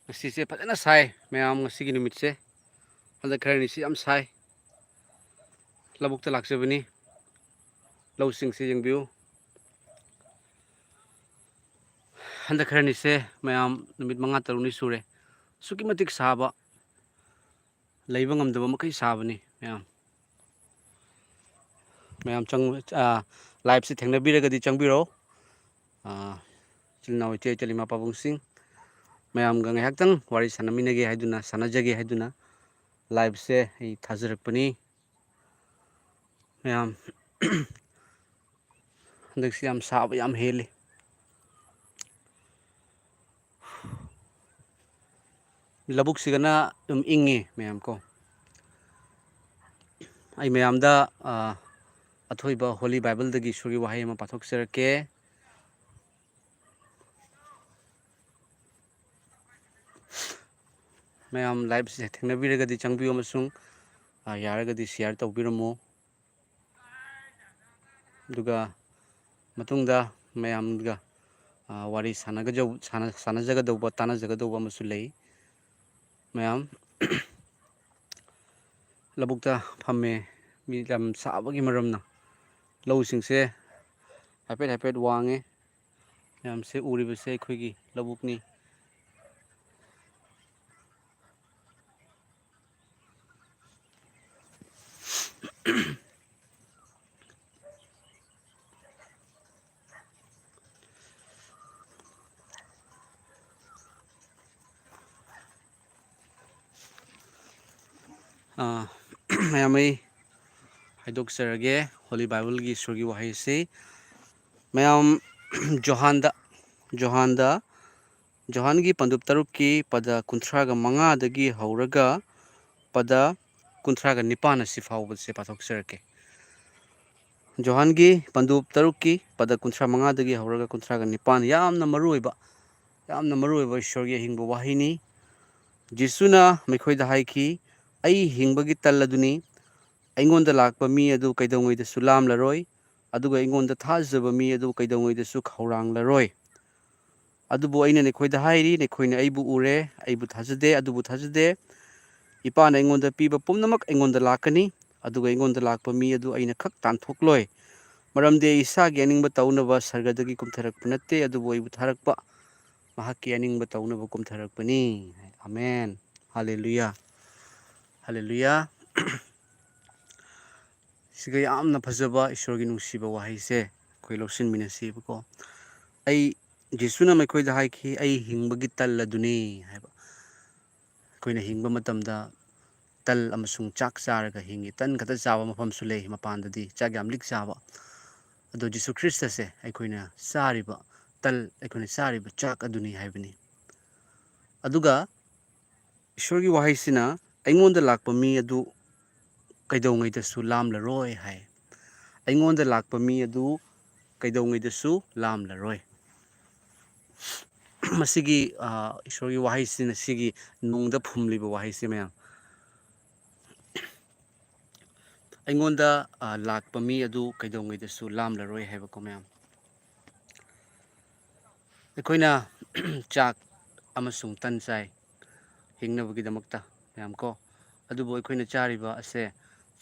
ꯉꯁꯤꯁꯦ ꯐꯖꯅ ꯁꯥꯏ ꯃꯌꯥꯝ ꯉꯁꯤꯒꯤ ꯅꯨꯃꯤꯠꯁꯦ ꯍꯟꯗꯛ ꯈꯔꯅꯤꯁꯤ ꯌꯥꯝ ꯁꯥꯏ ꯂꯧꯕꯨꯛꯇ ꯂꯥꯛꯆꯕꯅꯤ ꯂꯧꯁꯤꯡꯁꯦ ꯌꯦꯡꯕꯤꯌꯨ ꯍꯟꯗꯛ ꯈꯔꯅꯤꯁꯦ ꯃꯌꯥꯝ ꯅꯨꯃꯤꯠ 5-6ꯅꯤ ꯁꯨꯔꯦ ꯑꯁꯨꯛꯀꯤ ꯃꯇꯤꯛ ꯁꯥꯕ ꯂꯩꯕ ꯉꯝꯗꯕ ꯃꯈꯩ ꯁꯥꯕꯅꯤ ꯃꯌꯥꯝ ꯂꯥꯏꯚꯁꯦ ꯊꯦꯡꯅꯕꯤꯔꯒꯗꯤ ꯆꯪꯕꯤꯔꯣ ꯏꯆꯤꯜ ꯏꯅꯥꯎ ꯏꯆꯦ ꯏꯆꯜ ꯏꯃꯥ ꯄꯥꯕꯨꯡꯁꯤꯡ ꯃꯌꯥꯝꯒ ꯉꯥꯏꯍꯥꯛꯇꯪ ꯋꯥꯔꯤ ꯁꯥꯟꯅꯖꯒꯦ ꯍꯥꯏꯗꯨꯅ ꯂꯥꯏꯚꯁꯦ ꯑꯩ ꯊꯥꯖꯔꯛꯄꯅꯤ ꯃꯌꯥꯝ ꯍꯟꯗꯛꯁꯤ ꯌꯥꯝ ꯁꯥꯕ ꯌꯥꯝ ꯍꯦꯜꯂꯤ ꯂꯧꯕꯨꯛꯁꯤꯒꯅ ꯑꯗꯨꯝ ꯏꯪꯉꯤ ꯃꯌꯥꯝ ꯀꯣ ꯑꯩ ꯃꯌꯥꯝꯗ ꯑꯊꯣꯏꯕ ꯍꯣꯂꯤ ꯕꯥꯏꯕꯜꯗꯒꯤ ꯏꯁꯣꯔꯒꯤ ꯋꯥꯍꯩ ꯑꯃ ꯄꯥꯊꯣꯛꯆꯔꯛꯀꯦ ꯃꯌꯥꯝ ꯂꯥꯏꯚꯁꯦ ꯊꯦꯡꯅꯕꯤꯔꯒꯗꯤ ꯆꯪꯕꯤꯌꯨ ꯑꯃꯁꯨꯡ ꯌꯥꯔꯒꯗꯤ ꯁꯤꯌꯥꯔ ꯇꯧꯕꯤꯔꯝꯃꯨ ꯑꯗꯨꯒ ꯃꯇꯨꯡꯗ ꯃꯌꯥꯝꯒ ꯋꯥꯔꯤ ꯁꯥꯟꯅꯖꯒꯗꯧꯕ ꯇꯥꯟꯅꯖꯒꯗꯧꯕ ꯑꯃꯁꯨ ꯂꯩ ꯃꯌꯥꯝ ꯂꯧꯕꯨꯛꯇ ꯐꯝꯃꯦ ꯃꯤ ꯌꯥꯝ ꯁꯥꯕꯒꯤ ꯃꯔꯝꯅ ꯂꯧꯁꯤꯡꯁꯦ ꯍꯥꯏꯐꯦꯠ ꯍꯥꯏꯐꯦꯠ ꯋꯥꯡꯉꯦ ꯃꯌꯥꯝꯁꯦ ꯎꯔꯤꯕꯁꯦ ꯑꯩꯈꯣꯏꯒꯤ ꯂꯧꯕꯨꯛꯅꯤ ꯃꯌꯥꯝ ꯑꯩ ꯍꯥꯏꯗꯣꯛꯆꯔꯒꯦ ꯍꯣꯂꯤ ꯕꯥꯏꯕꯜꯒꯤ ꯏꯁꯣꯔꯒꯤ ꯋꯥꯍꯩꯁꯤ ꯃꯌꯥꯝ ꯖꯣꯍꯥꯟꯒꯤ ꯄꯟꯗꯨꯞ 6ꯀꯤ ꯄꯗ 35 ꯍꯧꯔꯒ ꯄꯗ 39 ꯑꯁꯤ ꯐꯥꯎꯕꯁꯦ ꯄꯥꯊꯣꯛꯆꯔꯛꯀꯦ ꯖꯣꯍꯥꯟꯒꯤ ꯄꯟꯗꯨꯞ 6ꯀꯤ ꯄꯗ 35 ꯍꯧꯔꯒ 39 ꯌꯥꯝꯅ ꯃꯔꯨꯑꯣꯏꯕ ꯏꯁꯣꯔꯒꯤ ꯑꯍꯤꯡꯕ ꯋꯥꯍꯩꯅꯤ ꯖꯤꯁꯨꯅ ꯃꯈꯣꯏꯗ ꯍꯥꯏꯈꯤ ꯑꯩ ꯍꯤꯡꯕꯒꯤ ꯇꯜ ꯑꯗꯨꯅꯤ ꯑꯩꯉꯣꯟꯗ ꯂꯥꯛꯄ ꯃꯤ ꯑꯗꯨ ꯀꯩꯗꯧꯉꯩꯗꯁꯨ ꯂꯥꯝꯂꯔꯣꯏ ꯑꯗꯨꯒ ꯑꯩꯉꯣꯟꯗ ꯊꯥꯖꯕ ꯃꯤ ꯑꯗꯨ ꯀꯩꯗꯧꯉꯩꯗꯁꯨ ꯈꯧꯔꯥꯡꯂꯔꯣꯏ ꯑꯗꯨꯕꯨ ꯑꯩꯅ ꯅꯈꯣꯏꯗ ꯍꯥꯏꯔꯤ ꯅꯈꯣꯏꯅ ꯑꯩꯕꯨ ꯎꯔꯦ ꯑꯩꯕꯨ ꯊꯥꯖꯗꯦ ꯏꯄꯥꯅ ꯑꯩꯉꯣꯟꯗ ꯄꯤꯕ ꯄꯨꯝꯅꯃꯛ ꯑꯩꯉꯣꯟꯗ ꯂꯥꯛꯀꯅꯤ ꯑꯗꯨꯒ ꯑꯩꯉꯣꯟꯗ ꯂꯥꯛꯄ ꯃꯤ ꯑꯗꯨ ꯑꯩꯅ ꯈꯛ ꯇꯥꯟꯊꯣꯛꯂꯣꯏ ꯃꯔꯝꯗꯤ ꯑꯩ ꯏꯁꯥꯒꯤ ꯑꯅꯤꯡꯕ ꯇꯧꯅꯕ ꯁꯔꯒꯗꯒꯤ ꯀꯨꯝꯊꯔꯛꯄ ꯅꯠꯇꯦ ꯑꯗꯨꯕꯨ ꯑꯩꯕꯨ ꯊꯥꯔꯛꯄ ꯃꯍꯥꯛꯀꯤ ꯑꯅꯤꯡꯕ ꯇꯧꯅꯕ ꯀꯨꯝꯊꯔꯛꯄꯅꯤ ꯑꯃꯦꯟ ꯍꯜꯂꯦꯂꯨꯌꯥ ꯍꯜꯂꯦꯂꯨꯌꯥ ꯁꯤꯒ ꯌꯥꯝꯅ ꯐꯖꯕ ꯏꯁꯣꯔꯒꯤ ꯅꯨꯡꯁꯤꯕ ꯋꯥꯍꯩꯁꯦ ꯑꯩꯈꯣꯏ ꯂꯧꯁꯤꯟꯃꯤꯟꯅꯁꯤꯕꯀꯣ ꯖꯤꯁꯨꯅ ꯃꯈꯣꯏꯗ ꯍꯥꯏꯈꯤ ꯑꯩ ꯍꯤꯡꯕꯒꯤ ꯇꯜ ꯑꯗꯨꯅꯤ ꯍꯥꯏꯕ ꯑꯩꯈꯣꯏꯅ ꯍꯤꯡꯕ ꯃꯇꯝꯗ ꯇꯜ ꯑꯃꯁꯨꯡ ꯆꯥꯛ ꯆꯥꯔꯒ ꯍꯤꯡꯉꯤ ꯇꯟ ꯈꯛꯇ ꯆꯥꯕ ꯃꯐꯝꯁꯨ ꯂꯩ ꯃꯄꯥꯟꯗꯗꯤ ꯆꯥꯛ ꯌꯥꯝ ꯂꯤꯛ ꯆꯥꯕ ꯑꯗꯣ ꯖꯤꯁꯨ ꯈ꯭ꯔꯤꯁꯇꯁꯦ ꯑꯩꯈꯣꯏꯅ ꯆꯥꯔꯤꯕ ꯆꯥꯛ ꯑꯗꯨꯅꯤ ꯍꯥꯏꯕꯅꯤ ꯑꯗꯨꯒ ꯏꯁꯣꯔꯒꯤ ꯋꯥꯍꯩꯁꯤꯅ ꯑꯩꯉꯣꯟꯗ ꯂꯥꯛꯄ ꯃꯤ ꯑꯗꯨ ꯀꯩꯗꯧꯉꯩꯗꯁꯨ ꯂꯥꯝꯂꯔꯣꯏ ꯍꯥꯏ ꯑꯩꯉꯣꯟꯗ ꯂꯥꯛꯄ ꯃꯤ ꯑꯗꯨ ꯀꯩꯗꯧꯉꯩꯗꯁꯨ ꯂꯥꯝꯂꯔꯣꯏ ꯃꯁꯤꯒꯤ ꯏꯁꯣꯔꯒꯤ ꯋꯥꯍꯩꯁꯤꯅ ꯁꯤꯒꯤ ꯅꯨꯡꯗ ꯐꯨꯝꯂꯤꯕ ꯋꯥꯍꯩꯁꯤ ꯃꯌꯥꯝ ꯑꯩꯉꯣꯟꯗ ꯂꯥꯛꯄ ꯃꯤ ꯑꯗꯨ ꯀꯩꯗꯧꯉꯩꯗꯁꯨ ꯂꯥꯝꯂꯔꯣꯏ ꯍꯥꯏꯕꯀꯣ ꯃꯌꯥꯝ ꯑꯩꯈꯣꯏꯅ ꯆꯥꯛ ꯑꯃꯁꯨꯡ ꯇꯟ ꯆꯥꯏ ꯍꯤꯡꯅꯕꯒꯤꯗꯃꯛꯇ ꯃꯌꯥꯝ ꯀꯣ ꯑꯗꯨꯕꯨ ꯑꯩꯈꯣꯏꯅ ꯆꯥꯔꯤꯕ ꯑꯁꯦ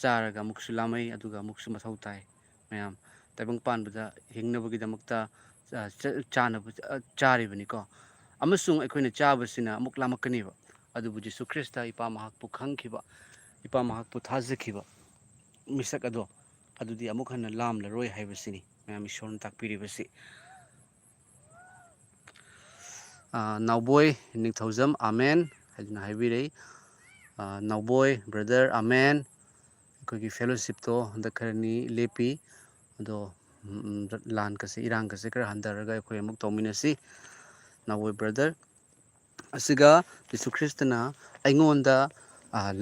ꯆꯥꯔꯒ ꯑꯃꯨꯛꯁꯨ ꯂꯥꯝꯃꯛꯏ ꯑꯗꯨꯒ ꯑꯃꯨꯛꯁꯨ ꯃꯊꯧ ꯇꯥꯏ ꯃꯌꯥꯝ ꯇꯥꯏꯕꯪꯄꯥꯟꯕꯗ ꯍꯤꯡꯅꯕꯒꯤꯗꯃꯛꯇ ꯆꯥꯔꯤꯕꯅꯤꯀꯣ ꯑꯃꯁꯨꯡ ꯑꯩꯈꯣꯏꯅ ꯆꯥꯕꯁꯤꯅ ꯑꯃꯨꯛ ꯂꯥꯝꯃꯛꯀꯅꯦꯕ ꯑꯗꯨꯕꯨ ꯖꯤꯁꯨ ꯈ꯭ꯔꯤꯁꯇ ꯏꯄꯥ ꯃꯍꯥꯛꯄꯨ ꯈꯪꯈꯤꯕ ꯏꯄꯥ ꯃꯍꯥꯛꯄꯨ ꯊꯥꯖꯈꯤꯕ ꯃꯤꯁꯛ ꯑꯗꯣ ꯑꯗꯨꯗꯤ ꯑꯃꯨꯛ ꯍꯟꯅ ꯂꯥꯝꯂꯔꯣꯏ ꯍꯥꯏꯕꯁꯤꯅꯤ ꯃꯌꯥꯝ ꯏꯁꯣꯔꯅ ꯇꯥꯛꯄꯤꯔꯤꯕꯁꯤ ꯅꯥꯎꯕꯣꯏ ꯅꯤꯡꯊꯧꯖꯝ ꯑꯃꯦꯟ ꯍꯥꯏꯗꯨꯅ ꯍꯥꯏꯕꯤꯔꯛꯏ ꯅꯥꯎꯕꯣꯏ ꯕ꯭ꯔꯗꯔ ꯑꯃꯦꯟ ꯑꯩꯈꯣꯏꯒꯤ ꯐꯦꯂꯣꯁꯤꯞꯇꯣ ꯍꯟꯗꯛ ꯈꯔꯅꯤ ꯂꯦꯞꯄꯤ ꯑꯗꯣ ꯏꯔꯥꯡꯒꯁꯦ ꯈꯔ ꯍꯟꯊꯔꯒ ꯑꯩꯈꯣꯏ ꯑꯃꯨꯛ ꯇꯧꯃꯤꯟꯅꯁꯤ ꯅꯥꯎꯕꯣꯏ ꯕ꯭ꯔꯗꯔ ꯑꯁꯤꯒ ꯖꯤꯁꯨ ꯈ꯭ꯔꯤꯁꯇꯅ ꯑꯩꯉꯣꯟꯗ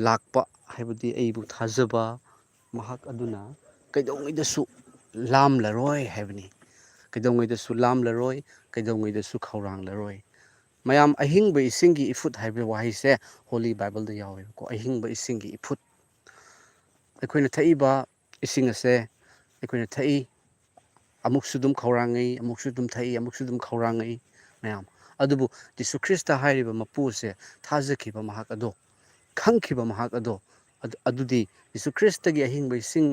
ꯂꯥꯛꯄ ꯍꯥꯏꯕꯗꯤ ꯑꯩꯕꯨ ꯊꯥꯖꯕ ꯃꯍꯥꯛ ꯑꯗꯨꯅ ꯀꯩꯗꯧꯉꯩꯗꯁꯨ ꯂꯥꯝꯂꯔꯣꯏ ꯍꯥꯏꯕꯅꯤ ꯀꯩꯗꯧꯉꯩꯗꯁꯨ ꯂꯥꯝꯂꯔꯣꯏ ꯀꯩꯗꯧꯉꯩꯗꯁꯨ ꯈꯧꯔꯥꯡꯂꯔꯣꯏ ꯃꯌꯥꯝ ꯑꯍꯤꯡꯕ ꯏꯁꯤꯡꯒꯤ ꯏꯐꯨꯠ ꯍꯥꯏꯕ ꯋꯥꯍꯩꯁꯦ ꯍꯣꯂꯤ ꯕꯥꯏꯕꯜꯗ ꯌꯥꯎꯋꯦꯕꯀꯣ ꯑꯍꯤꯡꯕ ꯏꯁꯤꯡꯒꯤ ꯏꯐꯨꯠ ꯑꯩꯈꯣꯏꯅ ꯊꯛꯏꯕ ꯏꯁꯤꯡ ꯑꯁꯦ ꯑꯩꯈꯣꯏꯅ ꯊꯛꯏ ꯑꯃꯨꯛꯁꯨ ꯑꯗꯨꯝ ꯈꯧꯔꯥꯡꯉꯤ ꯑꯃꯨꯛꯁꯨ ꯑꯗꯨꯝ ꯊꯛꯏ ꯑꯃꯨꯛꯁꯨ ꯑꯗꯨꯝ ꯈꯧꯔꯥꯡꯉꯛꯏ ꯃꯌꯥꯝ ꯑꯗꯨꯕꯨ ꯖꯤꯁꯨ ꯈ꯭ꯔꯤꯁꯇ ꯍꯥꯏꯔꯤꯕ ꯃꯄꯨꯁꯦ ꯊꯥꯖꯈꯤꯕ ꯃꯍꯥꯛ ꯑꯗꯣ, ꯈꯪꯈꯤꯕ ꯃꯍꯥꯛ ꯑꯗꯣ, ꯑꯗꯨꯗꯤ ꯖꯤꯁꯨ ꯈ꯭ꯔꯤꯁꯇꯒꯤ ꯑꯍꯤꯡꯕ ꯏꯁꯤꯡ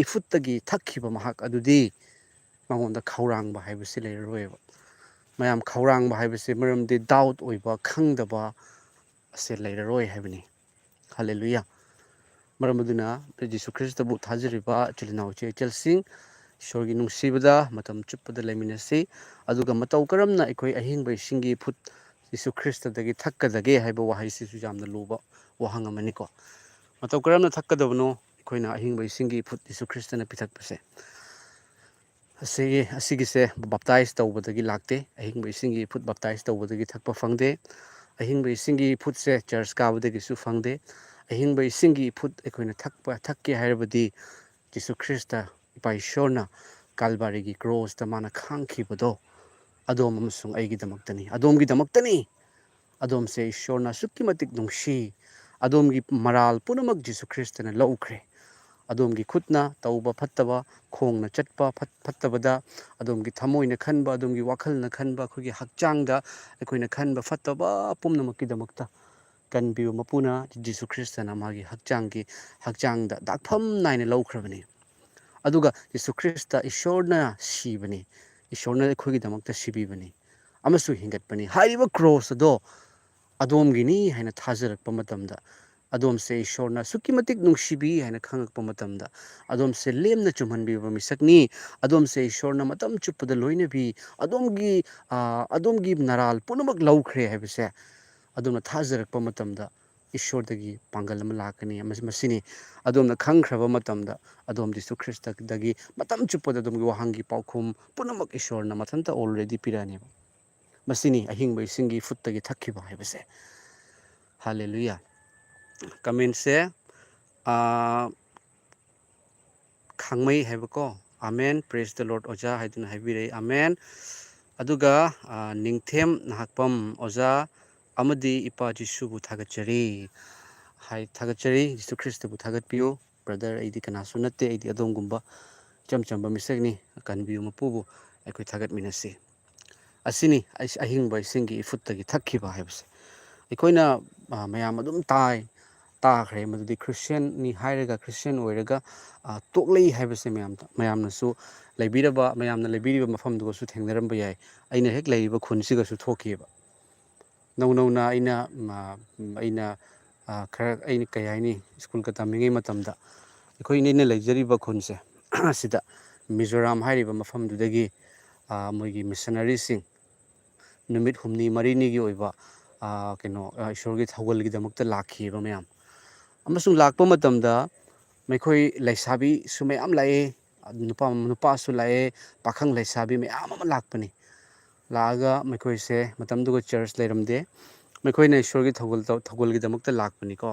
ꯏꯐꯨꯠꯇꯒꯤ ꯊꯛꯈꯤꯕ ꯃꯍꯥꯛ ꯑꯗꯨꯗꯤ ꯃꯉꯣꯟꯗ ꯈꯧꯔꯥꯡꯕ ꯍꯥꯏꯕꯁꯤ ꯂꯩꯔꯔꯣꯏꯕ꯫ ꯃꯌꯥꯝ ꯈꯧꯔꯥꯡꯕ ꯍꯥꯏꯕꯁꯤ ꯃꯔꯝꯗꯤ ꯗꯥꯎꯠ ꯑꯣꯏꯕ, ꯈꯪꯗꯕ ꯑꯁꯦ ꯂꯩꯔꯔꯣꯏ ꯍꯥꯏꯕꯅꯤ꯫ ꯍꯜꯂꯦꯂꯨꯌꯥ! ꯃꯔꯝ ꯑꯗꯨꯅ ꯖꯤꯁꯨ ꯈ꯭ꯔꯤꯁꯇꯕꯨ ꯊꯥꯖꯔꯤꯕ ꯏꯆꯤꯜ ꯏꯅꯥꯎ ꯏꯆꯦ ꯏꯆꯜꯁꯤꯡ, ꯏꯁꯣꯔꯒꯤ ꯅꯨꯡꯁꯤꯕꯗ ꯃꯇꯝ ꯆꯨꯞꯄꯗ ꯂꯩꯃꯤꯟꯅꯁꯤ꯫ ꯑꯗꯨꯒ ꯃꯇꯧ ꯀꯔꯝꯅ ꯑꯩꯈꯣꯏ ꯑꯍꯤꯡꯕ ꯏꯁꯤꯡꯒꯤ ꯏꯐꯨꯠ ꯖꯤꯁꯨ ꯈ꯭ꯔꯤꯁꯇꯗꯒꯤ ꯊꯛꯀꯗꯒꯦ ꯍꯥꯏꯕ ꯋꯥꯍꯩꯁꯤꯁꯨ ꯌꯥꯝꯅ ꯂꯨꯕ ꯋꯥꯍꯪ ꯑꯃꯅꯤꯀꯣ꯫ ꯃꯇꯧ ꯀꯔꯝꯅ ꯊꯛꯀꯗꯕꯅꯣ ꯑꯩꯈꯣꯏꯅ ꯑꯍꯤꯡꯕ ꯏꯁꯤꯡꯒꯤ ꯏꯐꯨꯠ ꯖꯤꯁꯨ ꯈ꯭ꯔꯤꯁꯇꯅ ꯄꯤꯊꯛꯄꯁꯦ? ꯑꯁꯤꯒꯤꯁꯦ ꯕꯞꯇꯥꯏꯁ ꯇꯧꯕꯗꯒꯤ ꯂꯥꯛꯇꯦ꯫ ꯑꯍꯤꯡꯕ ꯏꯁꯤꯡꯒꯤ ꯏꯐꯨꯠ ꯕꯞꯇꯥꯏꯁ ꯇꯧꯕꯗꯒꯤ ꯊꯛꯄ ꯐꯪꯗꯦ꯫ ꯑꯍꯤꯡꯕ ꯏꯁꯤꯡꯒꯤ ꯏꯐꯨꯠꯁꯦ ꯆꯔꯆ ꯀꯥꯕꯗꯒꯤꯁꯨ ꯐꯪꯗꯦ꯫ ꯑꯍꯤꯡꯕ ꯏꯁꯤꯡꯒꯤ ꯏꯐꯨꯠ ꯑꯩꯈꯣꯏꯅ ꯊꯛꯀꯦ ꯍꯥꯏꯔꯕꯗꯤ ꯖꯤꯁꯨ ꯈ꯭ꯔꯤꯁꯇ ꯏꯄꯥ ꯏꯁꯣꯔꯅ ꯀꯥꯜꯚꯥꯔꯤꯒꯤ ꯀ꯭ꯔꯣꯁꯇ ꯃꯥꯅ ꯈꯥꯡꯈꯤꯕꯗꯣ ꯑꯗꯣꯝ ꯑꯃꯁꯨꯡ ꯑꯩꯒꯤꯗꯃꯛꯇꯅꯤ, ꯑꯗꯣꯝꯒꯤꯗꯃꯛꯇꯅꯤ꯫ ꯑꯗꯣꯝꯁꯦ ꯏꯁꯣꯔꯅ ꯑꯁꯨꯛꯀꯤ ꯃꯇꯤꯛ ꯅꯨꯡꯁꯤ꯫ ꯑꯗꯣꯝꯒꯤ ꯃꯔꯥꯜ ꯄꯨꯝꯅꯃꯛ ꯖꯤꯁꯨ ꯈ꯭ꯔꯤꯁꯇꯅ ꯂꯧꯈ꯭ꯔꯦ꯫ ꯑꯗꯣꯝꯒꯤ ꯈꯨꯠꯅ ꯇꯧꯕ ꯐꯠꯇꯕ, ꯈꯣꯡꯅ ꯆꯠꯄ ꯐꯠꯇꯕꯗ, ꯑꯗꯣꯝꯒꯤ ꯊꯃꯣꯏꯅ ꯈꯟꯕ, ꯑꯗꯣꯝꯒꯤ ꯋꯥꯈꯜꯅ ꯈꯟꯕ, ꯑꯩꯈꯣꯏꯒꯤ ꯍꯛꯆꯥꯡꯗ ꯑꯩꯈꯣꯏꯅ ꯈꯟꯕ ꯐꯠꯇꯕ ꯄꯨꯝꯅꯃꯛꯀꯤꯗꯃꯛꯇ ꯀꯟꯕꯤꯕ ꯃꯄꯨꯅ ꯖꯤꯁꯨ ꯈ꯭ꯔꯤꯁꯇꯅ ꯃꯥꯒꯤ ꯍꯛꯆꯥꯡꯗ ꯗꯥꯛꯐꯝ ꯅꯥꯏꯅ ꯂꯧꯈ꯭ꯔꯕꯅꯤ꯫ ꯑꯗꯨꯒ ꯖꯤꯁꯨ ꯈ꯭ꯔꯤꯁꯇ ꯏꯁꯣꯔꯅ ꯁꯤꯕꯅꯤ, ꯏꯁꯣꯔꯅ ꯑꯩꯈꯣꯏꯒꯤꯗꯃꯛꯇ ꯁꯤꯕꯤꯕꯅꯤ ꯑꯃꯁꯨꯡ ꯍꯤꯡꯒꯠꯄꯅꯤ꯫ ꯍꯥꯏꯔꯤꯕ ꯀ꯭ꯔꯣꯁ ꯑꯗꯣ ꯑꯗꯣꯝꯒꯤꯅꯤ ꯍꯥꯏꯅ ꯊꯥꯖꯔꯛꯄ ꯃꯇꯝꯗ, ꯑꯗꯣꯝꯁꯦ ꯏꯁꯣꯔꯅ ꯑꯁꯨꯛꯀꯤ ꯃꯇꯤꯛ ꯅꯨꯡꯁꯤꯕꯤ ꯍꯥꯏꯅ ꯈꯪꯉꯛꯄ ꯃꯇꯝꯗ, ꯑꯗꯣꯝꯁꯦ ꯂꯦꯝꯅ ꯆꯨꯝꯍꯟꯕꯤꯕ ꯃꯤꯁꯛꯅꯤ, ꯑꯗꯣꯝꯁꯦ ꯏꯁꯣꯔꯅ ꯃꯇꯝ ꯆꯨꯞꯄꯗ ꯂꯣꯏꯅꯕꯤ, ꯑꯗꯣꯝꯒꯤ ꯅꯔꯥꯜ ꯄꯨꯝꯅꯃꯛ ꯂꯧꯈ꯭ꯔꯦ ꯍꯥꯏꯕꯁꯦ ꯑꯗꯣꯝꯅ ꯊꯥꯖꯔꯛꯄ ꯃꯇꯝꯗ ꯏꯁꯣꯔꯗꯒꯤ ꯄꯥꯡꯒꯜ ꯑꯃ ꯂꯥꯛꯀꯅꯤ꯫ ꯃꯁꯤꯅꯤ ꯑꯗꯣꯝꯅ ꯈꯪꯈ꯭ꯔꯕ ꯃꯇꯝꯗ ꯑꯗꯣꯝ ꯖꯤꯁꯨ ꯈ꯭ꯔꯤꯁꯇꯗꯒꯤ ꯃꯇꯝ ꯆꯨꯞꯄꯗ ꯑꯗꯣꯝꯒꯤ ꯋꯥꯍꯪꯒꯤ ꯄꯥꯎꯈꯨꯝ ꯄꯨꯝꯅꯃꯛ ꯏꯁꯣꯔꯅ ꯃꯊꯟꯇ ꯑꯣꯜꯔꯦꯗꯤ ꯄꯤꯔꯛꯑꯅꯦꯕ꯫ ꯃꯁꯤꯅꯤ ꯑꯍꯤꯡꯕ ꯏꯁꯤꯡꯒꯤ ꯏꯐꯨꯠꯇꯒꯤ ꯊꯛꯈꯤꯕ ꯍꯥꯏꯕꯁꯦ꯫ ꯍꯜꯂꯦꯂꯨꯌꯥ! ꯀꯃꯦꯟꯁꯦ ꯈꯥꯡꯃꯩ ꯍꯥꯏꯕꯀꯣ, ꯑꯃꯦꯟ, ꯄ꯭ꯔꯦꯁ ꯗ ꯂꯣꯔꯗ ꯑꯣꯖꯥ ꯍꯥꯏꯗꯨꯅ ꯍꯥꯏꯕꯤꯔꯛꯏ, ꯑꯃꯦꯟ꯫ ꯑꯗꯨꯒ ꯅꯤꯡꯊꯦꯝ ꯅꯍꯥꯛꯄꯝ ꯑꯣꯖꯥ ꯑꯃꯗꯤ ꯏꯄꯥ ꯖꯤꯁꯨꯕꯨ ꯊꯥꯒꯠꯆꯔꯤ ꯊꯥꯒꯠꯆꯔꯤ, ꯖꯤꯁꯨ ꯈ꯭ꯔꯤꯁꯇꯕꯨ ꯊꯥꯒꯠꯄꯤꯌꯨ꯫ ꯕ꯭ꯔꯗꯔ, ꯑꯩꯗꯤ ꯀꯅꯥꯁꯨ ꯅꯠꯇꯦ, ꯑꯩꯗꯤ ꯑꯗꯣꯝꯒꯨꯝꯕ ꯏꯆꯝ ꯆꯝꯕ ꯃꯤꯁꯛꯅꯤ꯫ ꯀꯟꯕꯤꯌꯨ ꯃꯄꯨꯕꯨ ꯑꯩꯈꯣꯏ ꯊꯥꯒꯠꯃꯤꯟꯅꯁꯤ꯫ ꯑꯁꯤꯅꯤ ꯑꯍꯤꯡꯕ ꯏꯁꯤꯡꯒꯤ ꯏꯐꯨꯠꯇꯒꯤ ꯊꯛꯈꯤꯕ ꯍꯥꯏꯕꯁꯦ꯫ ꯑꯩꯈꯣꯏꯅ ꯃꯌꯥꯝ ꯑꯗꯨꯝ ꯇꯥꯈ꯭ꯔꯦ ꯃꯗꯨꯗꯤ ꯈ꯭ꯔꯤꯁꯇꯤꯌꯟꯅꯤ ꯍꯥꯏꯔꯒ, ꯈ꯭ꯔꯤꯁꯇꯤꯌꯟ ꯑꯣꯏꯔꯒ ꯇꯣꯛꯂꯛꯏ ꯍꯥꯏꯕꯁꯦ ꯃꯌꯥꯝꯅꯁꯨ ꯃꯌꯥꯝꯅ ꯂꯩꯕꯤꯔꯤꯕ ꯃꯐꯝꯗꯨꯒꯁꯨ ꯊꯦꯡꯅꯔꯝꯕ ꯌꯥꯏ꯫ ꯑꯩꯅ ꯍꯦꯛ ꯂꯩꯔꯤꯕ ꯈꯨꯟꯁꯤꯒꯁꯨ ꯊꯣꯛꯈꯤꯑꯕ꯫ ꯅꯧꯅ ꯑꯩꯅ ꯀꯩ ꯍꯥꯏꯅꯤ, ꯁ꯭ꯀꯨꯜꯒ ꯇꯝꯂꯤꯉꯩ ꯃꯇꯝꯗ ꯑꯩꯅ ꯂꯩꯖꯔꯤꯕ ꯈꯨꯟꯁꯦ ꯑꯁꯤꯗ ꯃꯤꯖꯣꯔꯥꯝ ꯍꯥꯏꯔꯤꯕ ꯃꯐꯝꯗꯨꯗꯒꯤ ꯃꯣꯏꯒꯤ ꯃꯤꯁꯅꯔꯤꯁꯤꯡ ꯅꯨꯃꯤꯠ ꯍꯨꯝꯅꯤ ꯃꯔꯤꯅꯤꯒꯤ ꯑꯣꯏꯕ ꯏꯁꯣꯔꯒꯤ ꯊꯧꯒꯜꯒꯤꯗꯃꯛꯇ ꯂꯥꯛꯈꯤꯑꯕ ꯃꯌꯥꯝ꯫ ꯑꯃꯁꯨꯡ ꯂꯥꯛꯄ ꯃꯇꯝꯗ ꯃꯈꯣꯏ ꯂꯩꯁꯥꯕꯤꯁꯨ ꯃꯌꯥꯝ ꯂꯥꯛꯑꯦ, ꯅꯨꯄꯥꯁꯨ ꯂꯥꯛꯑꯦ, ꯄꯥꯈꯪ ꯂꯩꯁꯥꯕꯤ ꯃꯌꯥꯝ ꯑꯃ ꯂꯥꯛꯄꯅꯤ꯫ ꯂꯥꯛꯑꯒ ꯃꯈꯣꯏꯁꯦ ꯃꯇꯝꯗꯨꯒ ꯆꯔꯆ ꯂꯩꯔꯝꯗꯦ, ꯃꯈꯣꯏꯅ ꯏꯁꯣꯔꯒꯤ ꯊꯧꯒꯜꯒꯤꯗꯃꯛꯇ ꯂꯥꯛꯄꯅꯤꯀꯣ꯫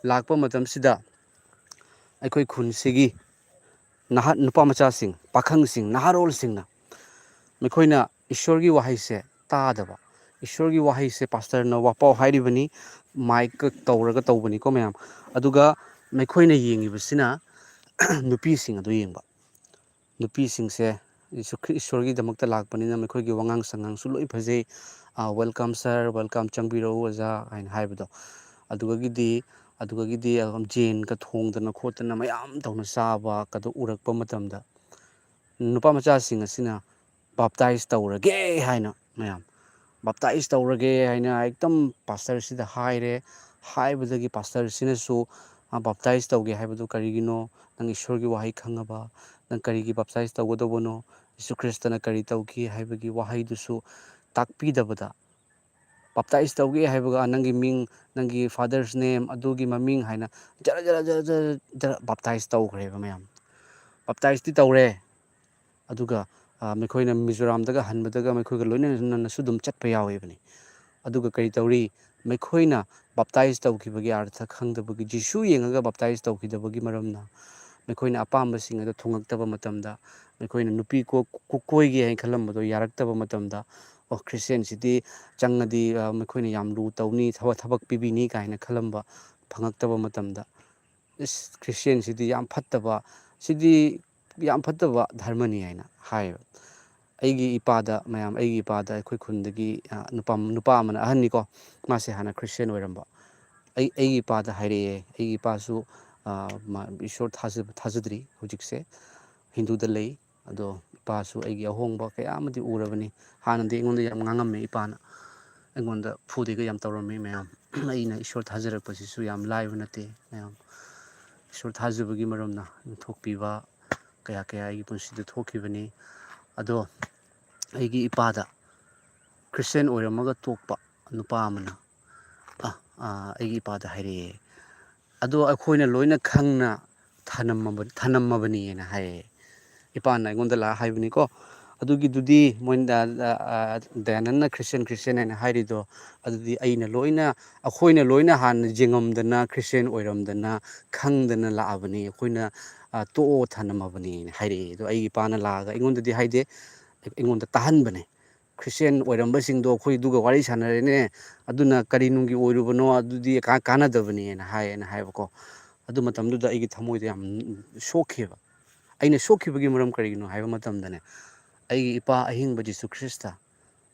ꯂꯥꯛꯄ ꯃꯇꯝꯁꯤꯗ ꯑꯩꯈꯣꯏ ꯈꯨꯟꯁꯤꯒꯤ ꯅꯨꯄꯥ ꯃꯆꯥꯁꯤꯡ, パꯈꯪꯁꯤꯡ, ꯅꯍꯥꯔꯣꯜꯁꯤꯡꯅ ꯃꯈꯣꯏꯅ ꯏꯁꯣꯔꯒꯤ ꯋꯥꯍꯩꯁꯦ ꯇꯥꯗꯕ, ꯏꯁꯣꯔꯒꯤ ꯋꯥꯍꯩꯁꯦ ꯄꯥꯁꯇꯔꯅ ꯋꯥꯄꯥꯎ ꯍꯥꯏꯔꯤꯕꯅꯤ, ꯃꯥꯏꯛꯀ ꯇꯧꯔꯒ ꯇꯧꯕꯅꯤꯀꯣ ꯃꯌꯥꯝ꯫ ꯑꯗꯨꯒ ꯃꯈꯣꯏꯅ ꯌꯦꯡꯉꯤꯕꯁꯤꯅ ꯅꯨꯄꯤꯁꯤꯡ ꯑꯗꯨ ꯌꯦꯡꯕ꯫ ꯅꯨꯄꯤꯁꯤꯡꯁꯦ ꯏꯁꯣꯔꯒꯤꯗꯃꯛꯇ ꯂꯥꯛꯄꯅꯤꯅ ꯃꯈꯣꯏꯒꯤ ꯋꯥꯉꯥꯡ ꯁꯉꯥꯡꯁꯨ ꯂꯣꯏ ꯐꯖꯩ꯫ ꯋꯦꯜꯀꯝ ꯁꯥꯔ, ꯋꯦꯜꯀꯝ, ꯆꯪꯕꯤꯔꯛꯎ ꯑꯣꯖꯥ ꯍꯥꯏꯅ ꯍꯥꯏꯕꯗꯣ꯫ ꯑꯗꯨꯗꯒꯤꯗꯤ ꯖꯦꯟꯒ ꯊꯣꯡꯗꯅ ꯈꯣꯠꯇꯅ ꯃꯌꯥꯝ ꯇꯧꯅ ꯆꯥꯕꯒꯗꯣ ꯎꯔꯛꯄ ꯃꯇꯝꯗ ꯅꯨꯄꯥ ꯃꯆꯥꯁꯤꯡ ꯑꯁꯤꯅ ꯕꯥꯞꯇꯥꯏꯁ ꯇꯧꯔꯒꯦ ꯍꯥꯏꯅ ꯕꯥꯞꯇꯥꯏꯁ ꯇꯧꯔꯒꯦ ꯍꯥꯏꯅ ꯍꯦꯛꯇ ꯄꯥꯁꯇꯔꯁꯤꯗ ꯍꯥꯏꯔꯦ꯫ ꯍꯥꯏꯕꯗꯒꯤ ꯄꯥꯁꯇꯔꯁꯤꯅꯁꯨ ꯕꯥꯞꯇꯥꯏꯁ ꯇꯧꯒꯦ ꯍꯥꯏꯕꯗꯨ ꯀꯔꯤꯒꯤꯅꯣ? ꯅꯪ ꯏꯁꯣꯔꯒꯤ ꯋꯥꯍꯩ ꯈꯪꯉꯕ? ꯅꯪ ꯀꯔꯤꯒꯤ ꯕꯥꯞꯇꯥꯏꯁ ꯇꯧꯒꯗꯧꯕꯅꯣ? ꯌꯤꯁꯨ ꯈ꯭ꯔꯤꯁꯇꯅ ꯀꯔꯤ ꯇꯧꯈꯤ ꯍꯥꯏꯕꯒꯤ ꯋꯥꯍꯩꯗꯨꯁꯨ ꯇꯥꯛꯄꯤꯗꯕꯗ, ꯕꯥꯞꯇꯥꯏꯁ ꯇꯧꯒꯦ ꯍꯥꯏꯕꯒ ꯅꯪꯒꯤ ꯃꯤꯡ, ꯅꯪꯒꯤ ꯐꯥꯗꯔꯁ ꯅꯦꯝ, ꯑꯗꯨꯒꯤ ꯃꯃꯤꯡ ꯍꯥꯏꯅ ꯖꯔ ꯕꯥꯞꯇꯥꯏꯁ ꯇꯧꯈ꯭ꯔꯦꯕ ꯃꯌꯥꯝ꯫ ꯕꯥꯞꯇꯥꯏꯁꯇꯤ ꯇꯧꯔꯦ, ꯑꯗꯨꯒ ꯃꯈꯣꯏꯅ ꯃꯤꯖꯣꯔꯥꯝꯗꯒ ꯍꯟꯕꯗꯒ ꯃꯈꯣꯏꯒ ꯂꯣꯏꯅꯅꯁꯨ ꯑꯗꯨꯝ ꯆꯠꯄ ꯌꯥꯎꯋꯦꯕꯅꯤ꯫ ꯑꯗꯨꯒ ꯀꯔꯤ ꯇꯧꯔꯤ? ꯃꯈꯣꯏꯅ ꯕꯥꯞꯇꯥꯏꯁ ꯇꯧꯈꯤꯕꯒꯤ ꯑꯥꯔꯊ ꯈꯪꯗꯕꯒꯤ, ꯖꯤꯁꯨ ꯌꯦꯡꯉꯒ ꯕꯥꯞꯇꯥꯏꯁ ꯇꯧꯈꯤꯗꯕꯒꯤ ꯃꯔꯝꯅ ꯃꯈꯣꯏꯅ ꯑꯄꯥꯝꯕꯁꯤꯡ ꯑꯗꯨ ꯊꯨꯡꯉꯛꯇꯕ ꯃꯇꯝꯗ, ꯃꯈꯣꯏꯅ ꯅꯨꯄꯤ ꯀꯣꯏꯒꯦ ꯍꯥꯏꯅ ꯈꯜꯂꯝꯕꯗꯣ ꯌꯥꯔꯛꯇꯕ ꯃꯇꯝꯗ, ꯈ꯭ꯔꯤꯁꯇꯤꯌꯟꯁꯤꯗꯤ ꯆꯪꯉꯗꯤ ꯃꯈꯣꯏꯅ ꯌꯥꯝ ꯂꯨ ꯇꯧꯅꯤ, ꯊꯕꯛ ꯄꯤꯕꯤꯅꯤ ꯀꯥꯏꯅ ꯈꯜꯂꯝꯕ ꯐꯪꯉꯛꯇꯕ ꯃꯇꯝꯗ, ꯈ꯭ꯔꯤꯁꯇꯤꯌꯟꯁꯤꯗꯤ ꯌꯥꯝ ꯐꯠꯇꯕ, ꯁꯤꯗꯤ ꯌꯥꯝ ꯐꯠꯇꯕ ꯙꯔꯃꯅꯤ ꯍꯥꯏꯅ ꯍꯥꯏꯌꯦꯕ꯫ ꯑꯩꯒꯤ ꯏꯄꯥꯗ ꯃꯌꯥꯝ ꯑꯩꯒꯤ ꯏꯄꯥꯗ ꯑꯩꯈꯣꯏ ꯈꯨꯟꯗꯒꯤ ꯅꯨꯄꯥ ꯑꯃꯅ ꯑꯍꯟꯅꯤꯀꯣ, ꯃꯥꯁꯦ ꯍꯥꯟꯅ ꯈ꯭ꯔꯤꯁꯇꯦꯟ ꯑꯣꯏꯔꯝꯕ. ꯑꯩꯒꯤ ꯏꯄꯥꯗ ꯍꯥꯏꯔꯛꯑꯦ, ꯑꯩꯒꯤ ꯏꯄꯥꯁꯨ ꯏꯁꯣꯔ ꯊꯥꯖꯗ꯭ꯔꯤ ꯍꯧꯖꯤꯛꯁꯦ, ꯍꯤꯟꯗꯨꯗ ꯂꯩ. ꯑꯗꯣ ꯏꯄꯥꯁꯨ ꯑꯩꯒꯤ ꯑꯍꯣꯡꯕ ꯀꯌꯥ ꯑꯃꯗꯤ ꯎꯔꯕꯅꯤ. ꯍꯥꯟꯅꯗꯤ ꯑꯩꯉꯣꯟꯗ ꯌꯥꯝ ꯉꯥꯡꯉꯝꯃꯦ ꯏꯄꯥꯅ, ꯑꯩꯉꯣꯟꯗ ꯐꯨꯗꯦꯒ ꯌꯥꯝ ꯇꯧꯔꯝꯃꯤ ꯃꯌꯥꯝ. ꯑꯩꯅ ꯏꯁꯣꯔ ꯊꯥꯖꯔꯛꯄꯁꯤꯁꯨ ꯌꯥꯝ ꯂꯥꯏꯕ ꯅꯠꯇꯦ ꯃꯌꯥꯝ. ꯏꯁꯣꯔ ꯊꯥꯖꯕꯒꯤ ꯃꯔꯝꯅ ꯊꯣꯛꯄꯤꯕ ꯀꯌꯥ ꯑꯩꯒꯤ ꯄꯨꯟꯁꯤꯗ ꯊꯣꯛꯈꯤꯕꯅꯤ. ꯑꯗꯣ ꯑꯩꯒꯤ ꯏꯄꯥꯗ ꯈ꯭ꯔꯤꯁꯇꯦꯟ ꯑꯣꯏꯔꯝꯃꯒ ꯇꯣꯛꯄ ꯅꯨꯄꯥ ꯑꯃꯅ ꯑꯩꯒꯤ ꯏꯄꯥꯗ ꯍꯥꯏꯔꯛꯑꯦ, ꯑꯗꯣ ꯑꯩꯈꯣꯏꯅ ꯂꯣꯏꯅ ꯈꯪꯅ ꯊꯅꯝꯃꯕꯅꯤꯅ ꯍꯥꯏꯌꯦ. ꯏꯄꯥꯅ ꯑꯩꯉꯣꯟꯗ ꯂꯥꯛꯑ ꯍꯥꯏꯕꯅꯤꯀꯣ. ꯑꯗꯨꯒꯤꯗꯨꯗꯤ ꯃꯣꯏꯅ ꯗꯌꯥꯅꯟꯗꯅ ꯈ꯭ꯔꯤꯁꯇꯦꯟ ꯍꯥꯏꯅ ꯍꯥꯏꯔꯤꯗꯣ, ꯑꯗꯨꯗꯤ ꯑꯩꯈꯣꯏꯅ ꯂꯣꯏꯅ ꯍꯥꯟꯅ ꯌꯦꯡꯉꯝꯗꯅ ꯈ꯭ꯔꯤꯁꯇꯦꯟ ꯑꯣꯏꯔꯝꯗꯅ ꯈꯪꯗꯅ ꯂꯥꯛꯑꯕꯅꯤ, ꯑꯩꯈꯣꯏꯅ ꯇꯣꯛꯑꯣ ꯊꯅꯝꯃꯕꯅꯤꯅ ꯍꯥꯏꯔꯛꯑꯦ. ꯑꯗꯣ ꯑꯩꯒꯤ ꯏꯄꯥꯅ ꯂꯥꯛꯑꯒ ꯑꯩꯉꯣꯟꯗꯗꯤ ꯍꯥꯏꯗꯦ, ꯑꯩꯉꯣꯟꯗ ꯇꯥꯍꯟꯕꯅꯦ. ꯈ꯭ꯔꯤꯁꯇꯦꯟ ꯑꯣꯏꯔꯝꯕꯁꯤꯡꯗꯣ ꯑꯩꯈꯣꯏ ꯑꯗꯨꯒ ꯋꯥꯔꯤ ꯁꯥꯟꯅꯔꯦꯅꯦ, ꯑꯗꯨꯅ ꯀꯔꯤ ꯅꯨꯡꯒꯤ ꯑꯣꯏꯔꯨꯕꯅꯣ, ꯑꯗꯨꯗꯤ ꯀꯥꯟꯅꯗꯕꯅꯦꯅ ꯍꯥꯏꯕꯀꯣ. ꯑꯗꯨ ꯃꯇꯝꯗꯨꯗ ꯑꯩꯒꯤ ꯊꯃꯣꯏꯗ ꯌꯥꯝ ꯁꯣꯛꯈꯤꯕ. ꯑꯩꯅ ꯁꯣꯛꯈꯤꯕꯒꯤ ꯃꯔꯝ ꯀꯔꯤꯒꯤꯅꯣ ꯍꯥꯏꯕ ꯃꯇꯝꯗꯅꯦ, ꯑꯩꯒꯤ ꯏꯄꯥ ꯑꯍꯤꯡꯕ ꯖꯤꯁꯨ ꯈ꯭ꯔꯤꯁꯇ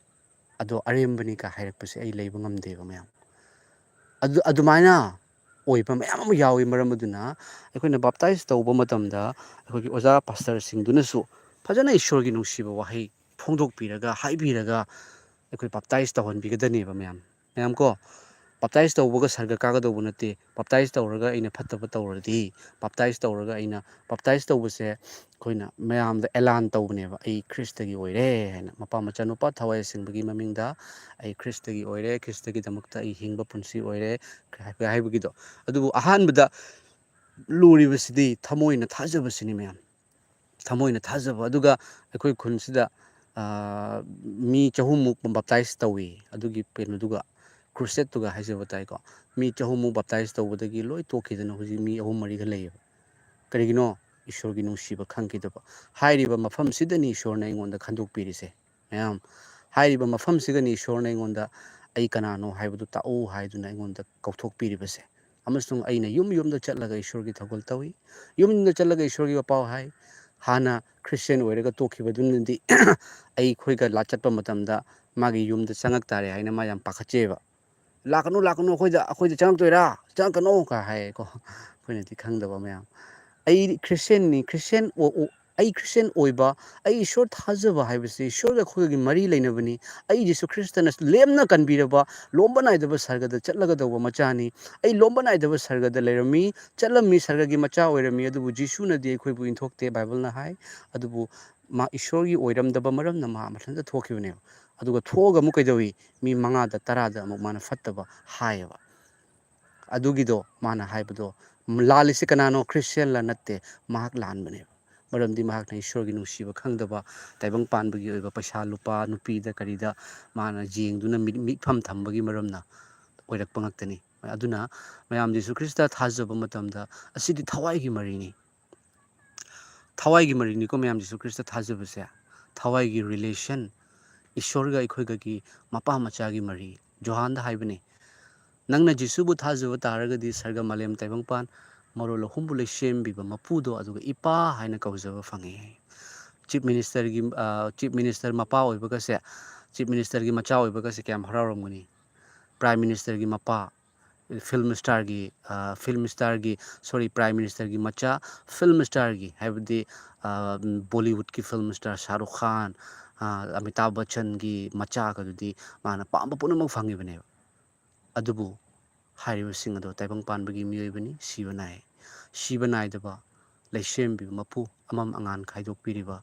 ꯑꯗꯣ ꯑꯔꯦꯝꯕꯅꯤꯒ ꯍꯥꯏꯔꯛꯄꯁꯦ ꯑꯩ ꯂꯩꯕ ꯉꯝꯗꯦꯕ ꯃꯌꯥꯝ. ꯑꯗꯨꯃꯥꯏꯅ ꯑꯣꯏꯕ ꯃꯌꯥꯝ ꯑꯃ ꯌꯥꯎꯏ. ꯃꯔꯝ ꯑꯗꯨꯅ ꯑꯩꯈꯣꯏꯅ ꯕꯥꯞꯇꯥꯏꯁ ꯇꯧꯕ ꯃꯇꯝꯗ ꯑꯩꯈꯣꯏꯒꯤ ꯑꯣꯖꯥ ꯄꯥꯁꯇꯔꯁꯤꯡꯗꯨꯅꯁꯨ ꯐꯖꯅ ꯏꯁꯣꯔꯒꯤ ꯅꯨꯡꯁꯤꯕ ꯋꯥꯍꯩ ꯐꯣꯡꯗꯣꯛꯄꯤꯔꯒ ꯍꯥꯏꯕꯤꯔꯒ ꯑꯩꯈꯣꯏ ꯕꯥꯞꯇꯥꯏꯁ ꯇꯧꯍꯟꯕꯤꯒꯗꯕꯅꯦꯕ ꯃꯌꯥꯝ ꯀꯣ. ꯕꯥꯞꯇꯥꯏꯁ ꯇꯧꯕꯒ ꯁꯔꯒ ꯀꯥꯒꯗꯧꯕ ꯅꯠꯇꯦ. ꯕꯥꯞꯇꯥꯏꯁ ꯇꯧꯔꯒ ꯑꯩꯅ ꯐꯠꯇꯕ ꯇꯧꯔꯗꯤ, ꯕꯥꯞꯇꯥꯏꯁ ꯇꯧꯔꯒ ꯕꯥꯞꯇꯥꯏꯁ ꯇꯧꯕꯁꯦ ꯑꯩꯈꯣꯏꯅ ꯃꯌꯥꯝꯗ ꯑꯦꯂꯥꯟ ꯇꯧꯕꯅꯦꯕ, ꯑꯩ ꯈ꯭ꯔꯤꯁꯇꯒꯤ ꯑꯣꯏꯔꯦ ꯍꯥꯏꯅ. ꯃꯄꯥ ꯃꯆꯥꯅꯨꯄꯥ ꯊꯋꯥꯏ ꯑꯁꯦꯡꯕꯒꯤ ꯃꯃꯤꯡꯗ ꯑꯩ ꯈ꯭ꯔꯤꯁꯇꯒꯤ ꯑꯣꯏꯔꯦ, ꯈ꯭ꯔꯤꯁꯇꯒꯤꯗꯃꯛꯇ ꯑꯩ ꯍꯤꯡꯕ ꯄꯨꯟꯁꯤ ꯑꯣꯏꯔꯦ ꯍꯥꯏꯕꯒꯤꯗꯣ. ꯑꯗꯨꯕꯨ ꯑꯍꯥꯟꯕꯗ ꯂꯨꯔꯤꯕꯁꯤꯗꯤ ꯊꯃꯣꯏꯅ ꯊꯥꯖꯕꯁꯤꯅꯤ ꯃꯌꯥꯝ. ꯊꯃꯣꯏꯅ ꯊꯥꯖꯕ. ꯑꯗꯨꯒ ꯑꯩꯈꯣꯏ ꯈꯨꯟꯁꯤꯗ ꯃꯤ 300ꯃꯨꯛ ꯕꯥꯞꯇꯥꯏꯁ ꯇꯧꯏ. ꯑꯗꯨꯒꯤ ꯀꯩꯅꯣꯗꯨꯒ ꯀ꯭ꯔꯨꯁꯦꯠꯇꯨꯒ ꯍꯥꯏꯖꯕ ꯇꯥꯏꯀꯣ. ꯃꯤ 300ꯃꯨꯛ ꯕꯥꯞꯇꯥꯏꯁ ꯇꯧꯕꯗꯒꯤ ꯂꯣꯏ ꯇꯣꯛꯈꯤꯗꯅ ꯍꯧꯖꯤꯛ ꯃꯤ 3-4ꯈꯛ ꯂꯩꯌꯦꯕ. ꯀꯔꯤꯒꯤꯅꯣ? ꯏꯁꯣꯔꯒꯤ ꯅꯨꯡꯁꯤꯕ ꯈꯪꯈꯤꯗꯕ. ꯍꯥꯏꯔꯤꯕ ꯃꯐꯝꯁꯤꯗꯅꯤ ꯏꯁꯣꯔꯅ ꯑꯩꯉꯣꯟꯗ ꯈꯟꯗꯣꯛꯄꯤꯔꯤꯁꯦ ꯃꯌꯥꯝ. ꯍꯥꯏꯔꯤꯕ ꯃꯐꯝꯁꯤꯒꯅꯤ ꯏꯁꯣꯔꯅ ꯑꯩꯉꯣꯟꯗ ꯑꯩ ꯀꯅꯥꯅꯣ ꯍꯥꯏꯕꯗꯨ ꯇꯥꯛꯎ ꯍꯥꯏꯗꯨꯅ ꯑꯩꯉꯣꯟꯗ ꯀꯧꯊꯣꯛꯄꯤꯔꯤꯕꯁꯦ. ꯑꯃꯁꯨꯡ ꯑꯩꯅ ꯌꯨꯝꯗ ꯆꯠꯂꯒ ꯏꯁꯣꯔꯒꯤ ꯊꯧꯒꯜ ꯇꯧꯏ. ꯌꯨꯝꯗ ꯆꯠꯂꯒ ꯏꯁꯣꯔꯒꯤ ꯋꯥꯄꯥꯎ ꯍꯥꯏ. ꯍꯥꯟꯅ ꯈ꯭ꯔꯤꯁꯇꯦꯟ ꯑꯣꯏꯔꯒ ꯇꯣꯛꯈꯤꯕꯗꯨꯅꯗꯤ ꯑꯩꯈꯣꯏꯒ ꯆꯠꯄ ꯃꯇꯝꯗ ꯃꯥꯒꯤ ꯌꯨꯝꯗ ꯆꯪꯉꯛ ꯇꯥꯔꯦ ꯍꯥꯏꯅ ꯃꯥ ꯌꯥꯝ ꯄꯥꯈꯠꯆꯩꯕ. ꯂꯥꯛꯀꯅꯨ ꯑꯩꯈꯣꯏꯗ ꯆꯪꯉꯛꯇꯣꯏꯔꯥ, ꯆꯪꯉꯛꯀꯅꯣꯒ ꯍꯥꯏꯌꯦꯀꯣ. ꯑꯩꯈꯣꯏꯅꯗꯤ ꯈꯪꯗꯕ ꯃꯌꯥꯝ. ꯑꯩ ꯈ꯭ꯔꯤꯁꯇꯦꯟꯅꯤ. ꯑꯩ ꯈ꯭ꯔꯤꯁꯇꯦꯟ ꯑꯣꯏꯕ, ꯑꯩ ꯏꯁꯣꯔ ꯊꯥꯖꯕ ꯍꯥꯏꯕꯁꯤ ꯏꯁꯣꯔꯒ ꯑꯩꯈꯣꯏꯒꯤ ꯃꯔꯤ ꯂꯩꯅꯕꯅꯤ. ꯑꯩ ꯖꯤꯁꯨ ꯈ꯭ꯔꯤꯁꯇꯅ ꯂꯦꯝꯅ ꯀꯟꯕꯤꯔꯕ ꯂꯣꯝꯕ ꯅꯥꯏꯗꯕ ꯁꯔꯒꯗ ꯆꯠꯂꯒꯗꯧꯕ ꯃꯆꯥꯅꯤ. ꯑꯩ ꯂꯣꯝꯕ ꯅꯥꯏꯗꯕ ꯁꯔꯒꯗ ꯂꯩꯔꯝꯃꯤ, ꯆꯠꯂꯝꯃꯤ, ꯁꯔꯒꯒꯤ ꯃꯆꯥ ꯑꯣꯏꯔꯝꯃꯤ. ꯑꯗꯨꯕꯨ ꯖꯤꯁꯨꯅꯗꯤ ꯑꯩꯈꯣꯏꯕꯨ ꯏꯟꯊꯣꯛꯇꯦ ꯕꯥꯏꯕꯜꯅ ꯍꯥꯏ. ꯑꯗꯨꯕꯨ ꯃꯥ ꯏꯁꯣꯔꯒꯤ ꯑꯣꯏꯔꯝꯗꯕ ꯃꯔꯝꯅ ꯃꯥ ꯃꯊꯟꯇ ꯊꯣꯛꯈꯤꯕꯅꯦꯕ. ꯑꯗꯨꯒ ꯊꯣꯛꯑꯒ ꯑꯃꯨꯛ ꯀꯩꯗꯧꯏ? ꯃꯤ 5ꯗ 10ꯗ ꯑꯃꯨꯛ ꯃꯥꯅ ꯐꯠꯇꯕ ꯍꯥꯏꯌꯦꯕ. ꯑꯗꯨꯒꯤꯗꯣ ꯃꯥꯅ ꯍꯥꯏꯕꯗꯣ ꯂꯥꯜꯂꯤꯁꯤ ꯀꯅꯥꯅꯣ? ꯈ꯭ꯔꯤꯁꯇꯦꯟꯂ? ꯅꯠꯇꯦ, ꯃꯍꯥꯛ ꯂꯥꯟꯕꯅꯦꯕ. ꯃꯔꯝꯗꯤ ꯃꯍꯥꯛꯅ ꯏꯁꯣꯔꯒꯤ ꯅꯨꯡꯁꯤꯕ ꯈꯪꯗꯕ, ꯇꯥꯏꯕꯪ ꯄꯥꯟꯕꯒꯤ ꯑꯣꯏꯕ ꯄꯩꯁꯥ ꯂꯨꯄꯥ, ꯅꯨꯄꯤꯗ ꯀꯔꯤꯗ ꯃꯥꯅ ꯌꯦꯡꯗꯨꯅ ꯃꯤꯠꯐꯝ ꯊꯝꯕꯒꯤ ꯃꯔꯝꯅ ꯑꯣꯏꯔꯛꯄ ꯉꯥꯛꯇꯅꯤ. ꯑꯗꯨꯅ ꯃꯌꯥꯝ ꯖꯤꯁꯨ ꯈ꯭ꯔꯤꯁꯇ ꯊꯥꯖꯕ ꯃꯇꯝꯗ ꯑꯁꯤꯗꯤ ꯊꯋꯥꯏꯒꯤ ꯃꯔꯤꯅꯤ. ꯊꯋꯥꯏꯒꯤ ꯃꯔꯤꯅꯤꯀꯣ ꯃꯌꯥꯝ ꯖꯤꯁꯨ ꯈ꯭ꯔꯤꯁꯇ ꯊꯥꯖꯕꯁꯦ. ꯊꯋꯥꯏꯒꯤ ꯔꯤꯂꯦꯁꯟ, ꯏꯁꯣꯔꯒ ꯑꯩꯈꯣꯏꯒꯒꯤ ꯃꯄꯥ ꯃꯆꯥꯒꯤ ꯃꯔꯤ. ꯖꯣꯍꯥꯟꯗ ꯍꯥꯏꯕꯅꯤ, ꯅꯪꯅ ꯖꯤꯁꯨꯕꯨ ꯊꯥꯖꯕ ꯇꯥꯔꯒꯗꯤ ꯁꯔꯒ ꯃꯥꯂꯦꯝ ꯇꯥꯏꯕꯪꯄꯥꯟ ꯃꯔꯣꯜ 3ꯕꯨ ꯂꯩꯁꯦꯝꯕꯤꯕ ꯃꯄꯨꯗꯣ, ꯑꯗꯨꯒ ꯏꯄꯥ ꯍꯥꯏꯅ ꯀꯧꯖꯕ ꯐꯪꯉꯦ. ꯆꯤꯐ ꯃꯤꯅꯤꯁꯇꯔ ꯃꯄꯥ ꯑꯣꯏꯕꯒꯁꯦ, ꯆꯤꯐ ꯃꯤꯅꯤꯁꯇꯔꯒꯤ ꯃꯆꯥ ꯑꯣꯏꯕꯒꯁꯦ ꯀꯌꯥꯝ ꯍꯔꯥꯎꯔꯝꯒꯅꯤ. ꯄ꯭ꯔꯥꯏꯝ ꯃꯤꯅꯤꯁꯇꯔꯒꯤ ꯃꯄꯥ, ꯄ꯭ꯔꯥꯏꯝ ꯃꯤꯅꯤꯁꯇꯔꯒꯤ ꯃꯆꯥ, ꯐꯤꯜꯝ ꯁ꯭ꯇꯥꯔꯒꯤ ꯍꯥꯏꯕꯗꯤ ꯕꯣꯂꯤꯋꯨꯗꯀꯤ ꯐꯤꯜꯝ ꯁ꯭ꯇꯥꯔ ꯁꯥꯍꯔꯨꯈ ꯈꯥꯟ, ꯑꯃꯤꯇꯥꯕ ꯕꯆꯟꯒꯤ ꯃꯆꯥꯒꯗꯨꯗꯤ ꯃꯥꯅ ꯄꯥꯝꯕ ꯄꯨꯝꯅꯃꯛ ꯐꯪꯉꯤꯕꯅꯦꯕ. ꯑꯗꯨꯕꯨ ꯍꯥꯏꯔꯤꯕꯁꯤꯡ ꯑꯗꯣ ꯇꯥꯏꯕꯪ ꯄꯥꯟꯕꯒꯤ ꯃꯤꯑꯣꯏꯕꯅꯤ, ꯁꯤꯕ ꯅꯥꯏ. ꯁꯤꯕ ꯅꯥꯏꯗꯕ, ꯂꯩꯁꯦꯝꯕꯤꯕ ꯃꯄꯨ, ꯑꯃꯝ ꯑꯉꯥꯟ ꯈꯥꯏꯗꯣꯛꯄꯤꯔꯤꯕ,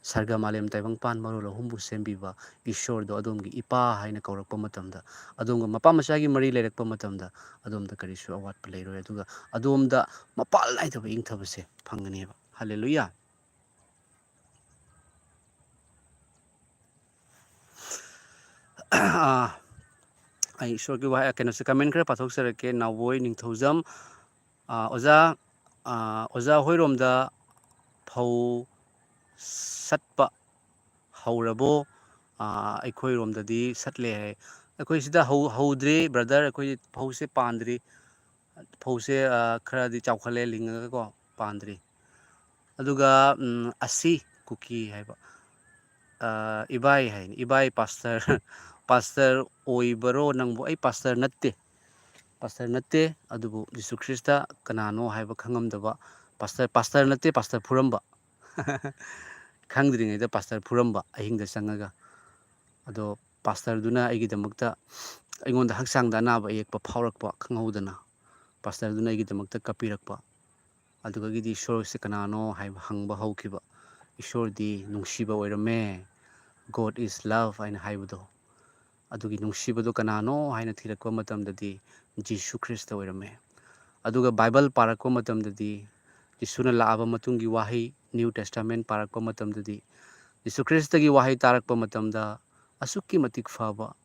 ꯁꯔꯒ ꯃꯥꯂꯦꯝ ꯇꯥꯏꯕꯪꯄꯥꯟ ꯃꯔꯣꯜ 3ꯕꯨ ꯁꯦꯝꯕꯤꯕ ꯏꯁꯣꯔꯗꯣ ꯑꯗꯣꯝꯒꯤ ꯏꯄꯥ ꯍꯥꯏꯅ ꯀꯧꯔꯛꯄ ꯃꯇꯝꯗ, ꯑꯗꯣꯝꯒ ꯃꯄꯥ ꯃꯆꯥꯒꯤ ꯃꯔꯤ ꯂꯩꯔꯛꯄ ꯃꯇꯝꯗ ꯑꯗꯣꯝꯗ ꯀꯔꯤꯁꯨ ꯑꯋꯥꯠꯄ ꯂꯩꯔꯣꯏ. ꯑꯗꯨꯒ ꯑꯗꯣꯝꯗ ꯃꯄꯥꯜ ꯅꯥꯏꯗꯕ ꯏꯪꯊꯕꯁꯦ ꯐꯪꯒꯅꯦꯕ. ꯍꯜꯂꯦꯂꯨꯌꯥ. ꯑꯩ ꯏꯁꯣꯔꯒꯤ ꯀꯩꯅꯣꯁꯦ ꯀꯃꯦꯟ ꯈꯔ ꯄꯥꯊꯣꯛꯆꯔꯛꯀꯦ. ꯅꯥꯎꯕꯣꯏ ꯅꯤꯡꯊꯧꯖꯝ, ꯑꯣꯖꯥ ꯍꯣꯏꯔꯣꯝꯗ ꯐꯧ ꯁꯠꯄ ꯍꯧꯔꯕꯣ? ꯑꯩꯈꯣꯏꯔꯣꯝꯗꯗꯤ ꯁꯠꯂꯦ ꯍꯥꯏ. ꯑꯩꯈꯣꯏ ꯁꯤꯗ ꯍꯧꯗ꯭ꯔꯤ ꯕ꯭ꯔꯗꯔ. ꯑꯩꯈꯣꯏ ꯐꯧꯁꯦ ꯄꯥꯟꯗ꯭ꯔꯤ. ꯐꯧꯁꯦ ꯈꯔꯗꯤ ꯆꯥꯎꯈꯠꯂꯦ ꯂꯤꯡꯉꯒꯀꯣ, ꯄꯥꯟꯗ꯭ꯔꯤ. ꯑꯗꯨꯒ ꯀꯨꯀꯤ ꯍꯥꯏꯕ, ibai hain ibai pastor pastor oibaro nangbo ay pastor natte adubu Jisu Krista kanano haiba khangamdaba pastor natte pastor phuramba khangdringayda pastor phuramba ahingda changaga ado pastor duna aigidamukta aingonda haksangda anaba yekpa phaurakpa khanghaudana pastor duna aigidamukta kapirakpa adugagidi ishor se kanano haiba hangba haukiba ishor di nungsiba oirame God is love haina haibado adugi nungsibado kanano haina thirakpa matamdadi Jisu Krista oirame aduga Bible parakpa matamdadi Jisuna laaba matungi wahi New Testament parakpa matamdadi Jisu Krista gi wahi tarakpa matamda asukki matik faba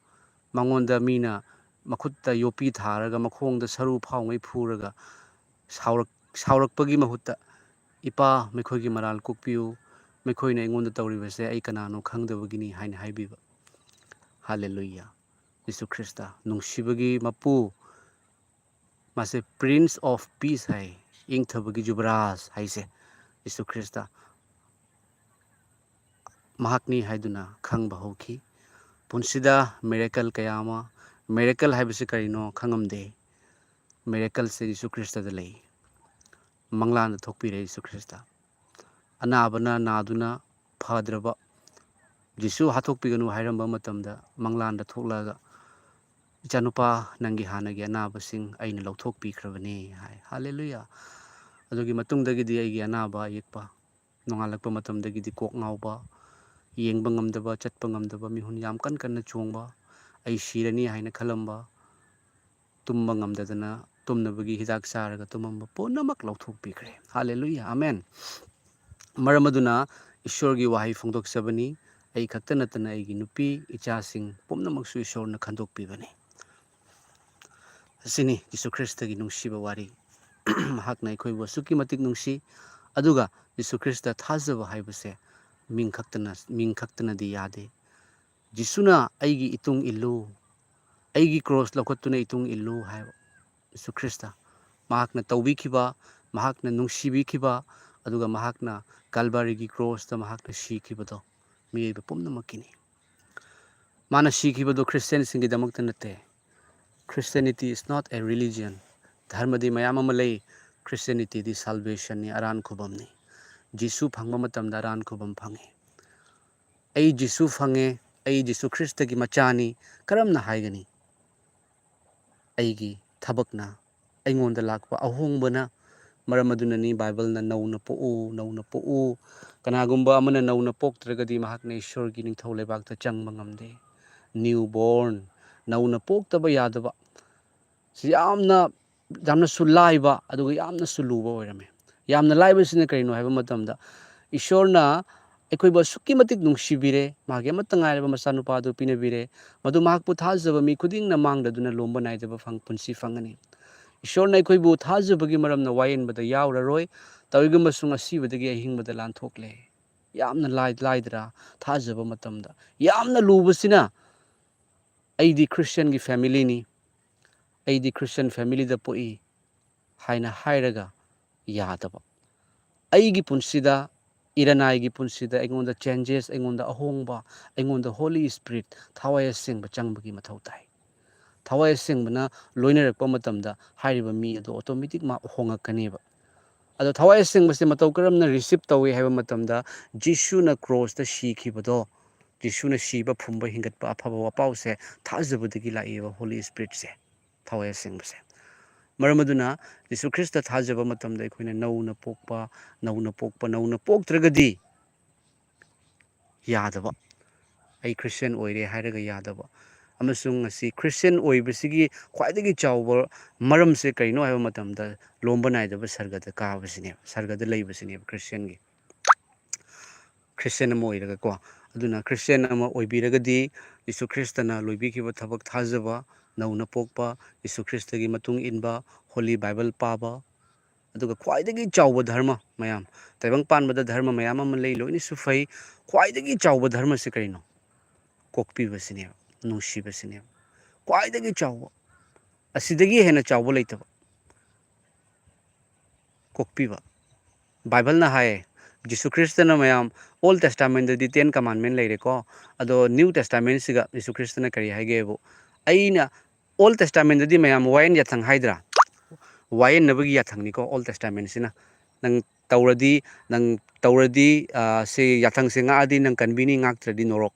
mangonda mina makhutta yopi tharaga makhongda saru phawngai phuraga saurakpagi mahutta ipa mekhoigi maral kokpiu mekhoina aingonda tawribase ai kanano khangdabagini haina haibiba hallelujah Jisu Krista nungsibagi mapu mase Prince of Peace hai ingthabagi jubraj haise Jisu Krista mahakni haiduna khangba hauki punsida miracle kayama miracle haibase karino khangamde miracle se Jisu Krista da lei manglana thokpire Jisu Krista anabana naduna phadraba Jisu hathokpiganu hairamba matamda manglanda thoklaga ichanupa nangi hanagi anabasing aina lauthokpikhrabane hai hallelujah adugi matungdagidi aigi anaba yekpa nongalakpa matamdagidi kok ngauba yengba ngamdaba chatpa ngamdaba mihun yam kanna chongba ai sirani haina khalamba tumba ngamdadana tumnabagi hidak saraga tumamba punamak lauthokpikre hallelujah amen maramaduna ishorgi wahi phongdoksabani ai khakta natana aigi nupi ichasing pumnamaksu ishorna khandokpibani asini Jisu Krista gi nungsiba wari mahakna ikhoibu suki matik nungsi aduga Jisu Krista thajaba haibase ming khaktana di yade Jisuna aigi itung illu aigi cross lokotuna itung illu haiba Jisu Krista mahakna tawbikhiba mahakna nungsibikhiba aduga mahakna Calvary cross ta mahakna shikibado miyaiba pumnamakini mana shikibado Christian singi damakta nate Christianity is not a religion dharma di mayam ama lei Christianity di salvation ni aran khubam ni Jisu phangba matamda aran khubam phange ai Jisu phange ai Jisu Krista gi machani karamna haigani aigi thabakna aingonda lakpa ahongbana maramadunani Bible na nauna po'u kanagumba amana nauna poktragadi mahakna ishorgi ningthau lebakta changba ngamde newborn nauna poktaba yadaba yamna sulaiba aduga yamna suluba oirame yamna laibasina karino haiba matamda ishorna ꯑꯩꯈꯣꯏꯕꯨ ꯑꯁꯨꯛꯀꯤ ꯃꯇꯤꯛ ꯅꯨꯡꯁꯤꯕꯤꯔꯦ ꯃꯥꯒꯤ ꯑꯃꯠꯇ ꯉꯥꯏꯔꯕ ꯃꯆꯥꯅꯨꯄꯥꯗꯨ ꯄꯤꯅꯕꯤꯔꯦ ꯃꯗꯨ ꯃꯍꯥꯛꯄꯨ ꯊꯥꯖꯕ ꯃꯤ ꯈꯨꯗꯤꯡꯅ ꯃꯥꯡꯗꯗꯨꯅ ꯂꯣꯝꯕ ꯅꯥꯏꯗꯕ ꯄꯨꯟꯁꯤ ꯐꯪꯒꯅꯤ ꯏꯁꯣꯔꯅ ꯑꯩꯈꯣꯏꯕꯨ ꯊꯥꯖꯕꯒꯤ ꯃꯔꯝꯅ ꯋꯥꯌꯦꯟꯕꯗ ꯌꯥꯎꯔꯔꯣꯏ ꯇꯧꯔꯤꯒꯨꯝꯕꯁꯨ ꯉꯁꯤꯕꯗꯒꯤ ꯑꯍꯤꯡꯕꯗ ꯂꯥꯟꯊꯣꯛꯂꯦ ꯌꯥꯝꯅ ꯂꯥꯏꯗ꯭ꯔꯥ ꯊꯥꯖꯕ ꯃꯇꯝꯗ ꯌꯥꯝꯅ ꯂꯨꯕꯁꯤꯅ ꯑꯩꯗꯤ ꯈ꯭ꯔꯤꯁꯇꯤꯌꯟꯒꯤ ꯐꯦꯃꯤꯂꯤꯅꯤ ꯑꯩꯗꯤ ꯈ꯭ꯔꯤꯁꯇꯤꯌꯟ ꯐꯦꯃꯤꯂꯤꯗ ꯄꯣꯛꯏ ꯍꯥꯏꯅ ꯍꯥꯏꯔꯒ ꯌꯥꯗꯕ ꯑꯩꯒꯤ ꯄꯨꯟꯁꯤꯗ 이라나이기 푼시다 애군다 changes 애군다 ahongba 애군다 holy spirit thawai asengba changбagi mathau tai thawai asengbana loinarakpa matamda hairiba mi ado automatic ma hongakkaneba ado thawai asengbase matau karamna receive tawi haiba matamda Jisu na cross ta shikhibado Jisu na shiba phumba hingatpa aphaba wapause thajabadagi laiba holy spirit se thawai asengbase maramaduna Jisu Krista thajaba matamda aikoina nauna poktragadi yadaba ai Christian oire hairaga yadaba amasung ngasi Christian oibasigi khwaidagi chawba maramse kaino haiba matamda lomba naidaba sargada kabasine sargada leibasine Christian gi Christian ama oiraga ko aduna Christian ama oibiragadi Jisu Kristana loibikhiba thabak thajaba nauna pokpa Jisu Krista gi matung inba Holy Bible paba aduga khwaidagi chawba dharma mayam taibang panbada dharma mayam ama lei loini sufai khwaidagi chawba dharma se kaino kokpi basine nushi basine khwaidagi chawba asidagi hena chawba leitaba kokpi ba Bible na haye Jisu Kristana mayam Old Testament di 10 commandment leire ko ado New Testament siga Jisu Kristana kari haigebo aina Old Testament di mayam wayan yathang haidra wayan nabagi yathang ni ko Old Testament sina nang tawradi se yathang se nga adi nang kanbini ngak tradi norok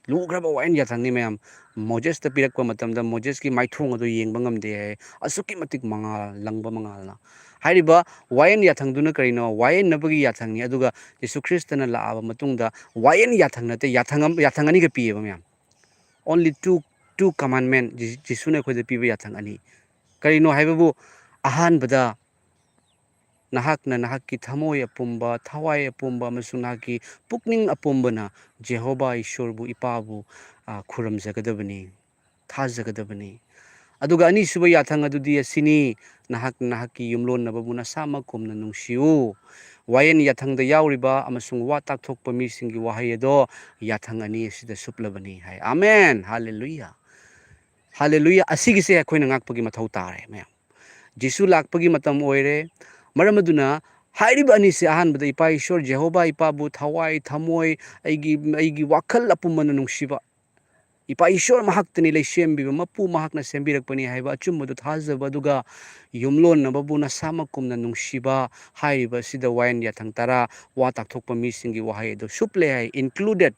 lugraba wayan yathang ni mayam Moses ta pirak pa matamda Moses ki maithong ado yengba ngamde hai asuki matik mangal langba mangal na hairiba wayan yathang duna karino wayan nabagi yathang ni aduga Jesu Kristana laaba matungda wayan yathang nate yathang ani ga piye mayam only two commandment Jesu na khoi da piba yathang ani karino haibabu ahan bada nahakna nahakki thamoi apumba thawai apumba amasung nahakki pukning apumbana Jehovah Ishorbu ipabu khuram jagadabani thajagadabani aduga ani suba yathang adudi asini nahakki yumlon nababu nasama kumna nungsiu wayan yathang da yauriba amasung wa takthokpa mi singi wahai ado yathang ani sida suplabani hai amen hallelujah hallelujah asigi se akoina ngakpagi mathau tare mayam Jesu lakpagi matam oire maramaduna hairiba ani se ahan bada ipa Ishor Jehovah ipabu thawai thamoi aigi wakhal apumana nungsiba ipa Ishor mahaktani leisembiba mapu mahakna sembirakpani haiba achumadu thajaba aduga yumlon nababu nasama kumna nungsiba hairiba sida wayan yathang tara wa takthokpa mi singi wahai ado suple hai included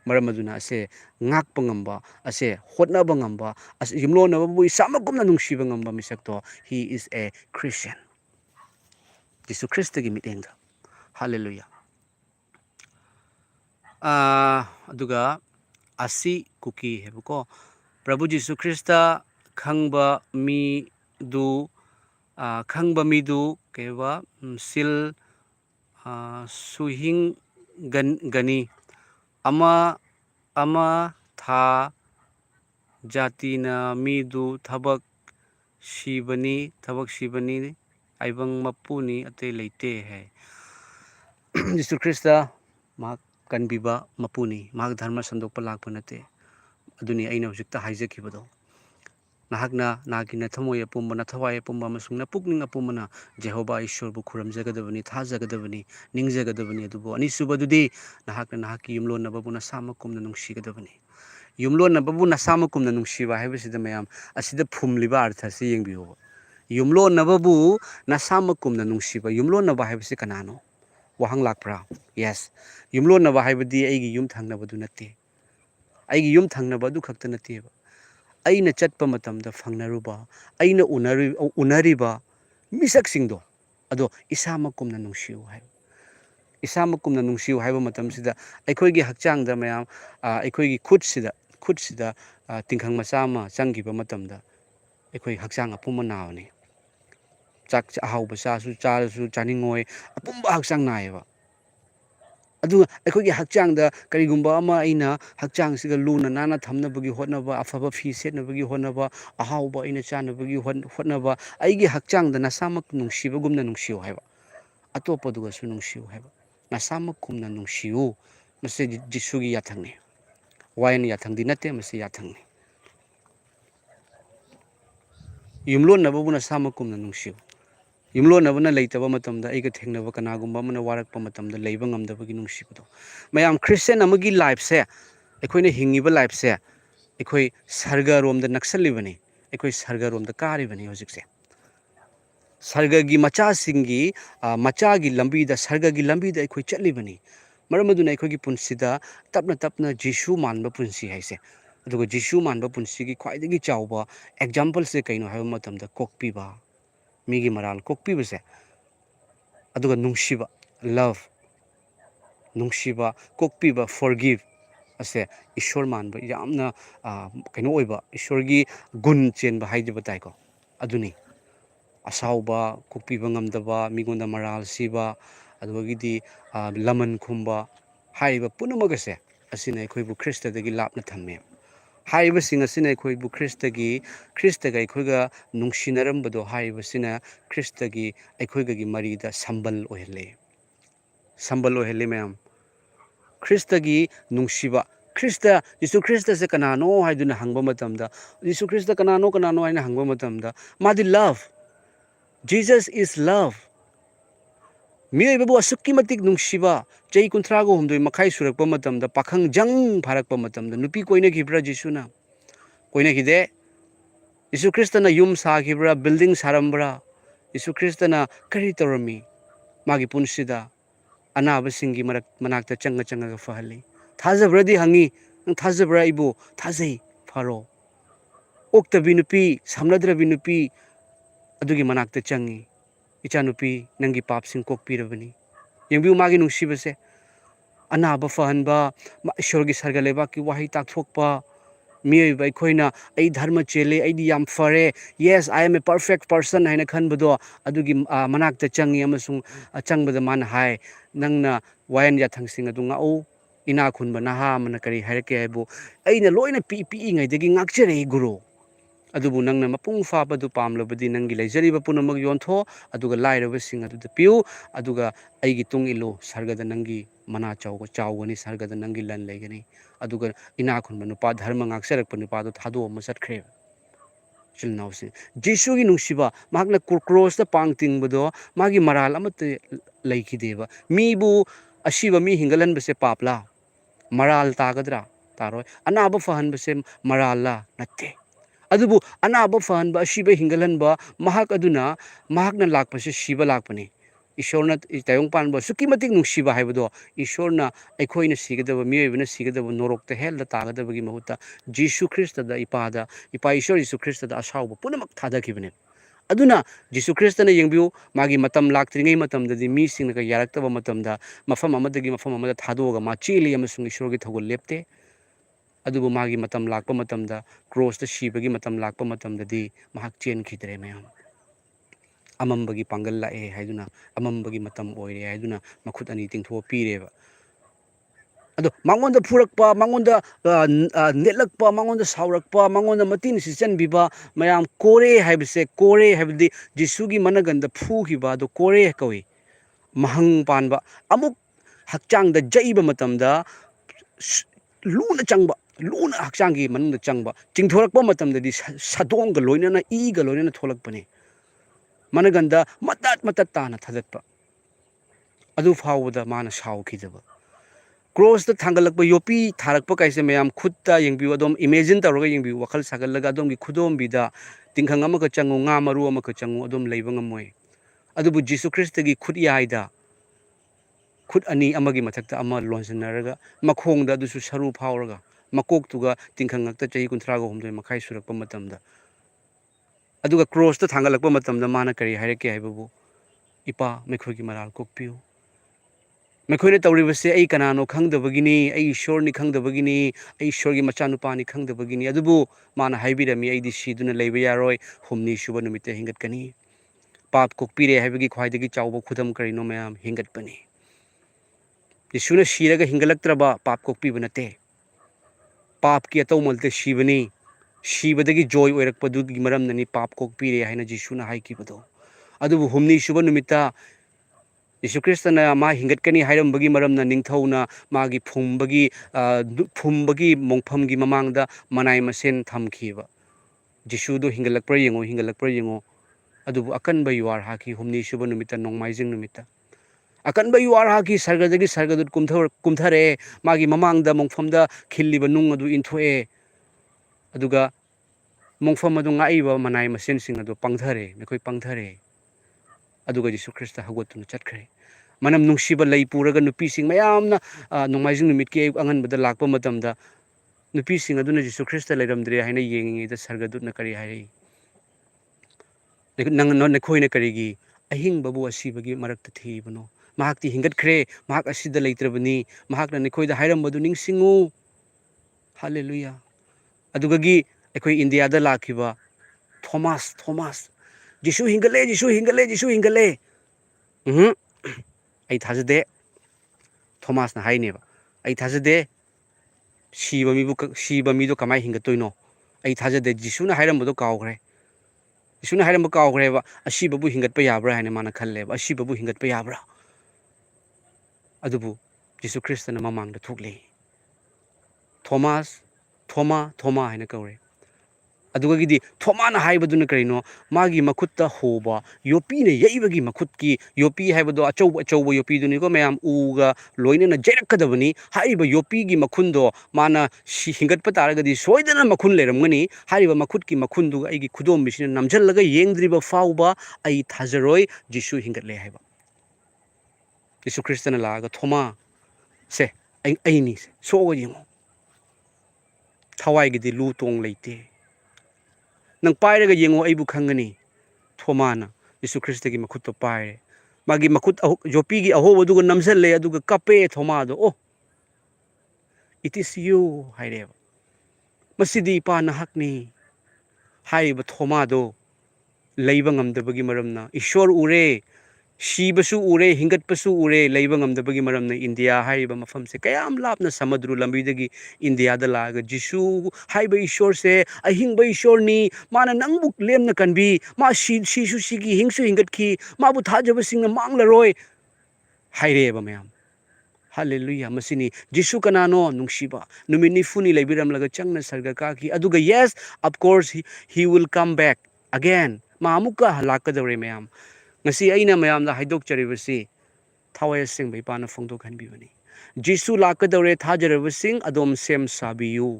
maramaduna ase ngakpa ngamba ase hotnaba ngamba ase yumlon nababu isama kumna nungsiba ngamba misakto he is a Christian Jesu Christ gi mitengda hallelujah aduga asi kuki hebuko Prabhu Jesu Krista khangba mi du keba sil suhing gani ama tha jatina mi du thabak shibani aibang mapuni atay leite hai Jesu Krista mak kanbiba mapuni mak dharma sandokpa lakpa nate aduni aina hujikta haijakibado nahakna nagina thamoi apumba na thawai apumba amasung na pukning apumana Jehovah Ishorbu khuramjagadabani thajagadabani ningjagadabani adubo anisubadudi nahakna nahakki yumlon nababu nasama kumna nungsigadabani yumlon nababu nasama kumna nungsiba haibasida mayam asida phumliba artha se yengbiyo yumlon nababu nasama kumna nungsiba yumlon naba haibasi kanano wahang lakpra yes yumlon naba haibadi aigi yum thangnabadu natte aigi yum thangnabadu khakta natteba aina chatpa matamda phangnaruba aina unariba misaksingdo ado isama kumna nungsiu hai isama kumna nungsiu haiba matamsida aikhoigi hakchangda mayam aikhoigi khutsida tingkhang macha ama changgiba matamda aikoi hakchang apuma nawani chak ahauba chasu chaningoi apumba hakchang naeba adu aikhoigi hakchangda karigumba ama aina hakchang siga luna nana thamnabagi hotnaba afaba fi setnabagi hotnaba ahauba aina chanabagi hotnaba aigi hakchangda nasamak nungsibagumna nungsiu haiba atopaduga su nungsiu haiba nasamak kumna nungsiu mase Jisugi yathangni wayan yathangdi nate mase yathangni yumlon nababu nasamak kumna nungsiu yumlon nabana leitaba matamda aiga thengnaba kanagumba mana warakpa matamda leiba ngamdabagi nungsibado mayam Christian amagi life se aikoina hingiba life se aikoi sarga romda naksalibani aikoi sarga romda karibani hojikse sarga gi macha singi macha gi lambida sarga gi lambida aikoi chatlibani maramaduna aikoi punsida tapna Jesu manba punsi haise aduga Jesu manba punsi gi khwaidagi chawba example se kaino haiba matamda kokpiba migi maral kokpibase aduga nungsiba love nungsiba kokpiba forgive ase Ishor manba yamna kaino oiba Ishorgi gun chenba haijaba taiko aduni asauba kokpiba ngamdaba migonda maral siba adugidi laman khumba haiba punamagase asina aikhoibu Kristadagi lapna thamme haibasing asina aikhoibu Kristaga aikhoiga nungsinarambado haibasina Kristagi aikhoigagi marida sambal ohele mayam Kristagi nungsiba Krista Jesu Krista se kanano haiduna hangba matamda Jesu Krista kanano haina hangba matamda madi love Jesus is love मियोइबबु असुक्की मतिक नुंगसिबा चई 38 मखाई सुरकपा मतमदा पाखंग जंग फारकपा मतमदा नुपी कोइनखिब्रा जिसुना कोइनखिदे यीशु ख्रिस्टना yum साखिब्रा building सारम्ब्रा यीशु ख्रिस्टना करी तौरमी मागी पुनसिदा अनाबसिंगी मनाक्ता चंग चंगा फहली थाजब्रदी हंगी नंग थाजब्रा इबो थाजै pharaoh ओक्तबी नुपी समनद्रबी नुपी अदुगी मनाक्ता चंगी इचा नुपी नंगी पापसिंग कोकपीरबनी यंबिउ मागी नुंसिबसे अनाब फहनबा ईश्वरगी सरगलेबा की वाही ताकथोकपा मियोइबा अखोइना आई धर्म चेले आईदी याम फरे yes I am a perfect person हाइना खनबदो अदुगी मनाक्ता चंगी अमसुंग चंगबदा मान हाय नंगना वायन याथंगसिंग अदु ngaau ina khunba naha mana kari hairake haibu aina loina pi ngai degi ngakchere guru adubu nangna mapung fa badu pamlobadi nangi leijariba punamag yontho aduga lairaba sing aduda piu aduga aigi tung ilu sargada nangi mana chawgani sargada nangi lan leigani aduga ina khunba nupa dharma ngaksarakpa nupa do thado ma satkhre chilnausi jisu gi nungsiba magna cross da pangting bado magi maral amate leikideba mibu asiba mi hingalan base papla maral tagadra taroi anaba fahan base marala natte adubu anaba fahan ba asiba hingalan ba mahak aduna mahakna lakpase siba lakpani ईश्वरना तयों पानब सुकी मतिक नुंसिबा हाइबदो ईश्वरना अखोइना सिगदब मियोइबना सिगदब नोरोक्ता hello तागदबगी महुता जीसु ख्रिस्टदा इपा ईश्वर जीसु ख्रिस्टदा असाउब पुनमक थादखिबने अदुना जीसु ख्रिस्टना यंबिउ मागी मतम लाक्त्रिङै मतमददि मीसिंगना यारक्तब मतमदा मफम अमदगी मफम अमदा थादोगा मा चेली अमसुंग ईश्वरगी थगुल लेप्ते अदुबु मागी मतम लाक्प मतमदा क्रॉसदा सीबगी मतम लाक्प मतमददि महाक चेनखिद्रे मयाम अमंबगी पांगल लाए हाइदुना अमंबगी मतम ओइरे हाइदुना मखुत अनि तिंथो पीरेबा अदो मांगोंदा फुरकपा मांगोंदा नेटलकपा मांगोंदा सावरकपा मांगोंदा मतीन सिचनबिबा मयाम कोरे हाइबसे कोरे हाइबदि जिसुगी मनगंदा फुखिबा दो कोरे कवि महंग पानबा अमुक हक्चांगदा जइबा मतमदा लूना चंगबा लूना हक्चांगी मनंदा चंगबा चिंथोरकपा मतमददि सदोंगा लोइनना ईगा लोइनना थोलकपने मनगंदा मतात ताना थदत्पा अदु फावदा माना सावखिदबा क्रॉस द थांगलकपा योपी थारकपा काइसे मयाम खुत्ता यंबिउ अदोम इमेजिन तौरगा यंबिउ वखल सागलगा अदोमगी खुदोमबिदा तिंखंग अमक चंगु nga maru अमक चंगु अदोम leiba ngamoi अदुबु जीसु ख्रिस्टगी खुद याइदा खुद अनि अमगी मथक्ता अमा लोंसनरगा मखोंदा अदुसु सरु फावरगा मकोक्तुगा तिंखंगक्ता चही 38 मखाई सुरकपा मतमदा अदुगा क्रॉस द थांगलकपा मतमदा माना करी हाइरके हाइबबु इपा मेखोगी मराल कोकपिउ मेखोइने तौरिबसे आई कनानो खंगदबगिनी आई ईश्वरनि खंगदबगिनी आई ईश्वरगी मचानुपानी खंगदबगिनी अदुबु माना हाइबिरमी आइदि सिदुना लेबा यारोय हुमनी सुबा नुमिते हिंगतकनी पाप कोकपिरे हाइबगी ख्वाइदगी चावबो खुदम करिनो मयाम हिंगतपनी यीशुना सिरगा हिंगलक्त्रबा पाप कोकपिबा नते पाप की अतौमलते सिबनी सिबदगी जॉय ओइरकपदुगी मरमननी पाप कोकपिरे हाइना जीसुना हाइकिबदो अदुबु हुमनी सुबा नुमिता यीशु ख्रिस्टना मा हिंगतकनी हाइरमबगी मरमना निंगथौना मागी फुमबगी मोंगफमगी ममांगदा मनाय मसेन थमखिबा जीसुदो हिंगलकप्र यंगो अदुबु अकनबा युआर हाकी हुमनी सुबा नुमिता नोंगमाइजिंग नुमिता अकनबा युआर हाकी सरगदगी सरगदुत कुमथरे मागी ममांगदा मोंगफमदा खिल्लिबा नुंग अदु इंथोए अदुगा मोंगफम अदु ngaइबा मनाय मसेन सिंग अदु पंगथरे मेखोय पंगथरे अदुगा जीसु ख्रिस्ट हगोतुन चटखरे मनम नुंसिबा लई पुरगा नुपी सिंग मयामना नोंगमाइजिंग नुमित के अंगनबदा लाकपा मतमदा नुपी सिंग अदुना जीसु ख्रिस्ट लेरमद्रे हाइना येंगिदा सरगदुतना करी हाइरे नंग नखोइना करीगी अहिंगबबु असिबगी मरक्ता थीबनो महाक्ति हिंगतखरे महाक असिदा लेत्रबनी महाकना नखोइदा हाइरमबदु निंगसिंगु हालेलुया अदुगगी अखोइ इंडियादा लाखिबा थॉमस जीसु हिंगले आई थाजदे थॉमस ना हाइनेबा आई थाजदे सिबा मीदो कमाय हिंगतोइनो आई थाजदे जीसुना हाइरमबदो कावखरे जीसुना हाइरमब कावखरेबा असिबबु हिंगतपा याब्रा हाइना माना खल्लेबा असिबबु हिंगतपा याब्रा अदुबु जीसु ख्रिस्टना ममांगदा थोकले थॉमा हाइना कौरे ꯑꯗꯨꯒꯗꯤ ꯊꯣꯃꯥꯅ ꯍꯥꯏꯕꯗꯨꯅ ꯀꯔꯤꯅꯣ ꯃꯥꯒꯤ ꯃꯈꯨꯠꯇ ꯍꯣꯕ ꯌꯣꯄꯤꯅ ꯌꯩꯕꯒꯤ ꯃꯈꯨꯠꯀꯤ ꯌꯣꯄꯤ ꯍꯥꯏꯕꯗꯣ ꯑꯆꯧꯕ ꯑꯆꯧꯕ ꯌꯣꯄꯤꯗꯨꯅꯤꯀꯣ ꯃꯌꯥꯝ ꯎꯒ ꯂꯣꯏꯅꯅ ꯌꯩꯔꯛꯀꯗꯕꯅꯤ ꯍꯥꯏꯔꯤꯕ ꯌꯣꯄꯤꯒꯤ ꯃꯈꯨꯟꯗꯣ ꯃꯥꯅ ꯍꯤꯡꯒꯠꯄ ꯇꯥꯔꯒꯗꯤ ꯁꯣꯏꯗꯅ ꯃꯈꯨꯟ ꯂꯩꯔꯝꯒꯅꯤ ꯍꯥꯏꯔꯤꯕ ꯃꯈꯨꯠꯀꯤ ꯃꯈꯨꯟꯗꯨꯒ ꯑꯩꯒꯤ ꯈꯨꯗꯣꯝꯕꯤꯁꯤꯅ ꯅꯝꯁꯤꯜꯂꯒ ꯌꯦꯡꯗ꯭ꯔꯤꯕ ꯐꯥꯎꯕ ꯑꯩ ꯊꯥꯖꯔꯣꯏ ꯖꯤꯁꯨ ꯍꯤꯡꯒꯠꯂꯦ ꯍꯥꯏꯕ ꯌꯤꯁꯨ ꯈ꯭ꯔꯤꯁꯇꯅ ꯂꯥꯛꯑꯒ ꯊꯣꯃꯥ ꯁꯦ ꯑꯩꯅꯤ ꯁꯣꯛꯑꯒ ꯌꯦꯡꯉꯣ ꯊꯋꯥꯏꯒꯤꯗꯤ ꯂꯨ ꯇꯣꯡ ꯂꯩꯇꯦ ꯅꯪ ꯄꯥꯏꯔꯒ ꯌꯦꯡꯉꯣ ꯑꯩꯕꯨ ꯈꯪꯒꯅꯤ ꯊꯣꯃꯥꯅ ꯌꯤꯁꯨ ꯈ꯭ꯔꯤꯁꯇꯒꯤ ꯃꯈꯨꯠꯇꯣ ꯄꯥꯏꯔꯦ ꯃꯥꯒꯤ ꯃꯈꯨꯠ ꯌꯣꯄꯤꯒꯤ ꯑꯍꯣꯕꯗꯨꯒ ꯅꯝꯁꯤꯜꯂꯦ ꯑꯗꯨꯒ ꯀꯞꯄꯦ ꯊꯣꯃꯥꯗꯣ ꯑꯣ ꯏꯠ ꯏꯁ ꯌꯨ ꯍꯥꯏꯔꯦꯕ ꯃꯁꯤꯗꯤ ꯏꯄꯥ ꯅꯍꯥꯛꯅꯤ ꯍꯥꯏꯔꯤꯕ ꯊꯣꯃꯥꯗꯣ ꯂꯩꯕ ꯉꯝꯗꯕꯒꯤ ꯃꯔꯝꯅ ꯏꯁꯣꯔ ꯎꯔꯦ ꯁꯤꯕꯁꯨ ꯎꯔꯦ ꯍꯤꯡꯒꯠꯄꯁꯨ ꯎꯔꯦ ꯂꯩꯕ ꯉꯝꯗꯕꯒꯤ ꯃꯔꯝꯅ ꯏꯟꯗꯤꯌꯥ ꯍꯥꯏꯔꯤꯕ ꯃꯐꯝꯁꯦ ꯀꯌꯥꯝ ꯂꯥꯞꯅ ꯁꯃꯨꯗ꯭ꯔ ꯂꯝꯕꯤꯗꯒꯤ ꯏꯟꯗꯤꯌꯥꯗ ꯂꯥꯛꯑꯒ ꯖꯤꯁꯨ ꯍꯥꯏꯕ ꯏꯁꯣꯔꯁꯦ ꯑꯍꯤꯡꯕ ꯏꯁꯣꯔꯅꯤ ꯃꯥꯅ ꯅꯪꯕꯨ ꯂꯦꯝꯅ ꯀꯟꯕꯤ ꯃꯥ ꯁꯤꯁꯨ ꯁꯤꯈꯤ ꯍꯤꯡꯁꯨ ꯍꯤꯡꯒꯠꯈꯤ ꯃꯥꯕꯨ ꯊꯥꯖꯕꯁꯤꯡꯅ ꯃꯥꯡꯂꯔꯣꯏ ꯍꯥꯏꯔꯛꯑꯦꯕ ꯃꯌꯥꯝ ꯍꯜꯂꯦꯂꯨꯌꯥ ꯃꯁꯤꯅꯤ ꯖꯤꯁꯨ ꯀꯅꯥꯅꯣ ꯅꯨꯡꯁꯤꯕ ꯅꯨꯃꯤꯠ 40 ꯂꯩꯕꯤꯔꯝꯂꯒ ꯆꯪꯅ ꯁꯔꯒ ꯀꯥꯈꯤ ꯑꯗꯨꯒ yes of course he will come back again ꯃꯥ ꯑꯃꯨꯛꯀ ꯂꯥꯛꯀꯗꯧꯔꯦ ꯃꯌꯥꯝ ꯉꯁꯤ ꯑꯩꯅ ꯃꯌꯥꯝꯗ ꯍꯥꯏꯗꯣꯛꯆꯔꯤꯕꯁꯤ ꯊꯋꯥꯏ ꯑꯁꯦꯡꯕ ꯏꯄꯥꯅ ꯐꯣꯡꯗꯣꯛꯍꯟꯕꯤꯕꯅꯤ ꯖꯤꯁꯨ ꯂꯥꯛꯀꯗꯧꯔꯦ ꯊꯥꯖꯔꯕꯁꯤꯡ ꯑꯗꯣꯝ ꯁꯦꯝ ꯁꯥꯕꯤꯌꯨ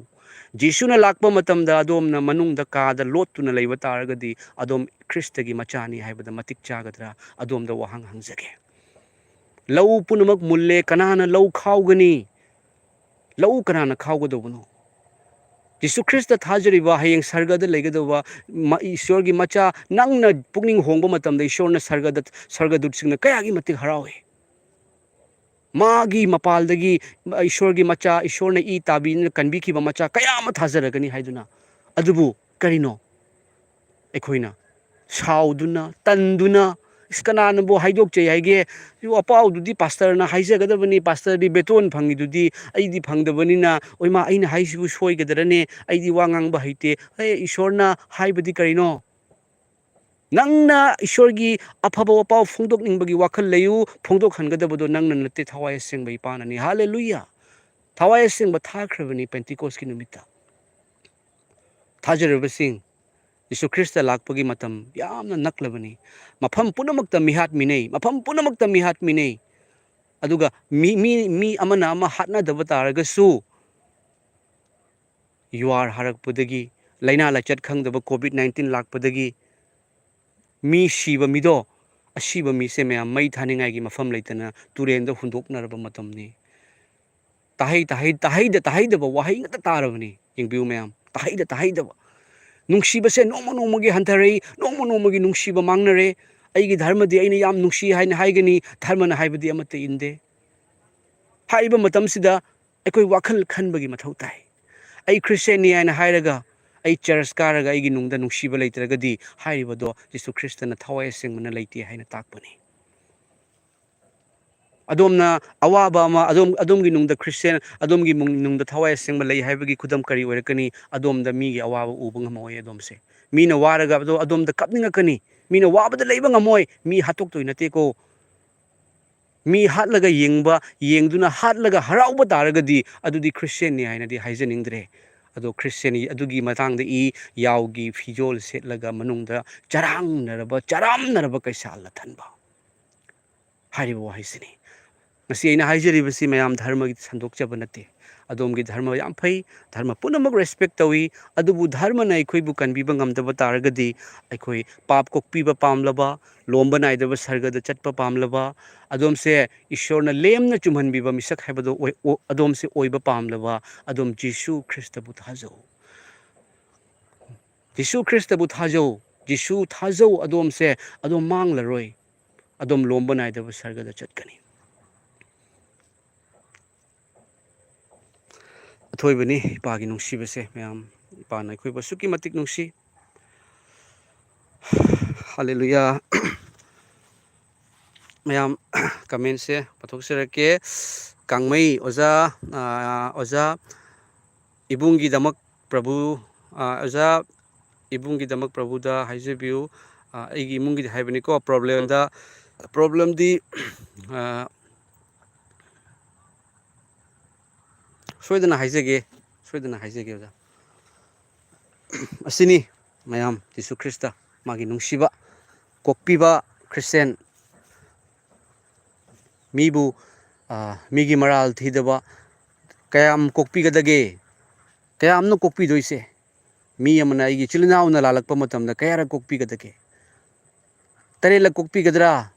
ꯖꯤꯁꯨꯅ ꯂꯥꯛꯄ ꯃꯇꯝꯗ ꯑꯗꯣꯝꯅ ꯃꯅꯨꯡꯗ ꯀꯥꯗ ꯂꯣꯠꯇꯨꯅ ꯂꯩꯕ ꯇꯥꯔꯒꯗꯤ ꯑꯗꯣꯝ ꯈ꯭ꯔꯤꯁꯇꯒꯤ ꯃꯆꯥꯅꯤ ꯍꯥꯏꯕꯗ ꯃꯇꯤꯛ ꯆꯥꯒꯗ꯭ꯔꯥ ꯑꯗꯣꯝꯗ ꯋꯥꯍꯪ ꯍꯪꯖꯒꯦ ꯂꯧ ꯄꯨꯝꯅꯃꯛ ꯃꯨꯜꯂꯦ ꯀꯅꯥꯅ ꯂꯧ ꯈꯥꯎꯒꯅꯤ ꯂꯧ ꯀꯅꯥꯅ ꯈꯥꯎꯒꯗꯧꯕꯅꯣ ꯖꯤꯁꯨ ꯈ꯭ꯔꯤꯁꯇ ꯊꯥꯖꯔꯤꯕ ꯍꯌꯦꯡ ꯁꯔꯒꯗ ꯂꯩꯒꯗꯧꯕ ꯏꯁꯣꯔꯒꯤ ꯃꯆꯥ ꯅꯪꯅ ꯄꯨꯛꯅꯤꯡ ꯍꯣꯡꯕ ꯃꯇꯝꯗ ꯏꯁꯣꯔꯅ ꯁꯔꯒꯗꯨꯠꯁꯤꯡꯅ ꯀꯌꯥꯒꯤ ꯃꯇꯤꯛ ꯍꯔꯥꯎꯏ ꯃꯥꯒꯤ ꯃꯄꯥꯜꯗꯒꯤ ꯏꯁꯣꯔꯒꯤ ꯃꯆꯥ ꯏꯁꯣꯔꯅ ꯏ ꯇꯥꯕꯤꯅ ꯀꯟꯕꯤꯈꯤꯕ ꯃꯆꯥ ꯀꯌꯥ ꯑꯃ ꯊꯥꯖꯔꯒꯅꯤ ꯍꯥꯏꯗꯨꯅ ꯑꯗꯨꯕꯨ ꯀꯔꯤꯅꯣ ꯑꯩꯈꯣꯏꯅ ꯁꯥꯎꯗꯨꯅ ꯇꯟꯗꯨꯅ ꯀꯅꯥꯅꯕꯨ ꯍꯥꯏꯗꯣꯛꯆꯩ ꯍꯥꯏꯒꯦ ꯑꯄꯥꯎꯗꯨꯗꯤ ꯄꯥꯁꯇꯔꯅ ꯍꯥꯏꯖꯒꯗꯕꯅꯤ ꯄꯥꯁꯇꯔꯗꯤ ꯕꯦꯇꯣꯟ ꯐꯪꯉꯤꯗꯨꯗꯤ ꯑꯩꯗꯤ ꯐꯪꯗꯕꯅꯤ나 ꯑꯣꯏꯃꯥ ꯑꯩꯅ ꯍꯥꯏꯁꯤꯕꯨ ꯁꯣꯏꯒꯗꯔꯅꯦ ꯑꯩꯗꯤ ꯋꯥ ꯉꯥꯡꯕ ꯍꯩꯇꯦ ꯏꯁꯣꯔꯅ ꯍꯥꯏꯕꯗꯤ ꯀꯔꯤꯅꯣ ꯅꯪꯅ ꯏꯁꯣꯔꯒꯤ ꯑꯐꯕ ꯋꯥꯄꯥꯎ ꯐꯣꯡꯗꯣꯛꯅꯤꯡꯕꯒꯤ ꯋꯥꯈꯜ ꯂꯩꯌꯨ ꯐꯣꯡꯗꯣꯛꯍꯟꯒꯗꯕꯗꯣ ꯅꯪꯅ ꯅꯠꯇꯦ ꯊꯋꯥꯏ ꯑꯁꯦꯡꯕ ꯏꯄꯥꯅꯅꯤ ꯍꯜꯂꯦꯂꯨꯌꯥ ꯊꯋꯥꯏ ꯑꯁꯦꯡꯕ ꯊꯥꯈ꯭ꯔꯕꯅꯤ ꯄꯦꯟꯇꯤꯀꯣꯁꯀꯤ ꯅꯨꯃꯤꯠꯇ ꯊꯥꯖꯔꯕꯁꯤꯡ ꯌꯤꯁꯨ ꯈ꯭ꯔꯤꯁꯇ ꯂꯥꯛꯄꯒꯤ ꯃꯇꯝ ꯌꯥꯝꯅ ꯅꯛꯂꯕꯅꯤ ꯃꯐꯝ ꯄꯨꯝꯅꯃꯛꯇ ꯃꯤꯍꯥꯠ ꯃꯤꯅꯩ ꯃꯐꯝ ꯄꯨꯝꯅꯃꯛꯇ ꯃꯤꯍꯥꯠ ꯃꯤꯅꯩ ꯑꯗꯨꯒ ꯃꯤ ꯑꯃꯅ ꯑꯃ ꯍꯥꯠꯅꯗꯕ ꯇꯥꯔꯒꯁꯨ ꯌꯨꯋꯥꯔ ꯍꯥꯔꯛꯄꯗꯒꯤ ꯂꯥꯏꯅꯥ ꯂꯥꯏꯆꯠ ꯈꯪꯗꯕ COVID-19 ꯂꯥꯛꯄꯗꯒꯤ ꯃꯤ ꯁꯤꯕ ꯃꯤꯗꯣ ꯑꯁꯤꯕ ꯃꯤꯁꯦ ꯃꯌꯥꯝ ꯃꯩ ꯊꯥꯅꯤꯡꯉꯥꯏꯒꯤ ꯃꯐꯝ ꯂꯩꯇꯅ ꯇꯨꯔꯦꯟꯗ ꯍꯨꯟꯗꯣꯛꯅꯔꯕ ꯃꯇꯝꯅꯤ ꯇꯥꯍꯩꯗꯕ ꯋꯥꯍꯩ ꯉꯛꯇ ꯇꯥꯔꯕꯅꯤ ꯌꯦꯡꯕꯤꯌꯨ ꯃꯌꯥꯝ ꯇꯥꯍꯩꯗꯕ ꯅꯨꯡꯁꯤꯕꯁꯦ ꯅꯣꯡꯃ ꯅꯣꯡꯃꯒꯤ ꯍꯟꯊꯔꯛꯏ ꯅꯣꯡꯃ ꯅꯣꯡꯃꯒꯤ ꯅꯨꯡꯁꯤꯕ ꯃꯥꯡꯅꯔꯦ ꯑꯩꯒꯤ ꯙꯔꯃꯗꯤ ꯑꯩꯅ ꯌꯥꯝ ꯅꯨꯡꯁꯤ ꯍꯥꯏꯅ ꯍꯥꯏꯒꯅꯤ ꯙꯔꯃꯅ ꯍꯥꯏꯕꯗꯤ ꯑꯃꯠꯇ ꯏꯟꯗꯦ ꯍꯥꯏꯔꯤꯕ ꯃꯇꯝꯁꯤꯗ ꯑꯩꯈꯣꯏ ꯋꯥꯈꯜ ꯈꯟꯕꯒꯤ ꯃꯊꯧ ꯇꯥꯏ ꯑꯩ ꯈ꯭ꯔꯤꯁꯇꯦꯟꯅꯤ ꯍꯥꯏꯅ ꯍꯥꯏꯔꯒ ꯑꯩ ꯆꯔꯆ ꯀꯥꯔꯒ ꯑꯩꯒꯤ ꯅꯨꯡꯗ ꯅꯨꯡꯁꯤꯕ ꯂꯩꯇ꯭ꯔꯒꯗꯤ ꯍꯥꯏꯔꯤꯕꯗꯣ ꯌꯤꯁꯨ ꯈ꯭ꯔꯤꯁꯇꯅ ꯊꯋꯥꯏ ꯑꯁꯦꯡꯕꯅ ꯂꯩꯇꯦ ꯍꯥꯏꯅ ꯇꯥꯛꯄꯅꯤ ꯑꯗꯣꯝꯅ ꯑꯋꯥꯕ ꯑꯃ ꯑꯗꯣꯝꯒꯤ ꯅꯨꯡꯗ ꯈ꯭ꯔꯤꯁꯇꯦꯟ ꯑꯗꯣꯝꯒꯤ ꯅꯨꯡꯗ ꯊꯋꯥꯏ ꯑꯁꯦꯡꯕ ꯂꯩ ꯍꯥꯏꯕꯒꯤ ꯈꯨꯗꯝ ꯀꯔꯤ ꯑꯣꯏꯔꯛꯀꯅꯤ ꯑꯗꯣꯝꯗ ꯃꯤꯒꯤ ꯑꯋꯥꯕ ꯎꯕ ꯉꯝꯃꯣꯏ ꯑꯗꯣꯝꯁꯦ ꯃꯤꯅ ꯋꯥꯔꯒ ꯑꯗꯣꯝꯗ ꯀꯞꯅꯤꯡꯉꯛꯀꯅꯤ ꯃꯤꯅ ꯋꯥꯕꯗ ꯂꯩꯕ ꯉꯝꯃꯣꯏ ꯃꯤ ꯍꯥꯠꯇꯣꯛꯇꯣꯏ ꯅꯠꯇꯦꯀꯣ ꯃꯤ ꯍꯥꯠꯂꯒ ꯌꯦꯡꯗꯨꯅ ꯍꯥꯠꯂꯒ ꯍꯔꯥꯎꯕ ꯇꯥꯔꯒꯗꯤ ꯑꯗꯨꯗꯤ ꯈ꯭ꯔꯤꯁꯇꯦꯟꯅꯤ ꯍꯥꯏꯅꯗꯤ ꯍꯥꯏꯖꯅꯤꯡꯗ꯭ꯔꯦ ꯑꯗꯣ ꯈ꯭ꯔꯤꯁꯇꯦꯟ ꯑꯗꯨꯒꯤ ꯃꯇꯥꯡꯗ ꯌꯥꯎꯒꯤ ꯐꯤꯖꯣꯜ ꯁꯦꯠꯂꯒ ꯃꯅꯨꯡꯗ ꯆꯔꯥꯝꯅꯔꯕ ꯀꯩꯁꯥꯜꯅ ꯊꯟꯕ ꯍꯥꯏꯔꯤꯕ ꯋꯥꯍꯩꯁꯤꯅꯤ ꯉꯁꯤ ꯑꯩꯅ ꯍꯥꯏꯖꯔꯤꯕꯁꯤ ꯃꯌꯥꯝ ꯙꯔꯃꯒꯤ ꯁꯟꯗꯣꯛꯆꯕ ꯅꯠꯇꯦ ꯑꯗꯣꯝꯒꯤ ꯙꯔꯃ ꯌꯥꯝ ꯐꯩ ꯙꯔꯃ ꯄꯨꯝꯅꯃꯛ ꯔꯦꯁꯄꯦꯛ ꯇꯧꯏ ꯑꯗꯨꯕꯨ ꯙꯔꯃꯅ ꯑꯩꯈꯣꯏꯕꯨ ꯀꯟꯕꯤꯕ ꯉꯝꯗꯕ ꯇꯥꯔꯒꯗꯤ ꯑꯩꯈꯣই ꯄꯥꯞ ꯀꯣꯛꯄꯤꯕ ꯄꯥꯝꯂꯕ ꯂꯣꯝꯕ ꯅꯥꯏꯗꯕ ꯁꯔꯒꯗ ꯆꯠꯄ ꯄꯥꯝꯂꯕ ꯑꯗꯣꯝꯁꯦ ꯏꯁꯣꯔꯅ ꯂꯦꯝꯅ ꯆꯨꯝꯍꯟꯕꯤꯕ ꯃꯤꯁꯛ ꯍꯥꯏꯕꯗꯣ ꯑꯗꯣꯝꯁꯦ ꯑꯣꯏꯕ ꯄꯥꯝꯂꯕ ꯑꯗꯣꯝ ꯖꯤꯁꯨ ꯈ꯭ꯔꯤꯁꯇꯕꯨ ꯊꯥꯖꯧ ꯖꯤꯁꯨ ꯈ꯭ꯔꯤꯁꯇꯕꯨ ꯊꯥꯖꯧ ꯖꯤꯁꯨ ꯊꯥꯖꯧ ꯑꯗꯣꯝꯁꯦ ꯑꯗꯣꯝ ꯃꯥꯡꯂꯔꯣꯏ ꯑꯗꯣꯝ ꯂꯣꯝꯕ ꯅꯥꯏꯗꯕ ꯁꯔꯒꯗ ꯆꯠꯀꯅꯤ ꯑꯊꯣꯏꯕꯅꯤ ꯏꯄꯥꯒꯤ ꯅꯨꯡꯁꯤꯕꯁꯦ ꯃꯌꯥꯝ ꯏꯄꯥꯅ ꯑꯩꯈꯣꯏꯕꯨ ꯑꯁꯨꯛꯀꯤ ꯃꯇꯤꯛ ꯅꯨꯡꯁꯤ ꯍꯜꯂꯦꯂꯨꯌꯥ ꯃꯌꯥꯝ ꯀꯃꯦꯟꯁꯦ ꯄꯨꯊꯣꯛꯆꯔꯛꯀꯦ ꯀꯥꯡꯃꯩ ꯑꯣꯖꯥ ꯏꯕꯨꯡꯒꯤꯗꯃꯛ ꯄ꯭ꯔꯚꯨ ꯑꯣꯖꯥ ꯏꯕꯨꯡꯒꯤꯗꯃꯛ ꯄ꯭ꯔꯚꯨꯗ ꯍꯥꯏꯖꯕꯤꯌꯨ ꯑꯩꯒꯤ ꯏꯃꯨꯡꯒꯤꯗꯤ ꯍꯥꯏꯕꯅꯤꯀꯣ ꯄ꯭ꯔꯣꯕ꯭ꯂꯦꯝꯗꯤ ꯁꯣꯏꯗꯅ ꯍꯥꯏꯖꯒꯦ ꯑꯣꯖꯥ asini mayam Jisu Krista magi nungsiba kokpiba Christian mibu migi maral thidaba kayam kokpigadage kayamno kokpidoise mi amana igi chilinauna lalakpa matamda kayara kokpigadage tarela kokpigadra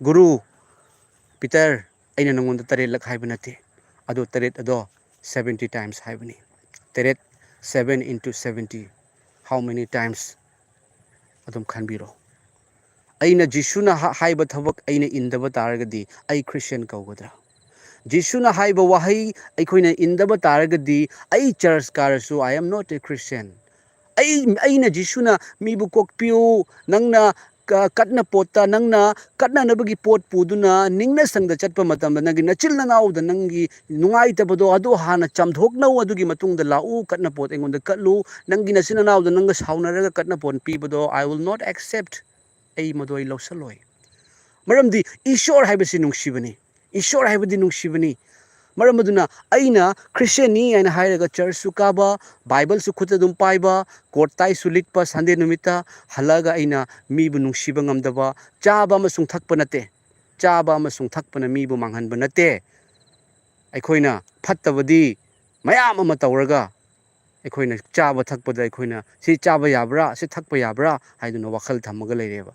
guru Peter aina nangonda tarelak haiba nate ado taret ado 70 times haibani taret 7 into 70 how many times adum khanbiro aina Jisuna haiba thabak aina indaba taragadi ai Christian kaugadra Jisuna haiba wahai aikoina indaba taragadi ai church karasu I am not a Christian aina Jisuna mibu kokpiu nangna katna pota nangna katna nabagi pot puduna ningna sangda chatpa matamda nangi nachilna nauda nangi nungai tabado adu hana chamthokna adugi matungda lau katna pot engonda katlu nangi nasina nauda nanga saunaraga katna pot pibado I will not accept ai madoi lausaloi maramdi ishor haibasi nungsibani ishor haibadi nungsibani maramaduna aina Christian ni aina hairaga church su kaba Bible su khuta dum paiba kortai su litpa Sunday numita halaga aina mibu nungsiba ngamdaba chaba amasung thakpa nate chaba amasung thakpana mibu manghanba nate aikoina phattabadi mayam ama tawraga aikoina chaba thakpada aikoina si chaba yabra si thakpa yabra haiduna wakhal thamaga leireba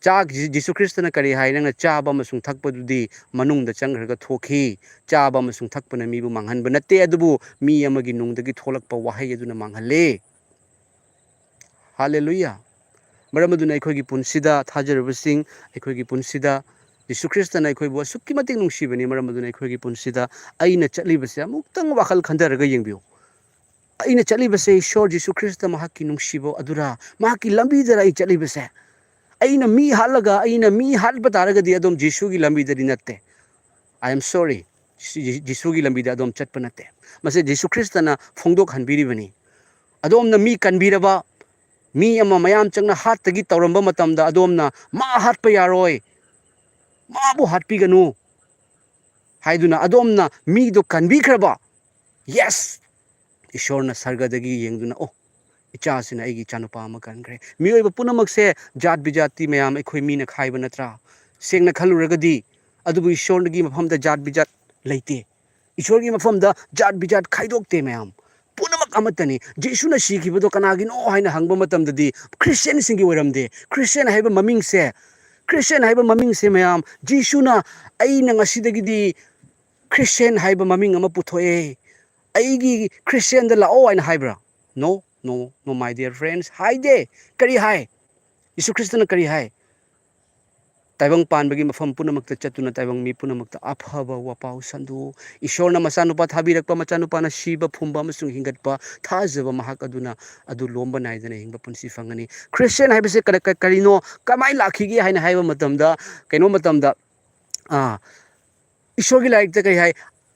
Jisu Krista na kari hai nang chaba amasung thakpadudi manungda changrega thoki chaba amasung thakpana mibu manghanba nate adubu mi amagi nungdagi tholakpa wahai aduna manghalle hallelujah maramaduna aikogi punsida thajarabasing aikogi punsida Jisu Krista na aikoibu asukki matik nungsibani maramaduna aikogi punsida aina chatlibase amuktang wakhal khandaraga yengbiu aina chatlibase Ishor Jisu Krista mahakki nungsibo adura mahakki lambidara ai chatlibase aina mi halaga aina mi halba taragadi adom Jisu gi lambi dari natte I am sorry Jisu gi lambi da adom chatpa natte mase Jisu Krista na phongdok hanbiri bani adom na mi kanbiraba mi ama mayam changna hat tagi tawramba matamda adom na ma hatpa yaroi ma bu hatpi ganu haiduna adom na mi do kanbikraba yes Ishor na sargadagi yengduna oh ichasina aigi chanupa ama kangré miyoiba punamakse jat bijati mayam akhoi mina khaiba natra sengna khaluragadi adubu Ishornagi mafamda jat bijat leite Ishorgi mafamda jat bijat khaidokte mayam punamak amatani Jisuna sikibado kanagino haina hangba matamdadi Christian singi oiramde Christian haiba mamingse mayam Jisuna aina ngasidagidi Christian haiba maming ama puthoe aigi Christian da lao aina haibra no my dear friends haide kari hai Jisu Krista na kari hai taibang panbagi mafam punamakta chatuna taibang mi punamakta aphaba wapau sandu Ishor na masanupa thabirakpa machanupa na shiba phumba amasung hingatpa thajaba mahak aduna adu lomba naidana hingba punsi fangani Christian haibase karino kamai lakhigi haina haiba matamda kaino matamda Ishor gi laikta kai hai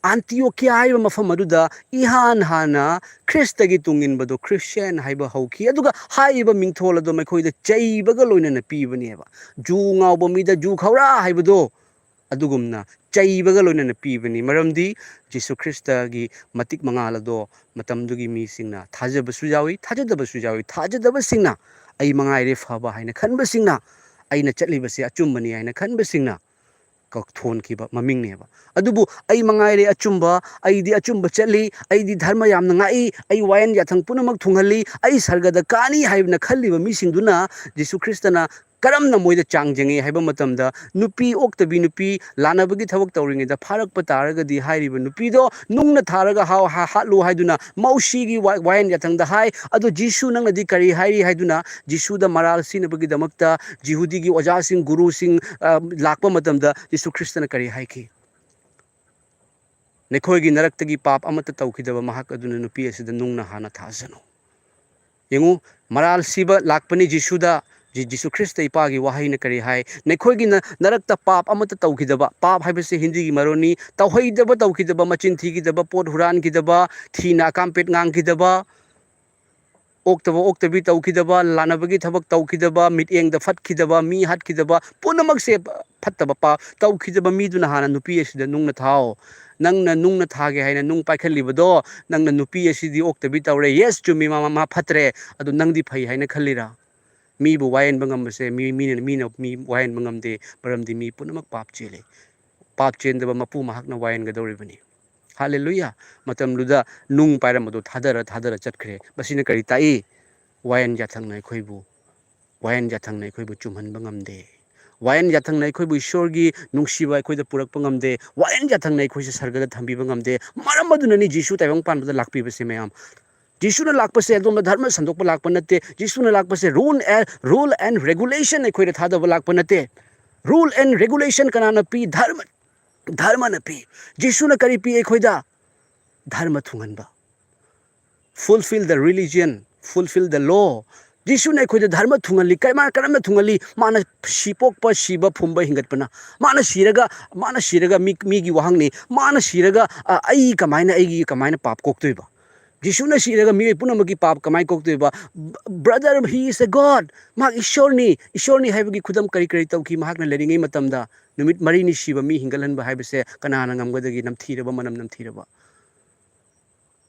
Antioquia haiba mafam aduda ihan hana Kristagi tungin bado Christian haiba hauki aduga haiba mingthol ado maikhoida chaibaga loinana pibani ba ju ngawba mida ju khawra haibado adugumna chaibaga loinana pibani maramdi Jisu Krista gi matik mangal ado matamdugi mi singna thajabasu yawi thajadabasu yawi thajadaba singna ai mangai re phaba haina khanba singna aina chatlibase achumbani haina khanba singna thon kiba maming neba adubu ai mangaire achumba ai di achumba chali ai di dharma yamna ngai ai wayan yathang punamak thunghali ai sargada kani haibna khalliba misingduna Jisu Krista na karamna moida changjengi haiba matamda nupi oktabi nupi lanabagi thabak tawringi da pharakpa taragadi hairiba nupi do nungna tharaga hatlu haiduna mausigi wayan yathang da hai ado Jisu nangna di kari hairi haiduna Jisu da maral sinabagi damakta Jihudi gi oja sing guru sing lakpa matamda Jisu Krista na kari haiki nekhoigi naraktagi pap amata tawkhidaba mahak aduna nupi asida nungna hana thajano yengu maral siba lakpani Jisu Krista ipagi wahai na kari hai nekhoigi narakta pap amata tawkhidaba pap haibase hindi gi maroni tawkhidaba machin thigidaba pot huran gidaba thina kampet ngang gidaba oktabi tawkhidaba lanabagi thabak tawkhidaba miteng da fatkidaba mi hatkidaba punamak se phattaba pa tawkhidaba mi duna hana nupi asida nungna thao ꯅꯪꯅ ꯅꯨꯡꯅ ꯊꯥꯒꯦ ꯍꯥꯏꯅ ꯅꯨꯡ ꯄꯥꯏꯈꯠꯂꯤꯕꯗꯣ ꯅꯪꯅ ꯅꯨꯄꯤ ꯑꯁꯤꯗꯤ ꯑꯣꯛꯇꯕꯤ ꯇꯧꯔꯦ yes ꯆꯨꯝꯃꯤ ꯃꯥ ꯐꯠꯇ꯭ꯔꯦ ꯑꯗꯨ ꯅꯪꯗꯤ ꯐꯩ ꯍꯥꯏꯅ ꯈꯜꯂꯤꯔꯥ ꯃꯤꯕꯨ ꯋꯥꯌꯦꯟꯕ ꯉꯝꯕꯁꯦ ꯃꯤꯅ ꯃꯤ ꯋꯥꯌꯦꯟꯕ ꯉꯝꯗꯦ ꯃꯔꯝꯗꯤ ꯃꯤ ꯄꯨꯝꯅꯃꯛ ꯄꯥꯞ ꯆꯦꯜꯂꯤ ꯄꯥꯞ ꯆꯦꯟꯗꯕ ꯃꯄꯨ ꯃꯍꯥꯛꯅ ꯋꯥꯌꯦꯟꯒꯗꯧꯔꯤꯕꯅꯤ ꯍꯜꯂꯦꯂꯨꯌꯥ ꯃꯇꯝꯗꯨꯗ ꯅꯨꯡ ꯄꯥꯏꯔꯝꯕꯗꯣ ꯊꯥꯗꯔ ꯆꯠꯈ꯭ꯔꯦ ꯃꯁꯤꯅ ꯀꯔꯤ ꯇꯥꯛꯏ ꯋꯥꯌꯦꯟ ꯌꯥꯊꯪꯅ ꯑꯩꯈꯣꯏꯕꯨ ꯆꯨꯝꯍꯟꯕ ꯉꯝꯗꯦ ꯋꯥꯌꯦꯟ ꯌꯥꯊꯪꯅ ꯑꯩꯈꯣꯏꯕꯨ ꯏꯁꯣꯔꯒꯤ ꯅꯨꯡꯁꯤꯕ ꯑꯩꯈꯣꯏꯗ ꯄꯨꯔꯛꯄ ꯉꯝꯗꯦ ꯋꯥꯌꯦꯟ ꯌꯥꯊꯪꯅ ꯑꯩꯈꯣꯏꯁꯦ ꯁꯔꯒꯗ ꯊꯝꯕꯤꯕ ꯉꯝꯗꯦ ꯃꯔꯝ ꯑꯗꯨꯅꯅꯤ ꯖꯤꯁꯨ ꯇꯥꯏꯕꯪ ꯄꯥꯟꯕꯗ ꯂꯥꯛꯄꯤꯕꯁꯦ ꯃꯌꯥꯝ ꯖꯤꯁꯨꯅ ꯂꯥꯛꯄꯁꯦ ꯑꯗꯣꯝꯗ ꯙꯔꯃ ꯁꯟꯗꯣꯛꯄ ꯂꯥꯛꯄ ꯅꯠꯇꯦ ꯖꯤꯁꯨꯅ ꯂꯥꯛꯄꯁꯦ ꯔꯨꯜ ꯑꯦꯟ ꯔꯦꯒꯨꯂꯦꯁꯟ ꯑꯩꯈꯣꯏꯗ ꯊꯥꯗꯕ ꯂꯥꯛꯄ ꯅꯠꯇꯦ ꯔꯨꯜ ꯑꯦꯟ ꯔꯦꯒꯨꯂꯦꯁꯟ ꯀꯅꯥꯅ ꯄꯤ ꯙꯔꯃꯅ ꯄꯤ ꯖꯤꯁꯨꯅ ꯀꯔꯤ ꯄꯤ ꯑꯩꯈꯣꯏꯗ ꯙꯔꯃ ꯊꯨꯡꯍꯟꯕ fulfill the religion fulfill the law ꯖꯤꯁꯨꯅ ꯑꯩꯈꯣꯏꯗ ꯙꯔꯃ ꯊꯨꯡꯍꯜꯂꯤ ꯀꯔꯝꯅ ꯊꯨꯡꯍꯜꯂꯤ ꯃꯥꯅ ꯄꯣꯛꯄ ꯁꯤꯕ ꯐꯨꯝꯕ ꯍꯤꯡꯒꯠꯄꯅ ꯃꯥꯅ ꯁꯤꯔꯒ ꯃꯤꯒꯤ ꯋꯥꯍꯪꯅꯤ ꯃꯥꯅ ꯁꯤꯔꯒ ꯑꯩꯒꯤ ꯀꯃꯥꯏꯅ ꯄꯥꯞ ꯀꯣꯛꯇꯣꯏꯕ ꯖꯤꯁꯨꯅ ꯁꯤꯔꯒ ꯃꯤꯑꯣꯏ ꯄꯨꯝꯅꯃꯛꯀꯤ ꯄꯥꯞ ꯀꯃꯥꯏꯅ ꯀꯣꯛꯇꯣꯏꯕ ꯕ꯭ꯔꯗꯔ ꯍꯤ ꯏꯁ ꯑꯦ ꯒꯣꯗ ꯃꯍꯥꯛ ꯏꯁꯣꯔꯅꯤ ꯍꯥꯏꯕꯒꯤ ꯈꯨꯗꯝ ꯀꯔꯤ ꯇꯧꯈꯤ ꯃꯍꯥꯛꯅ ꯂꯩꯔꯤꯉꯩ ꯃꯇꯝꯗ ꯅꯨꯃꯤꯠ 4ꯅꯤ ꯁꯤꯕ ꯃꯤ ꯍꯤꯡꯒꯠꯍꯟꯕ ꯍꯥꯏꯕꯁꯦ ꯀꯅꯥꯅ ꯉꯝꯒꯗꯒꯦ ꯅꯝꯊꯤꯔꯕ ꯃꯅꯝ ꯅꯝꯊꯤꯔꯕ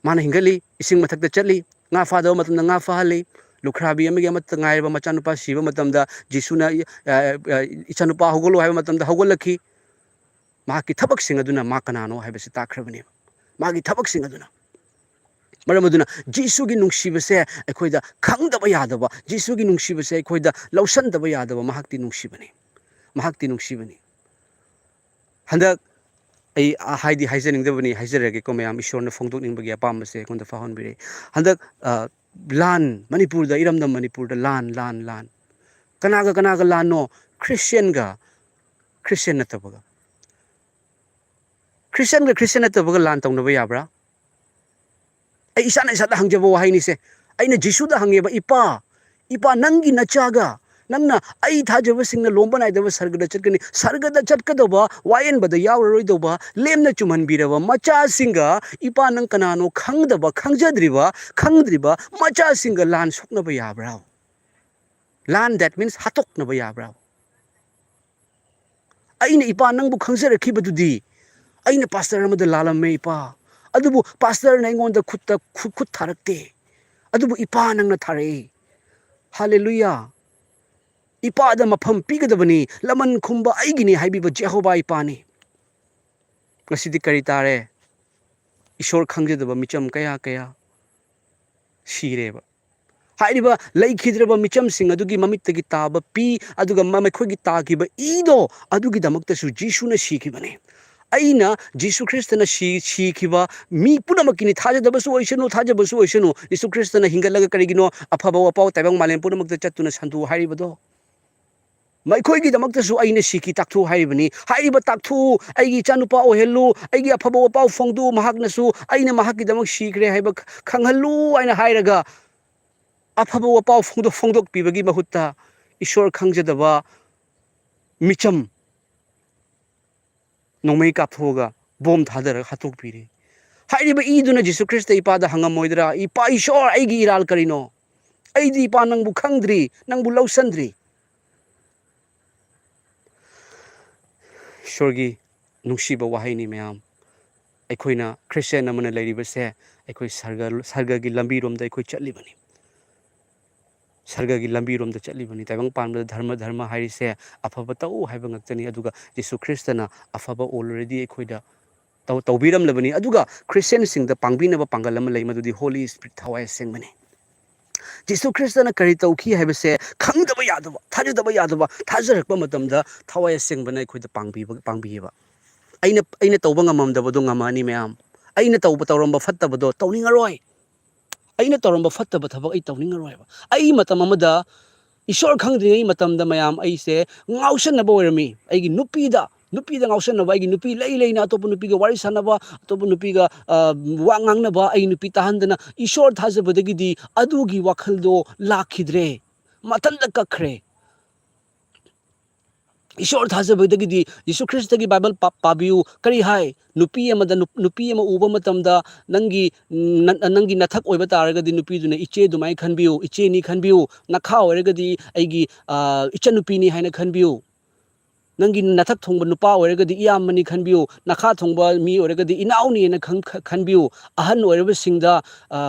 ꯃꯥꯅ ꯍꯤꯡꯒꯠꯂꯤ ꯏꯁꯤꯡ ꯃꯊꯛꯇ ꯆꯠꯂꯤ ꯉꯥ ꯐꯥꯗꯕ ꯃꯇꯝꯗ ꯉꯥ ꯐꯥꯍꯜꯂꯤ ꯂꯨꯈ꯭ꯔꯥꯕꯤ ꯑꯃꯒꯤ ꯑꯃꯠꯇ ꯉꯥꯏꯔꯕ ꯃꯆꯥꯅꯨꯄꯥ ꯁꯤꯕ ꯃꯇꯝꯗ ꯖꯤꯁꯨꯅ ꯏꯆꯥꯅꯨꯄꯥ ꯍꯧꯒꯠꯂꯨ ꯍꯥꯏꯕ ꯃꯇꯝꯗ ꯍꯧꯒꯠꯂꯛꯈꯤ ꯃꯍꯥꯛꯀꯤ ꯊꯕꯛꯁꯤꯡ ꯑꯗꯨꯅ ꯃꯥ ꯀꯅꯥꯅꯣ ꯍꯥꯏꯕꯁꯤ ꯇꯥꯛꯈ꯭ꯔꯕꯅꯦꯕ ꯃꯥꯒꯤ ꯊꯕꯛꯁꯤꯡ ꯑꯗꯨꯅ ꯃꯔꯝ ꯑꯗꯨꯅ ꯖꯤꯁꯨꯒꯤ ꯅꯨꯡꯁꯤꯕꯁꯦ ꯑꯩꯈꯣꯏꯗ ꯈꯪꯗꯕ ꯌꯥꯗꯕ ꯖꯤꯁꯨꯒꯤ ꯅꯨꯡꯁꯤꯕꯁꯦ ꯑꯩꯈꯣꯏꯗ ꯂꯧꯁꯟꯗꯕ ꯌꯥꯗꯕ ꯃꯍꯥꯛꯇꯤ ꯅꯨꯡꯁꯤꯕꯅꯤ ꯍꯟꯗꯛ ꯑꯩ ꯍꯥꯏꯖꯅꯤꯡꯗꯕꯅꯤ ꯍꯥꯏꯖꯔꯒꯦꯀꯣ ꯃꯌꯥꯝ ꯏꯁꯣꯔꯅ ꯐꯣꯡꯗꯣꯛꯅꯤꯡꯕꯒꯤ ꯑꯄꯥꯝꯕꯁꯦ ꯑꯩꯉꯣꯟꯗ ꯐꯥꯎꯍꯟꯕꯤꯔꯛꯏ ꯍꯟꯗꯛ ꯂꯥꯟ ꯃꯅꯤꯄꯨꯔꯗ ꯏꯔꯝꯗꯝ ꯃꯅꯤꯄꯨꯔꯗ ꯂꯥꯟ ꯀꯅꯥꯒ ꯂꯥꯟꯅꯣ ꯈ꯭ꯔꯤꯁꯇꯤꯌꯟ ꯅꯠꯇꯕꯒ ꯈ꯭ꯔꯤꯁꯇꯤꯌꯟ ꯅꯠꯇꯕꯒ ꯂꯥꯟ ꯇꯧꯅꯕ ꯌꯥꯕ꯭ꯔꯥ ꯑꯩ ꯏꯁꯥꯗ ꯍꯪꯖꯕ ꯋꯥꯍꯩꯅꯤꯁꯦ ꯑꯩꯅ ꯖꯤꯁꯨꯗ ꯍꯪꯉꯦꯕ ꯏꯄꯥ ꯅꯪꯒꯤ ꯅꯆꯥꯒ ꯅꯪꯅ ꯑꯩ ꯊꯥꯖꯕꯁꯤꯡꯅ ꯂꯣꯝꯕ ꯅꯥꯏꯗꯕ ꯁꯔꯒꯗ ꯆꯠꯀꯅꯤ ꯁꯔꯒꯗ ꯆꯠꯀꯗꯧꯕ ꯋꯥꯌꯦꯟꯕꯗ ꯌꯥꯎꯔꯔꯣꯏꯗꯧꯕ ꯂꯦꯝꯅ ꯆꯨꯝꯍꯟꯕꯤꯔꯕ ꯃꯆꯥꯁꯤꯡꯒ ꯏꯄꯥ ꯅꯪ ꯀꯅꯥꯅꯣ ꯈꯪꯗ꯭ꯔꯤꯕ ꯃꯆꯥꯁꯤꯡꯒ ꯂꯥꯟ ꯁꯣꯛꯅꯕ ꯌꯥꯕ꯭ꯔꯥ ꯂꯥꯟ ꯗꯦꯠ ꯃꯤꯟꯁ ꯍꯥꯠꯇꯣꯛꯅꯕ ꯌꯥꯕ꯭ꯔꯥ ꯑꯩꯅ ꯏꯄꯥ ꯅꯪꯕꯨ ꯈꯪꯖꯔꯛꯈꯤꯕꯗꯨꯗꯤ ꯑꯩꯅ ꯄꯥꯁꯇꯔ ꯑꯃꯗ ꯂꯥꯜꯂꯝꯃꯦ ꯏꯄꯥ ꯑꯗꯨꯕꯨ ꯄꯥꯁꯇꯔꯅ ꯑꯩꯉꯣꯟꯗ ꯈꯨꯠ ꯊꯥꯔꯛꯇꯦ ꯑꯗꯨꯕꯨ ꯏꯄꯥ ꯅꯪꯅ ꯊꯥꯔꯛꯏ ꯍꯜꯂꯦꯂꯨꯌꯥ ꯏꯄꯥꯗ ꯃꯐꯝ ꯄꯤꯒꯗꯕꯅꯤ ꯂꯃꯟ ꯈꯨꯝꯕ ꯑꯩꯒꯤꯅꯤ ꯍꯥꯏꯕꯤꯕ ꯖꯦꯍꯣꯚꯥ ꯏꯄꯥꯅꯤ ꯉꯁꯤꯗꯤ ꯀꯔꯤ ꯇꯥꯔꯦ ꯏꯁꯣꯔ ꯈꯪꯖꯗꯕ ꯃꯤꯆꯝ ꯀꯌꯥ ꯁꯤꯔꯦꯕ ꯍꯥꯏꯔꯤꯕ ꯂꯩꯈꯤꯗ꯭ꯔꯕ ꯃꯤꯆꯝꯁꯤꯡ ꯑꯗꯨꯒꯤ ꯃꯃꯤꯠꯇꯒꯤ ꯇꯥꯕ ꯄꯤ ꯑꯗꯨꯒ ꯃꯈꯣꯏꯒꯤ ꯇꯥꯈꯤꯕ ꯏꯗꯣ ꯑꯗꯨꯒꯤꯗꯃꯛꯇꯁꯨ ꯖꯤꯁꯨꯅ ꯁꯤꯈꯤꯕꯅꯤ ꯑꯩꯅ ꯖꯤꯁꯨ ꯈ꯭ꯔꯤꯁꯇꯅ ꯁꯤꯈꯤꯕ ꯃꯤ ꯄꯨꯝꯅꯃꯛꯀꯤꯅꯤ ꯊꯥꯖꯗꯕꯁꯨ ꯑꯣꯏꯁꯅꯨ ꯖꯤꯁꯨ ꯈ꯭ꯔꯤꯁꯇꯅ ꯍꯤꯡꯒꯠꯂꯒ ꯀꯔꯤꯒꯤꯅꯣ ꯑꯐꯕ ꯋꯥꯄꯥꯎ ꯇꯥꯏꯕꯪ ꯃꯥꯂꯦꯝ ꯄꯨꯝꯅꯃꯛꯇ ꯆꯠꯇꯨꯅ ꯁꯟꯗꯣꯛ ꯍꯥꯏꯔꯤꯕꯗꯣ ꯃꯈꯣꯏꯒꯤꯗꯃꯛꯇꯁꯨ ꯑꯩꯅ ꯁꯤꯈꯤ ꯇꯥꯛꯊꯣꯛ ꯍꯥꯏꯔꯤꯕꯅꯤ ꯍꯥꯏꯔꯤꯕ ꯇꯥꯛꯊꯣꯛꯎ ꯑꯩꯒꯤ ꯏꯆꯥꯅꯨꯄꯥ ꯑꯣꯏꯍꯜꯂꯨ ꯑꯩꯒꯤ ꯑꯐꯕ ꯋꯥꯄꯥꯎ ꯐꯣꯡꯗꯣꯛꯎ ꯃꯍꯥꯛꯅꯁꯨ ꯑꯩꯅ ꯃꯍꯥꯛꯀꯤꯗꯃꯛ ꯁꯤꯈ꯭ꯔꯦ ꯍꯥꯏꯕ ꯈꯪꯍꯜꯂꯨ ꯍꯥꯏꯅ ꯍꯥꯏꯔꯒ ꯑꯐꯕ ꯋꯥꯄꯥꯎ ꯐꯣꯡꯗꯣꯛꯄꯤꯕꯒꯤ ꯃꯍꯨꯠꯇ ꯏꯁꯣꯔ ꯈꯪꯖꯗꯕ ꯃꯤꯆꯝ ꯅꯣꯡꯃꯩ ꯀꯥꯞꯊꯣꯛꯑꯒ ꯕꯣꯝ ꯊꯥꯗꯔꯒ ꯍꯥꯠꯇꯣꯛꯄꯤꯔꯤ ꯍꯥꯏꯔꯤꯕ ꯏꯗꯨꯅ ꯖꯤꯁꯨ ꯈ꯭ꯔꯤꯁꯇ ꯏꯄꯥꯗ ꯍꯪꯉꯝꯃꯣꯏꯗ꯭ꯔꯥ ꯏꯄꯥ ꯏꯁꯣꯔ ꯑꯩꯒꯤ ꯏꯔꯥꯜ ꯀꯔꯤꯅꯣ ꯑꯩꯗꯤ ꯏꯄꯥ ꯅꯪꯕꯨ ꯈꯪꯗ꯭ꯔꯤ ꯅꯪꯕꯨ ꯂꯧꯁꯟꯗ꯭ꯔꯤ ꯏꯁꯣꯔꯒꯤ ꯅꯨꯡꯁꯤꯕ ꯋꯥꯍꯩꯅꯤ ꯃꯌꯥꯝ ꯑꯩꯈꯣꯏꯅ ꯈ꯭ꯔꯤꯁꯇꯤꯌꯟ ꯑꯃꯅ ꯂꯩꯔꯤꯕꯁꯦ ꯑꯩꯈꯣꯏ ꯁꯔꯒꯒꯤ ꯂꯝꯕꯤꯔꯣꯝꯗ ꯑꯩꯈꯣꯏ ꯆꯠꯂꯤꯕꯅꯤ ꯁꯔꯒꯒꯤ ꯂꯝꯕꯤꯔꯣꯝꯗ ꯆꯠꯂꯤꯕꯅꯤ ꯇꯥꯏꯕꯪ ꯄꯥꯟꯕꯗ ꯙꯔꯃ ꯍꯥꯏꯔꯤꯁꯦ ꯑꯐꯕ ꯇꯧ ꯍꯥꯏꯕ ꯉꯥꯛꯇꯅꯤ ꯑꯗꯨꯒ ꯖꯤꯁꯨ ꯈ꯭ꯔꯤꯁꯇꯅ ꯑꯐꯕ ꯑꯣꯜꯔꯦꯗꯤ ꯑꯩꯈꯣꯏꯗ ꯇꯧꯕꯤꯔꯝꯂꯕꯅꯤ ꯑꯗꯨꯒ ꯈ꯭ꯔꯤꯁꯇꯤꯌꯟꯁꯤꯡꯗ ꯄꯥꯡꯕꯤꯅꯕ ꯄꯥꯡꯒꯜ ꯑꯃ ꯂꯩ ꯃꯗꯨꯗꯤ ꯍꯣꯂꯤ ꯏꯁꯄꯤꯔꯤꯠ ꯊꯋꯥꯏ ꯑꯁꯦꯡꯕꯅꯤ ꯖꯤꯁꯨ ꯈ꯭ꯔꯤꯁꯇꯅ ꯀꯔꯤ ꯇꯧꯈꯤ ꯍꯥꯏꯕꯁꯦ ꯈꯪꯗꯕ ꯌꯥꯗꯕ ꯊꯥꯖꯗꯕ ꯌꯥꯗꯕ ꯊꯥꯖꯔꯛꯄ ꯃꯇꯝꯗ ꯊꯋꯥꯏ ꯑꯁꯦꯡꯕꯅ ꯑꯩꯈꯣꯏꯗ ꯄꯥꯡꯕꯤꯑꯕ ꯑꯩꯅ ꯇꯧꯕ ꯉꯝꯃꯝꯗꯕꯗꯣ ꯉꯝꯃꯛꯑꯅꯤ ꯃꯌꯥꯝ ꯑꯩꯅ ꯇꯧꯔꯝꯕ ꯐꯠꯇꯕꯗꯣ ꯇꯧꯅꯤꯡꯉꯔꯣꯏ ꯑꯩꯅ ꯇꯧꯔꯝꯕ ꯐꯠꯇꯕ ꯊꯕꯛ ꯑꯩ ꯇꯧꯅꯤꯡꯉꯔꯣꯏꯕ ꯑꯩ ꯃꯇꯝ ꯑꯃꯗ ꯏꯁꯣꯔ ꯈꯪꯗ꯭ꯔꯤꯉꯩ ꯃꯇꯝꯗ ꯃꯌꯥꯝ ꯑꯩꯁꯦ ꯉꯥꯎꯁꯟꯅꯕ ꯑꯣꯏꯔꯝꯃꯤ ꯑꯩꯒꯤ ꯅꯨꯄꯤꯗ ꯉꯥꯎꯁꯟꯅꯕ ꯑꯩꯒꯤ ꯅꯨꯄꯤ ꯂꯩꯅ ꯑꯇꯣꯞꯄ ꯅꯨꯄꯤꯒ ꯋꯥꯔꯤ ꯁꯥꯟꯅꯕ ꯑꯇꯣꯞꯄ ꯅꯨꯄꯤꯒ ꯋꯥ ꯉꯥꯡꯅꯕ ꯑꯩ ꯅꯨꯄꯤ ꯇꯥꯍꯟꯗꯅ ꯏꯁꯣꯔ ꯊꯥꯖꯕꯗꯒꯤꯗꯤ ꯑꯗꯨꯒꯤ ꯋꯥꯈꯜꯗꯣ ꯂꯥꯛꯈꯤꯗ꯭ꯔꯦ ꯃꯊꯟꯇ ꯀꯛꯈ꯭ꯔꯦ ꯏꯁꯣꯔ ꯊꯥꯖꯕꯗꯒꯤꯗꯤ ꯌꯤꯁꯨ ꯈ꯭ꯔꯤꯁꯇꯒꯤ ꯕꯥꯏꯕꯜ ꯄꯥꯕꯤꯌꯨ ꯀꯔꯤ ꯍꯥꯏ ꯅꯨꯄꯤ ꯑꯃ ꯎꯕ ꯃꯇꯝꯗ ꯅꯪꯒꯤ ꯅꯊꯛ ꯑꯣꯏꯕ ꯇꯥꯔꯒꯗꯤ ꯅꯨꯄꯤꯗꯨꯅ ꯏꯆꯦ ꯑꯗꯨꯃꯥꯏꯅ ꯈꯟꯕꯤꯌꯨ ꯏꯆꯦꯅꯤ ꯈꯟꯕꯤꯌꯨ ꯅꯈꯥ ꯑꯣꯏꯔꯒꯗꯤ ꯑꯩꯒꯤ ꯏꯆꯟꯅꯨꯄꯤꯅꯤ ꯍꯥꯏꯅ ꯈꯟꯕꯤꯌꯨ ꯅꯪꯒꯤ ꯅꯊꯛ ꯊꯣꯡꯕ ꯅꯨꯄꯥ ꯑꯣꯏꯔꯒꯗꯤ ꯏꯌꯥꯝꯕꯅꯤ ꯈꯟꯕꯤꯌꯨ, ꯅꯈꯥ ꯊꯣꯡꯕ ꯃꯤ ꯑꯣꯏꯔꯒꯗꯤ ꯏꯅꯥꯎꯅꯤꯅ ꯈꯟꯕꯤꯌꯨ, ꯑꯍꯟ ꯑꯣꯏꯔꯕꯁꯤꯡꯗ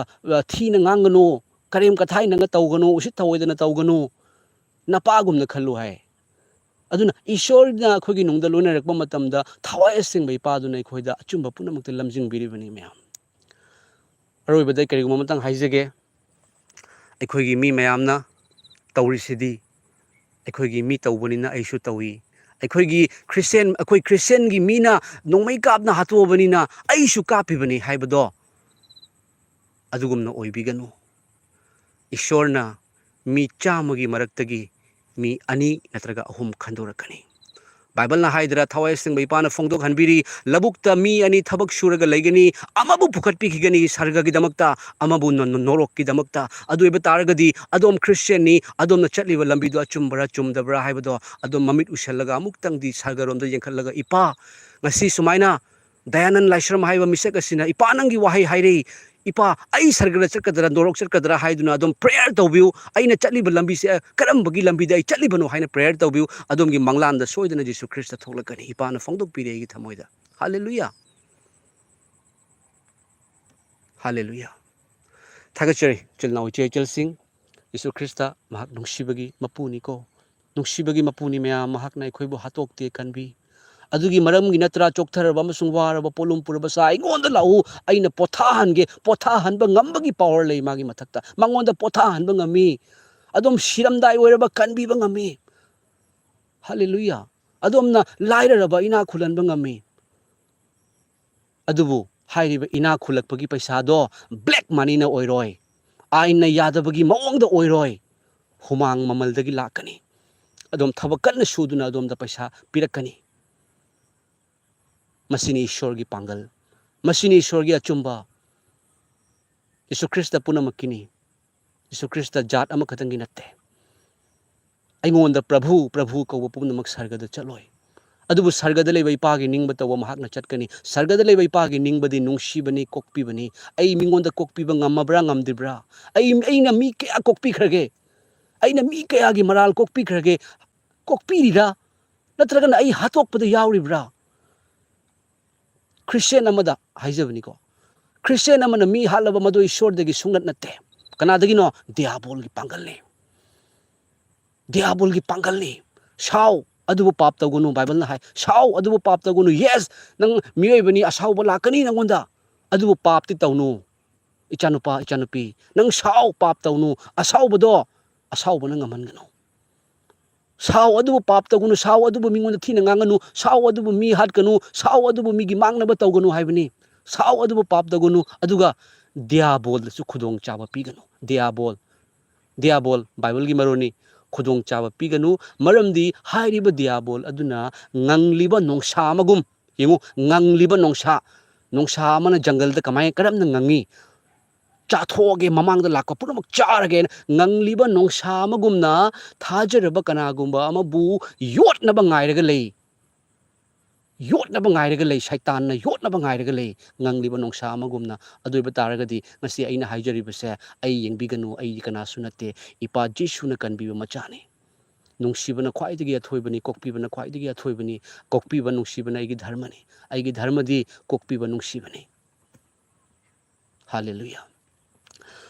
ꯊꯤꯅ ꯉꯥꯡꯒꯅꯨ, ꯀꯔꯦꯝ ꯀꯊꯥꯏꯅꯅ ꯇꯧꯒꯅꯨ, ꯎꯁꯤꯠ ꯊꯑꯣꯏꯗꯅ ꯇꯧꯒꯅꯨ, ꯅꯄꯥꯒꯨꯝꯅ ꯈꯜꯂꯨ ꯍꯥꯏ꯫ ꯑꯗꯨꯅ ꯏꯁꯣꯔꯅ ꯑꯩꯈꯣꯏꯒꯤ ꯅꯨꯡꯗ ꯂꯣꯏꯅꯔꯛꯄ ꯃꯇꯝꯗ ꯊꯋꯥꯏ ꯑꯁꯦꯡꯕ ꯏꯄꯥꯗꯨꯅ ꯑꯩꯈꯣꯏꯗ ꯑꯆꯨꯝꯕ ꯄꯨꯝꯅꯃꯛꯇ ꯂꯝꯖꯤꯡꯕꯤꯔꯤꯕꯅꯤ ꯃꯌꯥꯝ꯫ ꯑꯔꯣꯏꯕꯗ ꯀꯔꯤꯒꯨꯝꯕ ꯑꯃꯇꯪ ꯍꯥꯏꯖꯒꯦ, ꯑꯩꯈꯣꯏꯒꯤ ꯃꯤ ꯃꯌꯥꯝꯅ ꯇꯧꯔꯤꯁꯤꯗꯤ ꯑꯩꯈꯣꯏꯒꯤ ꯃꯤ ꯇꯧꯕꯅꯤꯅ ꯑꯩꯁꯨ ꯇꯧꯏ, ꯑꯩꯈꯣꯏ ꯈ꯭ꯔꯤꯁꯇꯦꯟꯒꯤ ꯃꯤꯅ ꯅꯣꯡꯃꯩ ꯀꯥꯞꯅ ꯍꯥꯠꯇꯣꯛꯑꯕꯅꯤꯅ ꯑꯩꯁꯨ ꯀꯥꯞꯄꯤꯕꯅꯤ ꯍꯥꯏꯕꯗꯣ ꯑꯗꯨꯒꯨꯝꯅ ꯑꯣꯏꯕꯤꯒꯅꯨ꯫ ꯏꯁꯣꯔꯅ ꯃꯤ 100ꯒꯤ ꯃꯔꯛꯇꯒꯤ ꯃꯤ 2 ꯅꯠꯇ꯭ꯔꯒ 3 ꯈꯟꯗꯣꯔꯛꯀꯅꯤ꯫ ꯕꯥꯏꯕꯜꯅ ꯍꯥꯏꯗ꯭ꯔꯥ, ꯊꯋꯥꯏ ꯑꯁꯦꯡꯕ ꯏꯄꯥꯅ ꯐꯣꯡꯗꯣꯛꯍꯟꯕꯤꯔꯤ, ꯂꯧꯕꯨꯛꯇ ꯃꯤ 2 ꯊꯕꯛ ꯁꯨꯔꯒ ꯂꯩꯒꯅꯤ, ꯑꯃꯕꯨ ꯄꯨꯈꯠꯄꯤꯈꯤꯒꯅꯤ ꯁꯔꯒꯒꯤꯗꯃꯛꯇ, ꯑꯃꯕꯨ ꯅꯣꯔꯣꯛꯀꯤꯗꯃꯛꯇ꯫ ꯑꯗꯨ ꯑꯣꯏꯕ ꯇꯥꯔꯒꯗꯤ ꯑꯗꯣꯝ ꯈ꯭ꯔꯤꯁꯇꯦꯟꯅꯤ, ꯑꯗꯣꯝꯅ ꯆꯠꯂꯤꯕ ꯂꯝꯕꯤꯗꯣ ꯑꯆꯨꯝꯕ꯭ꯔꯥ ꯆꯨꯝꯗꯕ꯭ꯔꯥ ꯍꯥꯏꯕꯗꯣ ꯑꯗꯣꯝ ꯃꯃꯤꯠ ꯎꯁꯜꯂꯒ ꯑꯃꯨꯛꯇꯪꯗꯤ ꯁꯔꯒꯔꯣꯝꯗ ꯌꯦꯡꯈꯠꯂꯒ, ꯏꯄꯥ ꯉꯁꯤ ꯁꯨꯃꯥꯏꯅ ꯗꯌꯥꯅꯟ ꯂꯥꯏꯁ꯭ꯔꯝ ꯍꯥꯏꯕ ꯃꯤꯁꯛ ꯑꯁꯤꯅ ꯏꯄꯥ ꯅꯪꯒꯤ ꯋꯥꯍꯩ ꯍꯥꯏꯔꯛꯏ, ꯏꯄꯥ ꯑꯩ ꯁꯔꯒꯗ ꯆꯠꯀꯗ꯭ꯔꯥ ꯅꯣꯔꯣꯛ ꯆꯠꯀꯗ꯭ꯔꯥ ꯍꯥꯏꯗꯨꯅ ꯑꯗꯨꯝ ꯄ꯭ꯔꯦꯌꯔ ꯇꯧꯕꯤꯌꯨ꯫ ꯑꯩꯅ ꯆꯠꯂꯤꯕ ꯂꯝꯕꯤꯁꯦ ꯀꯔꯝꯕꯒꯤ ꯂꯝꯕꯤꯗ ꯑꯩ ꯆꯠꯂꯤꯕꯅꯣ ꯍꯥꯏꯅ ꯄ꯭ꯔꯦꯌꯔ ꯇꯧꯕꯤꯌꯨ꯫ ꯑꯗꯣꯝꯒꯤ ꯃꯪꯂꯥꯟꯗ ꯁꯣꯏꯗꯅ ꯖꯤꯁꯨ ꯈ꯭ꯔꯤꯁꯇ ꯊꯣꯛꯂꯛꯀꯅꯤ꯫ ꯏꯄꯥꯅ ꯐꯣꯡꯗꯣꯛꯄꯤꯔꯦ ꯑꯩꯒꯤ ꯊꯃꯣꯏꯗ꯫ ꯍꯜꯂꯦꯂꯨꯌꯥ, ꯍꯜꯂꯦꯂꯨꯌꯥ꯫ ꯊꯥꯒꯠꯆꯔꯤ ꯏꯆꯤꯜ ꯏꯅꯥꯎ ꯏꯆꯦ ꯏꯆꯜꯁꯤꯡ, ꯌꯤꯁꯨ ꯈ꯭ꯔꯤꯁꯇ ꯃꯍꯥꯛ ꯅꯨꯡꯁꯤꯕꯒꯤ ꯃꯄꯨꯅꯤꯀꯣ, ꯅꯨꯡꯁꯤꯕꯒꯤ ꯃꯄꯨꯅꯤ ꯃꯌꯥꯝ, ꯃꯍꯥꯛꯅ ꯑꯩꯈꯣꯏꯕꯨ ꯍꯥꯠꯇꯣꯛꯇꯦ ꯈꯟꯕꯤ꯫ ꯑꯗꯨꯒꯤ ꯃꯔꯝꯒꯤ ꯅꯠꯇ꯭ꯔꯥ ꯆꯣꯛꯊꯔꯕ ꯑꯃꯁꯨꯡ ꯋꯥꯔꯕ ꯄꯣꯠꯂꯨꯝ ꯄꯨꯔꯕ ꯁꯥ ꯑꯩꯉꯣꯟꯗ ꯂꯥꯛꯎ, ꯑꯩꯅ ꯄꯣꯊꯥꯍꯟꯒꯦ꯫ ꯄꯣꯊꯥꯍꯟꯕ ꯉꯝꯕꯒꯤ ꯄꯥꯋꯔ ꯂꯩ ꯃꯥꯒꯤ ꯃꯊꯛꯇ, ꯃꯉꯣꯟꯗ ꯄꯣꯊꯥꯍꯟꯕ ꯉꯝꯃꯤ꯫ ꯑꯗꯣꯝ ꯁꯤꯔꯝꯗꯥꯏ ꯑꯣꯏꯔꯕ ꯀꯟꯕꯤꯕ ꯉꯝꯃꯤ꯫ ꯍꯜꯂꯦꯂꯨꯌꯥ꯫ ꯑꯗꯣꯝꯅ ꯂꯥꯏꯔꯔꯕ ꯏꯅꯥꯛ ꯈꯨꯜꯍꯟꯕ ꯉꯝꯃꯤ꯫ ꯑꯗꯨꯕꯨ ꯍꯥꯏꯔꯤꯕ ꯏꯅꯥꯛ ꯈꯨꯜꯂꯛꯄꯒꯤ ꯄꯩꯁꯥꯗꯣ ꯕ꯭ꯂꯦꯛ ꯃꯅꯤꯅ ꯑꯣꯏꯔꯣꯏ, ꯑꯥꯏꯟꯅ ꯌꯥꯗꯕꯒꯤ ꯃꯑꯣꯡꯗ ꯑꯣꯏꯔꯣꯏ, ꯍꯨꯃꯥꯡ ꯃꯃꯜꯗꯒꯤ ꯂꯥꯛꯀꯅꯤ꯫ ꯑꯗꯣꯝ ꯊꯕꯛ ꯀꯟꯅ ꯁꯨꯗꯨꯅ ꯑꯗꯣꯝꯗ ꯄꯩꯁꯥ ꯄꯤꯔꯛꯀꯅꯤ꯫ ꯃꯁꯤꯅꯤ ꯏꯁꯣꯔꯒꯤ ꯄꯥꯡꯒꯜ, ꯃꯁꯤꯅꯤ ꯏꯁꯣꯔꯒꯤ ꯑꯆꯨꯝꯕ꯫ ꯌꯤꯁꯨ ꯈ꯭ꯔꯤꯁꯇ ꯄꯨꯝꯅꯃꯛꯀꯤꯅꯤ, ꯌꯤꯁꯨ ꯈ꯭ꯔꯤꯁꯇ ꯖꯥꯠ ꯑꯃꯈꯛꯇꯪꯒꯤ ꯅꯠꯇꯦ꯫ ꯑꯩꯉꯣꯟꯗ ꯄ꯭ꯔꯚꯨ ꯄ꯭ꯔꯚꯨ ꯀꯧꯕ ꯄꯨꯝꯅꯃꯛ ꯁꯔꯒꯗ ꯆꯠꯂꯣꯏ, ꯑꯗꯨꯕꯨ ꯁꯔꯒꯗ ꯂꯩꯕ ꯏꯄꯥꯒꯤ ꯅꯤꯡꯕ ꯇꯧꯕ ꯃꯍꯥꯛꯅ ꯆꯠꯀꯅꯤ꯫ ꯁꯔꯒꯗ ꯂꯩꯕ ꯏꯄꯥꯒꯤ ꯅꯤꯡꯕꯗꯤ ꯅꯨꯡꯁꯤꯕꯅꯤ, ꯀꯣꯛꯄꯤꯕꯅꯤ꯫ ꯑꯩ ꯃꯤꯉꯣꯟꯗ ꯀꯣꯛꯄꯤꯕ ꯉꯝꯃꯕ꯭ꯔꯥ ꯉꯝꯗ꯭ꯔꯤꯕ꯭ꯔꯥ? ꯑꯩꯅ ꯃꯤ ꯀꯌꯥ ꯀꯣꯛꯄꯤꯈ꯭ꯔꯒꯦ? ꯑꯩꯅ ꯃꯤ ꯀꯌꯥꯒꯤ ꯃꯔꯥꯜ ꯀꯣꯛꯄꯤꯈ꯭ꯔꯒꯦ? ꯀꯣꯛꯄꯤꯔꯤꯔꯥ ꯅꯠꯇ꯭ꯔꯒꯅ ꯑꯩ ꯍꯥꯠꯇꯣꯛꯄꯗ ꯌꯥꯎꯔꯤꯕ꯭ꯔꯥ? ꯈ꯭ꯔꯤꯁꯇꯦꯟ ꯑꯃꯗ ꯍꯥꯏꯖꯕꯅꯤꯀꯣ, ꯈ꯭ꯔꯤꯁꯇꯦꯟ ꯑꯃꯅ ꯃꯤ ꯍꯥꯠꯂꯕ ꯃꯗꯨ ꯏꯁꯣꯔꯗꯒꯤ ꯁꯨꯡꯅꯠ ꯅꯠꯇꯦ꯫ ꯀꯅꯥꯗꯒꯤꯅꯣ? ꯗꯤꯌꯥꯕꯣꯜꯒꯤ ꯄꯥꯡꯒꯜꯅꯤ, ꯗꯤꯌꯥꯕꯣꯜꯒꯤ ꯄꯥꯡꯒꯜꯅꯤ꯫ ꯁꯥꯎ ꯑꯗꯨꯕꯨ ꯄꯥꯞ ꯇꯧꯒꯅꯨ, ꯕꯥꯏꯕꯜꯅ ꯍꯥꯏ, ꯁꯥꯎ ꯑꯗꯨꯕꯨ ꯄꯥꯞ ꯇꯧꯒꯅꯨ꯫ ꯌꯦꯁ, ꯅꯪ ꯃꯤꯑꯣꯏꯕꯅꯤ, ꯑꯁꯥꯎꯕ ꯂꯥꯛꯀꯅꯤ ꯅꯪꯉꯣꯟꯗ, ꯑꯗꯨꯕꯨ ꯄꯥꯞꯇꯤ ꯇꯧꯅꯨ ꯏꯆꯥꯅꯨꯄꯥ ꯏꯆꯥꯅꯨꯄꯤ꯫ ꯅꯪ ꯁꯥꯎ, ꯄꯥꯞ ꯇꯧꯅꯨ, ꯑꯁꯥꯎꯕꯗꯣ ꯑꯁꯥꯎꯕꯅ ꯉꯝꯍꯟꯒꯅꯨ꯫ ꯁꯥꯎ ꯑꯗꯨꯕꯨ ꯄꯥꯞ ꯇꯧꯒꯅꯨ, ꯁꯥꯎ ꯑꯗꯨꯕꯨ ꯃꯤꯉꯣꯟꯗ ꯊꯤꯅ ꯉꯥꯡꯒꯅꯨ, ꯁꯥꯎ ꯑꯗꯨꯕꯨ ꯃꯤ ꯍꯥꯠꯀꯅꯨ, ꯁꯥꯎ ꯑꯗꯨꯕꯨ ꯃꯤꯒꯤ ꯃꯥꯡꯅꯕ ꯇꯧꯒꯅꯨ ꯍꯥꯏꯕꯅꯤ꯫ ꯁꯥꯎ ꯑꯗꯨꯕꯨ ꯄꯥꯞ ꯇꯧꯒꯅꯨ, ꯑꯗꯨꯒ ꯗꯤꯌꯥꯕꯣꯜꯗꯁꯨ ꯈꯨꯗꯣꯡꯆꯥꯕ ꯄꯤꯒꯅꯨ꯫ ꯗꯤꯌꯥꯕꯣꯜ, ꯗꯤꯌꯥꯕꯣꯜ ꯕꯥꯏꯕꯜꯒꯤ ꯃꯔꯣꯟꯅꯤ, ꯈꯨꯗꯣꯡꯆꯥꯕ ꯄꯤꯒꯅꯨ꯫ ꯃꯔꯝꯗꯤ ꯍꯥꯏꯔꯤꯕ ꯗꯤꯌꯥꯕꯣꯜ ꯑꯗꯨꯅ ꯉꯪꯂꯤꯕ ꯅꯣꯡꯁꯥ ꯑꯃꯒꯨꯝ, ꯌꯦꯡꯉꯨ, ꯉꯪꯂꯤꯕ ꯅꯣꯡꯁꯥ, ꯅꯣꯡꯁꯥ ꯑꯃꯅ ꯖꯪꯒꯜꯗ ꯀꯔꯝꯅ ꯉꯪꯉꯤ? ꯆꯥꯊꯣꯛꯑꯒꯦ, ꯃꯃꯥꯡꯗ ꯂꯥꯛꯄ ꯄꯨꯝꯅꯃꯛ ꯆꯥꯔꯒꯦꯅ ꯉꯪꯂꯤꯕ ꯅꯣꯡꯁꯥ ꯑꯃꯒꯨꯝꯅ ꯊꯥꯖꯔꯕ ꯀꯅꯥꯒꯨꯝꯕ ꯑꯃꯕꯨ ꯌꯣꯠꯅꯕ ꯉꯥꯏꯔꯒ ꯂꯩ, ꯌꯣꯠꯅꯕ ꯉꯥꯏꯔꯒ ꯂꯩ, ꯁꯩꯇꯥꯟꯅ ꯌꯣꯠꯅꯕ ꯉꯥꯏꯔꯒ ꯂꯩ, ꯉꯪꯂꯤꯕ ꯅꯣꯡꯁꯥ ꯑꯃꯒꯨꯝꯅ꯫ ꯑꯗꯨ ꯑꯣꯏꯕ ꯇꯥꯔꯒꯗꯤ ꯉꯁꯤ ꯑꯩꯅ ꯍꯥꯏꯖꯔꯤꯕꯁꯦ, ꯑꯩ ꯌꯦꯡꯕꯤꯒꯅꯨ, ꯑꯩ ꯀꯅꯥꯁꯨ ꯅꯠꯇꯦ, ꯏꯄꯥ ꯖꯤꯁꯨꯅ ꯀꯟꯕꯤꯕ ꯃꯆꯥꯅꯤ꯫ ꯅꯨꯡꯁꯤꯕꯅ ꯈ꯭ꯋꯥꯏꯗꯒꯤ ꯑꯊꯣꯏꯕꯅꯤ, ꯀꯣꯛꯄꯤꯕꯅ ꯈ꯭ꯋꯥꯏꯗꯒꯤ ꯑꯊꯣꯏꯕꯅꯤ꯫ ꯀꯣꯛꯄꯤꯕ ꯅꯨꯡꯁꯤꯕꯅ ꯑꯩꯒꯤ ꯙꯔꯃꯅꯤ, ꯑꯩꯒꯤ ꯙꯔꯃꯗꯤ ꯀꯣꯛꯄꯤꯕ ꯅꯨꯡꯁꯤꯕꯅꯤ꯫ ꯍꯜꯂꯦꯂꯨꯌꯥ꯫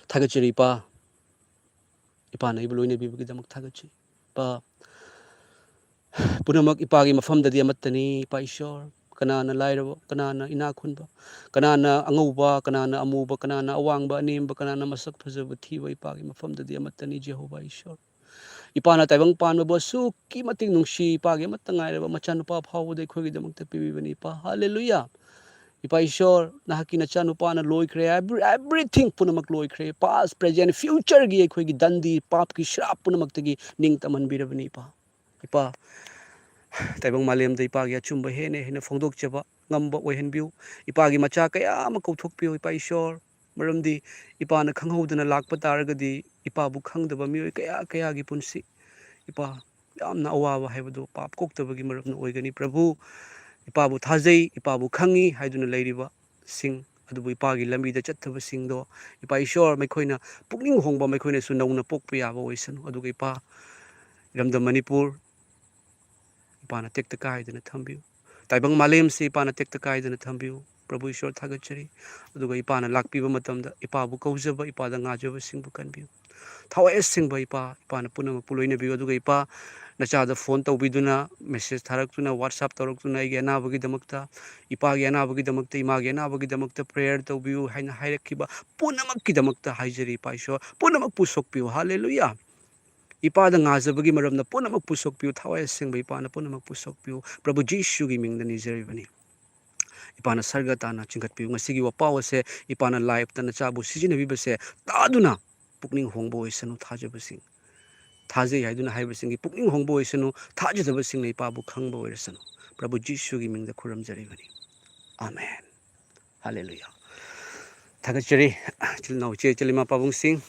ꯊꯥꯒꯠꯆꯔꯤ ꯏꯄꯥ, ꯏꯄꯥꯅ ꯑꯩꯕꯨ ꯂꯣꯏꯅꯕꯤꯕꯒꯤꯗꯃꯛ ꯊꯥꯒꯠꯆꯔꯤ ꯏꯄꯥ꯫ ꯄꯨꯝꯅꯃꯛ ꯏꯄꯥꯒꯤ ꯃꯐꯝꯗꯗꯤ ꯑꯃꯠꯇꯅꯤ ꯏꯄꯥ ꯏꯁꯣꯔ꯫ ꯀꯅꯥꯅ ꯂꯥꯏꯔꯕ, ꯀꯅꯥꯅ ꯏꯅꯥꯛ ꯈꯨꯟꯕ, ꯀꯅꯥꯅ ꯑꯉꯧꯕ, ꯀꯅꯥꯅ ꯑꯃꯨꯕ, ꯀꯅꯥꯅ ꯑꯋꯥꯡꯕ ꯑꯅꯦꯝꯕ, ꯀꯅꯥꯅ ꯃꯁꯛ ꯐꯖꯕ ꯊꯤꯕ, ꯏꯄꯥꯒꯤ ꯃꯐꯝꯗꯗꯤ ꯑꯃꯠꯇꯅꯤ ꯖꯦꯍꯣꯚꯥ ꯏꯁꯣꯔ꯫ ꯏꯄꯥꯅ ꯇꯥꯏꯕꯪ ꯄꯥꯟꯕꯕꯨ ꯑꯁꯨꯛꯀꯤ ꯃꯇꯤꯛ ꯅꯨꯡꯁꯤ, ꯏꯄꯥꯒꯤ ꯑꯃꯠꯇ ꯉꯥꯏꯔꯕ ꯃꯆꯥꯅꯨꯄꯥ ꯐꯥꯎꯕꯗ ꯑꯩꯈꯣꯏꯒꯤꯗꯃꯛꯇ ꯄꯤꯕꯤꯕꯅꯤ ꯏꯄꯥ꯫ ꯍꯜꯂꯦꯂꯨꯌꯥ꯫ ꯏꯄꯥ ꯏꯁꯣꯔ, ꯅꯍꯥꯛꯀꯤ ꯅꯆꯥꯅꯨꯄꯥꯅ ꯂꯣꯏꯈ꯭ꯔꯦ, ꯑꯦꯚ꯭ꯔꯤꯊꯤꯡ ꯄꯨꯝꯅꯃꯛ ꯂꯣꯏꯈ꯭ꯔꯦ꯫ ꯄꯥꯁ, ꯄ꯭ꯔꯦꯖꯦꯟ, ꯐ꯭ꯌꯨꯆꯔꯒꯤ ꯑꯩꯈꯣꯏꯒꯤ ꯗꯟꯗꯤ, ꯄꯥꯞꯀꯤ ꯁ꯭ꯔꯥꯞ ꯄꯨꯝꯅꯃꯛꯇꯒꯤ ꯅꯤꯡꯇꯝꯍꯟꯕꯤꯔꯕꯅꯤ ꯏꯄꯥ꯫ ꯏꯄꯥ, ꯇꯥꯏꯕꯪ ꯃꯥꯂꯦꯝꯗ ꯏꯄꯥꯒꯤ ꯑꯆꯨꯝꯕ ꯍꯦꯟꯅ ꯍꯦꯟꯅ ꯐꯣꯡꯗꯣꯛꯆꯕ ꯉꯝꯕ ꯑꯣꯏꯍꯟꯕꯤꯌꯨ꯫ ꯏꯄꯥꯒꯤ ꯃꯆꯥ ꯀꯌꯥ ꯑꯃ ꯀꯧꯊꯣꯛꯄꯤꯌꯨ ꯏꯄꯥ ꯏꯁꯣꯔ꯫ ꯃꯔꯝꯗꯤ ꯏꯄꯥꯅ ꯈꯪꯍꯧꯗꯅ ꯂꯥꯛꯄ ꯇꯥꯔꯒꯗꯤ ꯏꯄꯥꯕꯨ ꯈꯪꯗꯕ ꯃꯤꯑꯣꯏ ꯀꯌꯥꯒꯤ ꯄꯨꯟꯁꯤ, ꯏꯄꯥ, ꯌꯥꯝꯅ ꯑꯋꯥꯕ ꯍꯥꯏꯕꯗꯨ ꯄꯥꯞ ꯀꯣꯛꯇꯕꯒꯤ ꯃꯔꯝꯅ ꯑꯣꯏꯒꯅꯤ ꯄ꯭ꯔꯚꯨ꯫ ꯏꯄꯥꯕꯨ ꯊꯥꯖꯩ, ꯏꯄꯥꯕꯨ ꯈꯪꯉꯤ ꯍꯥꯏꯗꯨꯅ ꯂꯩꯔꯤꯕꯁꯤꯡ, ꯑꯗꯨꯕꯨ ꯏꯄꯥꯒꯤ ꯂꯝꯕꯤꯗ ꯆꯠꯇꯕꯁꯤꯡꯗꯣ ꯏꯄꯥ ꯏꯁꯣꯔ, ꯃꯈꯣꯏꯅ ꯄꯨꯛꯅꯤꯡ ꯍꯣꯡꯕ, ꯃꯈꯣꯏꯅꯁꯨ ꯅꯧꯅ ꯄꯣꯛꯄ ꯌꯥꯕ ꯑꯣꯏꯁꯅꯨ꯫ ꯑꯗꯨꯒ ꯏꯄꯥ, ꯏꯔꯝꯗꯝ ꯃꯅꯤꯄꯨꯔ ꯏꯄꯥꯅ ꯇꯦꯛꯇ ꯀꯥꯏꯗꯅ ꯊꯝꯕꯤꯌꯨ ꯇꯥꯏꯕꯪ ꯃꯥꯂꯦꯝꯁꯤ ꯏꯄꯥꯅ ꯇꯦꯛꯇ ꯀꯥꯏꯗꯅ ꯊꯝꯕꯤꯌꯨ ꯄ꯭ꯔꯚꯨ ꯏꯁꯣꯔ ꯊꯥꯒꯠꯆꯔꯤ ꯑꯗꯨꯒ ꯏꯄꯥꯅ ꯂꯥꯛꯄꯤꯕ ꯃꯇꯝꯗ ꯏꯄꯥꯕꯨ ꯀꯧꯖꯕ ꯏꯄꯥꯗ ꯉꯥꯖꯕꯁꯤꯡꯕꯨ ꯀꯟꯕꯤꯌꯨ ꯊꯋꯥꯏ ꯑꯁꯦꯡꯕ ꯏꯄꯥꯅ ꯄꯨꯝꯅꯃꯛꯄꯨ ꯂꯣꯏꯅꯕꯤꯌꯨ ꯑꯗꯨꯒ ꯏꯄꯥ ꯅꯆꯥꯗ ꯐꯣꯟ ꯇꯧꯕꯤꯗꯨꯅ ꯃꯦꯁꯦꯖ ꯊꯥꯔꯛꯇꯨꯅ ꯋꯥꯠꯁꯑꯞ ꯇꯧꯔꯛꯇꯨꯅ ꯑꯩꯒꯤ ꯑꯅꯥꯕꯒꯤꯗꯃꯛꯇ ꯏꯄꯥꯒꯤ ꯑꯅꯥꯕꯒꯤꯗꯃꯛꯇ ꯏꯃꯥꯒꯤ ꯑꯅꯥꯕꯒꯤꯗꯃꯛꯇ ꯄ꯭ꯔꯦꯌꯔ ꯇꯧꯕꯤꯌꯨ ꯍꯥꯏꯅ ꯍꯥꯏꯔꯛꯈꯤꯕ ꯄꯨꯝꯅꯃꯛꯀꯤꯗꯃꯛꯇ ꯍꯥꯏꯖꯔꯤ ꯏꯄꯥ ꯏꯁꯣꯔ ꯄꯨꯝꯅꯃꯛꯄꯨ ꯁꯣꯛꯄꯤꯌꯨ ꯍꯜꯂꯦꯂꯨꯌꯥ ꯏꯄꯥꯗ ꯉꯥꯖꯕꯒꯤ ꯃꯔꯝꯅ ꯄꯨꯝꯅꯃꯛꯄꯨ ꯁꯣꯛꯄꯤꯌꯨ ꯊꯋꯥꯏ ꯑꯁꯦꯡꯕ ꯏꯄꯥꯅ ꯄꯨꯝꯅꯃꯛꯄꯨ ꯁꯣꯛꯄꯤꯌꯨ ꯄ꯭ꯔꯚꯨ ꯖꯤꯁꯨꯒꯤ ꯃꯤꯡꯗ ꯅꯤꯖꯔꯤꯕꯅꯤ ꯏꯄꯥꯅ ꯁꯔꯒ ꯇꯥꯅ ꯆꯤꯡꯈꯠꯄꯤꯌꯨ ꯉꯁꯤꯒꯤ ꯋꯥꯄꯥꯎ ꯑꯁꯦ ꯏꯄꯥꯅ ꯂꯥꯏꯐꯇ ꯅꯆꯥꯕꯨ ꯁꯤꯖꯤꯟꯅꯕꯤꯕꯁꯦ ꯇꯥꯗꯨꯅ ꯄꯨꯛꯅꯤꯡ ꯍꯣꯡꯕ ꯑꯣꯏꯁꯅꯨ ꯊꯥꯖꯕꯁꯤꯡ ꯊꯥꯖꯩ ꯍꯥꯏꯗꯨꯅ ꯍꯥꯏꯕꯁꯤꯡꯒꯤ ꯄꯨꯛꯅꯤꯡ ꯍꯣꯡꯕ ꯑꯣꯏꯁꯅꯨ ꯊꯥꯖꯗꯕꯁꯤꯡꯅ ꯏꯄꯥꯕꯨ ꯈꯪꯕ ꯑꯣꯏꯔꯁꯅꯨ ꯄ꯭ꯔꯚꯨ ꯖꯤꯁꯨꯒꯤ ꯃꯤꯡꯗ ꯈꯨꯔꯨꯝꯖꯔꯤꯕꯅꯤ 아멘 할렐루야 다같이 이chil ꯏꯅꯥꯎ ꯏꯆꯦ ꯏꯆꯤꯜ ꯏꯃꯥ ꯄꯥꯕꯨꯡꯁꯤꯡ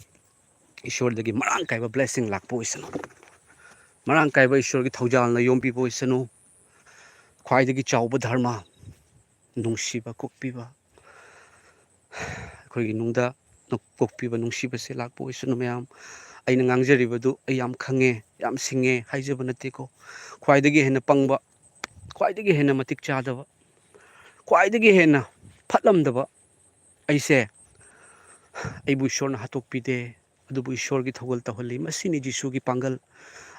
ꯏꯁꯣꯔꯗꯒꯤ ꯃꯔꯥꯡ ꯀꯥꯏꯕ ꯕ꯭ꯂꯦꯁꯤꯡ ꯂꯥꯛꯄ ꯑꯣꯏꯁꯅꯨ ꯃꯔꯥꯡ ꯀꯥꯏꯕ ꯏꯁꯣꯔꯒꯤ ꯊꯧꯖꯥꯜꯅ ꯌꯣꯝꯕꯤꯕ ꯑꯣꯏꯁꯅꯨ ꯈ꯭ꯋꯥꯏꯗꯒꯤ ꯆꯥꯎꯕ ꯙꯔꯃ ꯅꯨꯡꯁꯤꯕ ꯀꯣꯛꯄꯤꯕ ꯑꯩꯈꯣꯏꯒꯤ ꯅꯨꯡꯗ ꯀꯣꯛꯄꯤꯕ ꯅꯨꯡꯁꯤꯕꯁꯦ ꯂꯥꯛꯄ ꯑꯣꯏꯁꯅꯨ ꯃꯌꯥꯝ ꯑꯩꯅ ꯉꯥꯡꯖꯔꯤꯕꯗꯨ ꯑꯩ ꯌꯥꯝ ꯈꯪꯉꯦ ꯌꯥꯝ ꯁꯤꯡꯉꯦ ꯍꯥꯏꯖꯕ ꯅꯠꯇꯦꯀꯣ ꯈ꯭ꯋꯥꯏꯗꯒꯤ ꯍꯦꯟꯅ ꯄꯪꯕ ꯈ꯭ꯋꯥꯏꯗꯒꯤ ꯍꯦꯟꯅ ꯃꯇꯤꯛ ꯆꯥꯗꯕ ꯈ꯭ꯋꯥꯏꯗꯒꯤ ꯍꯦꯟꯅ ꯐꯠꯂꯝꯗꯕ ꯑꯩꯁꯦ ꯑꯩꯕꯨ ꯏꯁꯣꯔꯅ ꯍꯥꯠꯇꯣꯛꯄꯤꯗꯦ ꯑꯗꯨꯕꯨ ꯏꯁꯣꯔꯒꯤ ꯊꯧꯒꯜ ꯇꯧꯍꯜꯂꯤ ꯃꯁꯤꯅꯤ ꯖꯤꯁꯨꯒꯤ ꯄꯥꯡꯒꯜ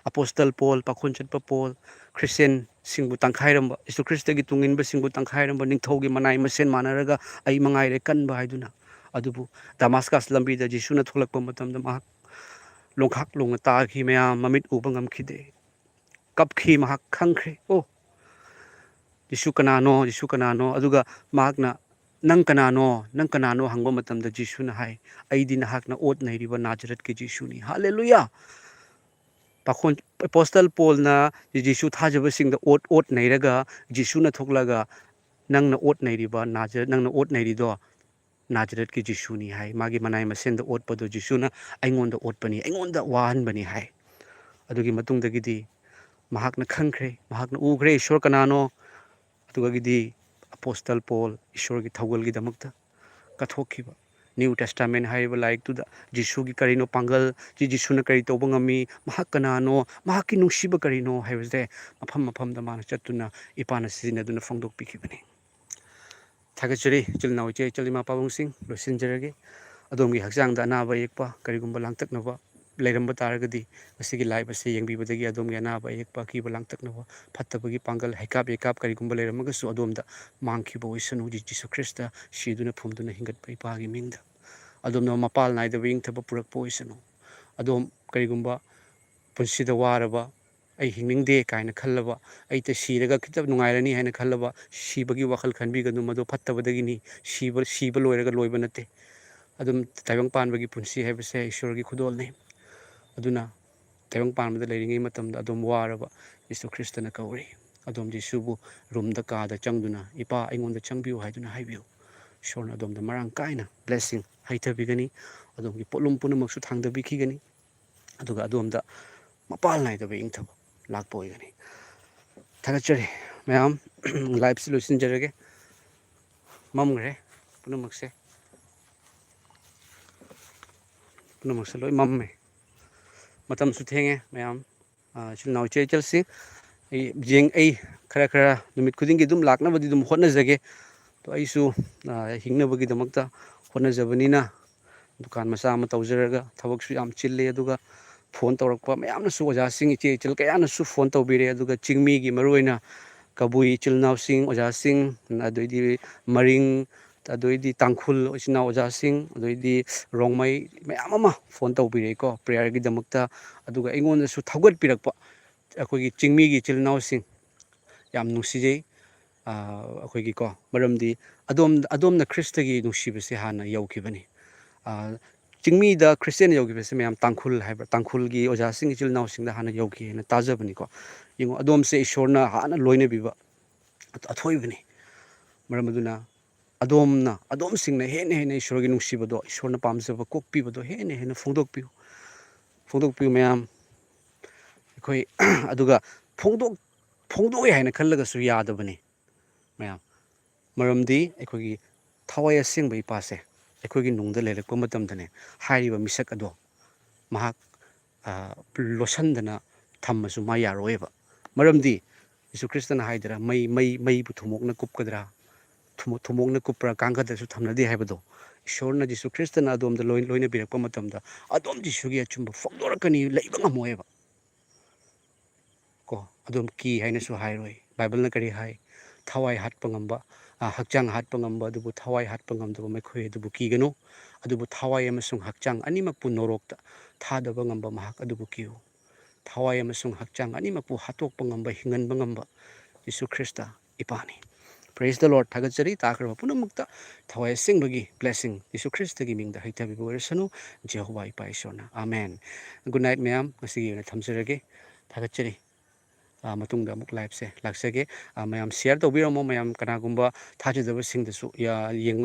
ꯑꯄꯣꯁꯇꯜ ꯄꯣꯜ ꯄꯥꯈꯣꯟ ꯆꯠꯄ ꯄꯣꯜ ꯈ꯭ꯔꯤꯁꯇꯦꯟꯁꯤꯡꯕꯨ ꯇꯪꯈꯥꯏꯔꯝꯕ ꯌꯤꯁꯨ ꯈ꯭ꯔꯤꯁꯇꯒꯤ ꯇꯨꯡꯏꯟꯕꯁꯤꯡꯕꯨ ꯇꯪꯈꯥꯏꯔꯝꯕ ꯅꯤꯡꯊꯧꯒꯤ ꯃꯅꯥꯏ ꯃꯁꯦꯟ ꯃꯥꯟꯅꯔꯒ ꯑꯩ ꯃꯉꯥꯏꯔꯦ ꯀꯟꯕ ꯍꯥꯏꯗꯨꯅ ꯑꯗꯨꯕꯨ ꯗꯃꯥꯁꯀꯁ ꯂꯝꯕꯤꯗ ꯖꯤꯁꯨꯅ ꯊꯣꯛꯂꯛꯄ ꯃꯇꯝꯗ ꯃꯍꯥꯛ ꯂꯣꯡꯈꯥꯛ ꯂꯣꯡꯅ ꯇꯥꯈꯤ ꯃꯌꯥꯝ ꯃꯃꯤꯠ ꯎꯕ ꯉꯝꯈꯤꯗꯦ ꯀꯞꯈꯤ ꯃꯍꯥꯛ ꯈꯪꯈ꯭ꯔꯦ ꯑꯣ ꯖꯤꯁꯨ ꯀꯅꯥꯅꯣ ꯑꯗꯨꯒ ꯃꯍꯥꯛꯅ ꯅꯪ ꯀꯅꯥꯅꯣ ꯍꯪꯕ ꯃꯇꯝꯗ ꯖꯤꯁꯨꯅ ꯍꯥꯏ ꯑꯩꯗꯤ ꯅꯍꯥꯛꯅ ꯑꯣꯠ ꯅꯩꯔꯤꯕ ꯅꯥꯖꯔꯠꯀꯤ ꯖꯤꯁꯨꯅꯤ ꯍꯜꯂꯦꯂꯨꯌꯥ ꯄꯥꯈꯣꯟ ꯑꯄꯣꯁꯇꯜ ꯄꯣꯜꯅ ꯖꯤꯁꯨ ꯊꯥꯖꯕꯁꯤꯡꯗ ꯑꯣꯠ ꯅꯩꯔꯒ ꯖꯤꯁꯨꯅ ꯊꯣꯛꯂꯒ ꯅꯪꯅ ꯑꯣꯠ ꯅꯩꯔꯤꯗꯣ ꯅꯥꯖꯔꯠꯀꯤ ꯖꯤꯁꯨꯅꯤ ꯍꯥꯏ ꯃꯥꯒꯤ ꯃꯅꯥꯏ ꯃꯁꯦꯟꯗ ꯑꯣꯠꯄꯗꯣ ꯖꯤꯁꯨꯅ ꯑꯩꯉꯣꯟꯗ ꯑꯣꯠꯄꯅꯤ ꯑꯩꯉꯣꯟꯗ ꯋꯥꯍꯟꯕꯅꯤ ꯍꯥꯏ ꯑꯗꯨꯒꯤ ꯃꯇꯨꯡꯗꯒꯤꯗꯤ ꯃꯍꯥꯛꯅ ꯈꯪꯈ꯭ꯔꯦ ꯃꯍꯥꯛꯅ ꯎꯈ꯭ꯔꯦ ꯏꯁꯣꯔ ꯀꯅꯥꯅꯣ ꯑꯗꯨꯒꯗꯤ ꯑꯄꯣꯁꯇꯜ ꯄꯣꯜ ꯏꯁꯣꯔꯒꯤ ꯊꯧꯒꯜꯒꯤꯗꯃꯛꯇ ꯀꯠꯊꯣꯛꯈꯤꯕ ꯅ꯭ꯌꯨ ꯇꯦꯁꯇꯥꯃꯦꯟ ꯍꯥꯏꯔꯤꯕ ꯂꯥꯏꯔꯤꯛꯇꯨꯗ ꯖꯤꯁꯨꯒꯤ ꯀꯔꯤꯅꯣ ꯄꯥꯡꯒꯜ ꯖꯤꯁꯨꯅ ꯀꯔꯤ ꯇꯧꯕ ꯉꯝꯃꯤ ꯃꯍꯥꯛ ꯀꯅꯥꯅꯣ ꯃꯍꯥꯛꯀꯤ ꯅꯨꯡꯁꯤꯕ ꯀꯔꯤꯅꯣ ꯍꯥꯏꯕꯁꯦ ꯃꯐꯝ ꯃꯐꯝꯗ ꯃꯥꯅ ꯆꯠꯇꯨꯅ ꯏꯄꯥꯅ ꯁꯤꯖꯤꯟꯅꯗꯨꯅ ꯐꯣꯡꯗꯣꯛꯄꯤꯈꯤꯕꯅꯤ ꯊꯥꯒꯠꯆꯔꯤ ꯏꯆꯤꯜ ꯏꯅꯥꯎ ꯏꯆꯤꯜ ꯏꯃꯥ ꯄꯥꯕꯨꯡꯁꯤꯡ ꯂꯣꯏꯁꯤꯟꯖꯔꯒꯦ ꯑꯗꯣꯝꯒꯤ ꯍꯛꯆꯥꯡꯗ ꯑꯅꯥꯕ ꯑꯌꯦꯛꯄ ꯀꯔꯤꯒꯨꯝꯕ ꯂꯥꯡꯇꯛꯅꯕ ꯂꯩꯔꯝꯕ ꯇꯥꯔꯒꯗꯤ ꯃꯁꯤꯒꯤ ꯂꯥꯏꯚ ꯑꯁꯤ ꯌꯦꯡꯕꯤꯕꯗꯒꯤ ꯑꯗꯣꯝꯒꯤ ꯑꯅꯥꯕ ꯑꯌꯦꯛꯄ ꯑꯀꯤꯕ ꯂꯥꯡꯇꯛꯅꯕ ꯐꯠꯇꯕꯒꯤ ꯄꯥꯡꯒꯜ ꯍꯩꯀꯥꯞ ꯀꯔꯤꯒꯨꯝꯕ ꯂꯩꯔꯝꯃꯒꯁꯨ ꯑꯗꯣꯝꯗ ꯃꯥꯡꯈꯤꯕ ꯑꯣꯏꯁꯅꯨ ꯖꯤꯁꯨ ꯈ꯭ꯔꯤꯁꯇ ꯁꯤꯗꯨꯅ ꯐꯨꯝꯗꯨꯅ ꯍꯤꯡꯒꯠꯄ ꯏꯄꯥꯒꯤ ꯃꯤꯡꯗ ꯑꯗꯣꯝꯅ ꯃꯄꯥꯜ ꯅꯥꯏꯗꯕ ꯏꯪꯊꯕ ꯄꯨꯔꯛꯄ ꯑꯣꯏꯁꯅꯨ ꯑꯗꯣꯝ ꯀꯔꯤꯒꯨꯝꯕ ꯄꯨꯟꯁꯤꯗ ꯋꯥꯔꯕ ꯑꯩ ꯍꯤꯡꯅꯤꯡꯗꯦ ꯀꯥꯏꯅ ꯈꯜꯂꯕ ꯑꯩꯇ ꯁꯤꯔꯒ ꯈꯤꯇꯪ ꯅꯨꯡꯉꯥꯏꯔꯅꯤ ꯍꯥꯏꯅ ꯈꯜꯂꯕ ꯁꯤꯕꯒꯤ ꯋꯥꯈꯜ ꯈꯟꯕꯤꯒꯅꯨ ꯃꯗꯨ ꯐꯠꯇꯕꯗꯒꯤꯅꯤ ꯁꯤꯕ ꯂꯣꯏꯔꯒ ꯂꯣꯏꯕ ꯅꯠꯇꯦ ꯑꯗꯨꯝ ꯇꯥꯏꯕꯪ ꯄꯥꯟꯕꯒꯤ ꯄꯨꯟꯁꯤ ꯍꯥꯏꯕꯁꯦ ꯏꯁꯣꯔꯒꯤ ꯈꯨꯗꯣꯜꯅꯤ ꯑꯗꯨꯅ ꯇꯥꯏꯕꯪ ꯄꯥꯟꯕꯗ ꯂꯩꯔꯤꯉꯩ ꯃꯇꯝꯗ ꯑꯗꯣꯝ ꯋꯥꯔꯕ ꯌꯤꯁꯨ ꯈ꯭ꯔꯤꯁꯇꯅ ꯀꯧꯔꯤ ꯑꯗꯣꯝ ꯖꯤꯁꯨꯕꯨ ꯔꯨꯝꯗ ꯀꯥꯗ ꯆꯪꯗꯨꯅ ꯏꯄꯥ ꯑꯩꯉꯣꯟꯗ ꯆꯪꯕꯤꯌꯨ ꯍꯥꯏꯗꯨꯅ ꯍꯥꯏꯕꯤꯌꯨ ꯏꯁꯣꯔꯅ ꯑꯗꯣꯝꯗ ꯃꯔꯥꯡ ꯀꯥꯏꯅ ꯕ꯭ꯂꯦꯁꯤꯡ ꯍꯩꯊꯕꯤꯒꯅꯤ ꯑꯗꯣꯝꯒꯤ ꯄꯣꯠꯂꯨꯝ ꯄꯨꯝꯅꯃꯛꯁꯨ ꯊꯥꯡꯗꯕꯤꯈꯤꯒꯅꯤ ꯑꯗꯨꯒ ꯑꯗꯣꯝꯗ ꯃꯄꯥꯜ ꯅꯥꯏꯗꯕ ꯏꯪꯊꯕ ꯂꯥꯛꯄ ꯑꯣꯏꯒꯅꯤ ꯊꯥꯒꯠꯆꯔꯤ ꯃꯌꯥꯝ ꯂꯥꯏꯐꯁꯤ ꯂꯣꯏꯁꯤꯟꯖꯔꯒꯦ ꯃꯝꯈ꯭ꯔꯦ ꯄꯨꯝꯅꯃꯛꯁꯦ ꯂꯣꯏ ꯃꯝꯃꯦ ꯃꯇꯝꯁꯨ ꯊꯦꯡꯉꯦ ꯃꯌꯥꯝ ꯏꯆꯤꯜ ꯏꯅꯥꯎ ꯏꯆꯜꯁꯤꯡ ꯑꯩ ꯈꯔ ꯅꯨꯃꯤꯠ ꯈꯨꯗꯤꯡꯒꯤ ꯑꯗꯨꯝ ꯂꯥꯛꯅꯕꯗꯤ ꯑꯗꯨꯝ ꯍꯣꯠꯅꯖꯒꯦ ꯑꯗꯣ ꯑꯩꯁꯨ ꯍꯤꯡꯅꯕꯒꯤꯗꯃꯛꯇ ꯍꯣꯠꯅꯖꯕꯅꯤꯅ ꯗꯨꯀꯥꯟ ꯃꯆꯥ ꯑꯃ ꯇꯧꯖꯔꯒ ꯊꯕꯛꯁꯨ ꯌꯥꯝ ꯆꯤꯜꯂꯤ ꯑꯗꯨꯒ ꯐꯣꯟ ꯇꯧꯔꯛꯄ ꯃꯌꯥꯝꯅꯁꯨ ꯑꯣꯖꯥꯁꯤꯡ ꯏꯆꯤꯜ ꯀꯌꯥꯅꯁꯨ ꯐꯣꯟ ꯇꯧꯕꯤꯔꯛꯑꯦ ꯑꯗꯨꯒ ꯆꯤꯡꯃꯤꯒꯤ ꯃꯔꯨꯑꯣꯏꯅ ꯀꯕꯨꯏ ꯏꯆꯤꯜ ꯏꯅꯥꯎꯁꯤꯡ ꯑꯣꯖꯥꯁꯤꯡ ꯑꯗꯩꯗꯤ ꯃꯔꯤꯡ ꯑꯗꯩꯗꯤ ꯇꯥꯡꯈꯨꯜ ꯏꯆꯤꯜ ꯏꯅꯥꯎ ꯑꯣꯖꯥꯁꯤꯡ ꯑꯗꯩꯗꯤ ꯔꯣꯡꯃꯩ ꯃꯌꯥꯝ ꯑꯃ ꯐꯣꯟ ꯇꯧꯕꯤꯔꯛꯏꯀꯣ ꯄ꯭ꯔꯦꯌꯔꯒꯤꯗꯃꯛꯇ ꯑꯗꯨꯒ ꯑꯩꯉꯣꯟꯗꯁꯨ ꯊꯧꯒꯠꯄꯤꯔꯛꯄ ꯑꯩꯈꯣꯏꯒꯤ ꯆꯤꯡꯃꯤꯒꯤ ꯏꯆꯤꯜ ꯏꯅꯥꯎꯁꯤꯡ ꯌꯥꯝ ꯅꯨꯡꯁꯤꯖꯩ ꯑꯩꯈꯣꯏꯒꯤꯀꯣ ꯃꯔꯝꯗꯤ ꯑꯗꯣꯝꯅ ꯈ꯭ꯔꯤꯁꯇꯒꯤ ꯅꯨꯡꯁꯤꯕꯁꯦ ꯍꯥꯟꯅ ꯌꯧꯈꯤꯕꯅꯤ ꯆꯤꯡꯃꯤꯗ ꯈ꯭ꯔꯤꯁꯇꯦꯟ ꯌꯧꯈꯤꯕꯁꯦ ꯃꯌꯥꯝ ꯇꯥꯡꯈꯨꯜ ꯍꯥꯏꯕ ꯇꯥꯡꯈꯨꯜꯒꯤ ꯑꯣꯖꯥꯁꯤꯡ ꯏꯆꯤꯜ ꯏꯅꯥꯎꯁꯤꯡꯗ ꯍꯥꯟꯅ ꯌꯧꯈꯤ ꯍꯥꯏꯅ ꯇꯥꯖꯕꯅꯤꯀꯣ ꯌꯦꯡꯉꯣ ꯑꯗꯣꯝꯁꯦ ꯏꯁꯣꯔꯅ ꯍꯥꯟꯅ ꯂꯣꯏꯅꯕꯤꯕ ꯑꯊꯣꯏꯕꯅꯤ ꯃꯔꯝ ꯑꯗꯨꯅ ꯑꯗꯣꯝꯁꯤꯡꯅ ꯍꯦꯟꯅ ꯏꯁꯣꯔꯒꯤ ꯅꯨꯡꯁꯤꯕꯗꯣ ꯏꯁꯣꯔꯅ ꯄꯥꯝꯖꯕ ꯀꯣꯛꯄꯤꯕꯗꯣ ꯍꯦꯟꯅ ꯐꯣꯡꯗꯣꯛꯄꯤꯌꯨ ꯃꯌꯥꯝ ꯑꯩꯈꯣই ꯑꯗꯨꯒ ꯐꯣꯡꯗꯣꯛꯑꯦ ꯍꯥꯏꯅ ꯈꯜꯂꯒꯁꯨ ꯌꯥꯗꯕꯅꯤ ꯃꯌꯥꯝ ꯃꯔꯝꯗꯤ ꯑꯩꯈꯣꯏꯒꯤ ꯊꯋꯥꯏ ꯑꯁꯦꯡꯕ ꯏꯄꯥꯁꯦ ꯑꯩꯈꯣꯏꯒꯤ ꯅꯨꯡꯗ ꯂꯩꯔꯛꯄ ꯃꯇꯝꯗꯅꯦ ꯍꯥꯏꯔꯤꯕ ꯃꯤꯁꯛ ꯑꯗꯣ ꯃꯍꯥꯛ ꯂꯣꯠꯁꯤꯟꯗꯅ ꯊꯝꯃꯁꯨ ꯃꯥ ꯌꯥꯔꯣꯏꯕ ꯃꯔꯝꯗꯤ ꯌꯤꯁꯨ ꯈ꯭ꯔꯤꯁꯇꯅ ꯍꯥꯏꯗ꯭ꯔꯥ ꯃꯩꯕꯨ ꯊꯨꯝꯃꯣꯛꯅ ꯀꯨꯞꯀꯗ꯭ꯔꯥ ꯊꯨꯝꯃꯣꯛꯅ ꯀꯨꯞꯄ꯭ꯔꯥ ꯀꯥꯡꯒꯗꯁꯨ ꯊꯝꯅꯗꯦ ꯍꯥꯏꯕꯗꯣ ꯏꯁꯣꯔꯅ ꯖꯤꯁꯨ ꯈ꯭ꯔꯤꯁꯇꯅ ꯑꯗꯣꯝꯗ ꯂꯣꯏꯅꯕꯤꯔꯛꯄ ꯃꯇꯝꯗ ꯑꯗꯣꯝ ꯖꯤꯁꯨꯒꯤ ꯑꯆꯨꯝꯕ ꯐꯣꯡꯗꯣꯔꯛꯀꯅꯤ ꯂꯩꯕ ꯉꯝꯃꯣꯏꯕ ꯀꯣ ꯑꯗꯨꯝ ꯀꯤ ꯍꯥꯏꯅꯁꯨ ꯍꯥꯏꯔꯣꯏ ꯕꯥꯏꯕꯜꯅ ꯀꯔꯤ ꯍꯥꯏ ꯊꯋꯥꯏ ꯍꯥꯠꯄ ꯉꯝꯕ ꯍꯛꯆꯥꯡ ꯍꯥꯠꯄ ꯉꯝꯕ ꯑꯗꯨꯕꯨ ꯊꯋꯥꯏ ꯍꯥꯠꯄ ꯉꯝꯗꯕ ꯃꯈꯣꯏ ꯑꯗꯨꯕꯨ ꯀꯤꯒꯅꯨ ꯑꯗꯨꯕꯨ ꯊꯋꯥꯏ ꯑꯃꯁꯨꯡ ꯍꯛꯆꯥꯡ ꯑꯅꯤꯃꯛꯄꯨ ꯅꯣꯔꯣꯛꯇ ꯊꯥꯗꯕ ꯉꯝꯕ ꯃꯍꯥꯛ ꯑꯗꯨꯕꯨ ꯀꯤꯌꯨ ꯊꯋꯥꯏ ꯑꯃꯁꯨꯡ ꯍꯛꯆꯥꯡ ꯑꯅꯤꯃꯛꯄꯨ ꯍꯥꯠꯇꯣꯛꯄ ꯉꯝꯕ ꯍꯤꯡꯍꯟꯕ ꯉꯝꯕ ꯌꯤꯁꯨ ꯈ꯭ꯔꯤꯁꯇ ꯏꯄꯥꯅꯤ ꯄ꯭ꯔꯦꯖ ꯗ ꯂꯣꯔꯗ ꯊꯥꯒꯠꯆꯔꯤ ꯇꯥꯈ꯭ꯔꯕ ꯄꯨꯝꯅꯃꯛꯇ ꯊꯋꯥꯏ ꯑꯁꯦꯡꯕꯒꯤ ꯕ꯭ꯂꯦꯁꯤꯡ ꯌꯤꯁꯨ ꯈ꯭ꯔꯤꯁꯇꯒꯤ ꯃꯤꯡꯗ ꯍꯩꯊꯕꯤꯕ ꯑꯣꯏꯔꯁꯅꯨ ꯖꯦꯍꯣꯚꯥ ꯏꯄꯥ ꯏꯁꯣꯔꯅ ꯑꯃꯦꯟ ꯒꯨꯗ ꯅꯥꯏꯠ ꯃꯌꯥꯝ ꯉꯁꯤꯒꯤ ꯑꯣꯏꯅ ꯊꯝꯖꯔꯒꯦ ꯊꯥꯒꯠꯆꯔꯤ ꯃꯇꯨꯡꯗ ꯑꯃꯨꯛ ꯂꯥꯏꯚꯁꯦ ꯂꯥꯛꯆꯒꯦ ꯃꯌꯥꯝ ꯁꯤꯌꯔ ꯇꯧꯕꯤꯔꯝꯃꯣ ꯃꯌꯥꯝ ꯀꯅꯥꯒꯨꯝꯕ ꯊꯥꯖꯗꯕꯁꯤꯡꯗꯁꯨ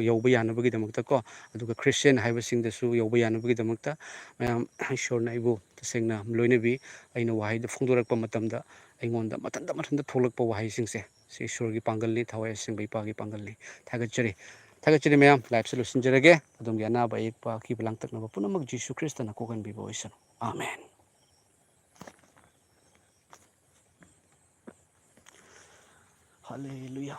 ꯌꯧꯕ ꯌꯥꯅꯕꯒꯤꯗꯃꯛꯇ ꯀꯣ ꯑꯗꯨꯒ ꯈ꯭ꯔꯤꯁꯇꯤꯌꯟ ꯍꯥꯏꯕꯁꯤꯡꯗꯁꯨ ꯌꯧꯕ ꯌꯥꯅꯕꯒꯤꯗꯃꯛꯇ ꯃꯌꯥꯝ ꯏꯁꯣꯔꯅ ꯑꯩꯕꯨ ꯇꯁꯦꯡꯅ ꯂꯣꯏꯅꯕꯤ ꯑꯩꯅ ꯋꯥꯍꯩꯗ ꯐꯣꯡꯗꯣꯔꯛꯄ ꯃꯇꯝꯗ ꯑꯩꯉꯣꯟꯗ ꯃꯊꯟꯇ ꯊꯣꯛꯂꯛꯄ ꯋꯥꯍꯩꯁꯤꯡꯁꯦ ꯁꯤ ꯏꯁꯣꯔꯒꯤ ꯄꯥꯡꯒꯜꯅꯤ ꯊꯋꯥꯏ ꯑꯁꯦꯡꯕ ꯏꯄꯥꯒꯤ ꯄꯥꯡꯒꯜꯅꯤ ꯊꯥꯒꯠꯆꯔꯤ ꯃꯌꯥꯝ ꯂꯥꯏꯚꯁꯦ ꯂꯣꯏꯁꯤꯟꯖꯔꯒꯦ ꯑꯗꯣꯝꯒꯤ ꯑꯅꯥꯕ ꯑꯌꯦꯛꯄ ꯑꯀꯤꯕ ꯂꯥꯡꯇꯛꯅꯕ ꯄꯨꯝꯅꯃꯛ ꯖꯤꯁꯨ ꯈ꯭ꯔꯤꯁꯇꯅ ꯀꯣꯛꯍꯟꯕꯤꯕ ꯑꯣꯏꯁꯅꯨ ꯑꯃꯦꯟ Hallelujah.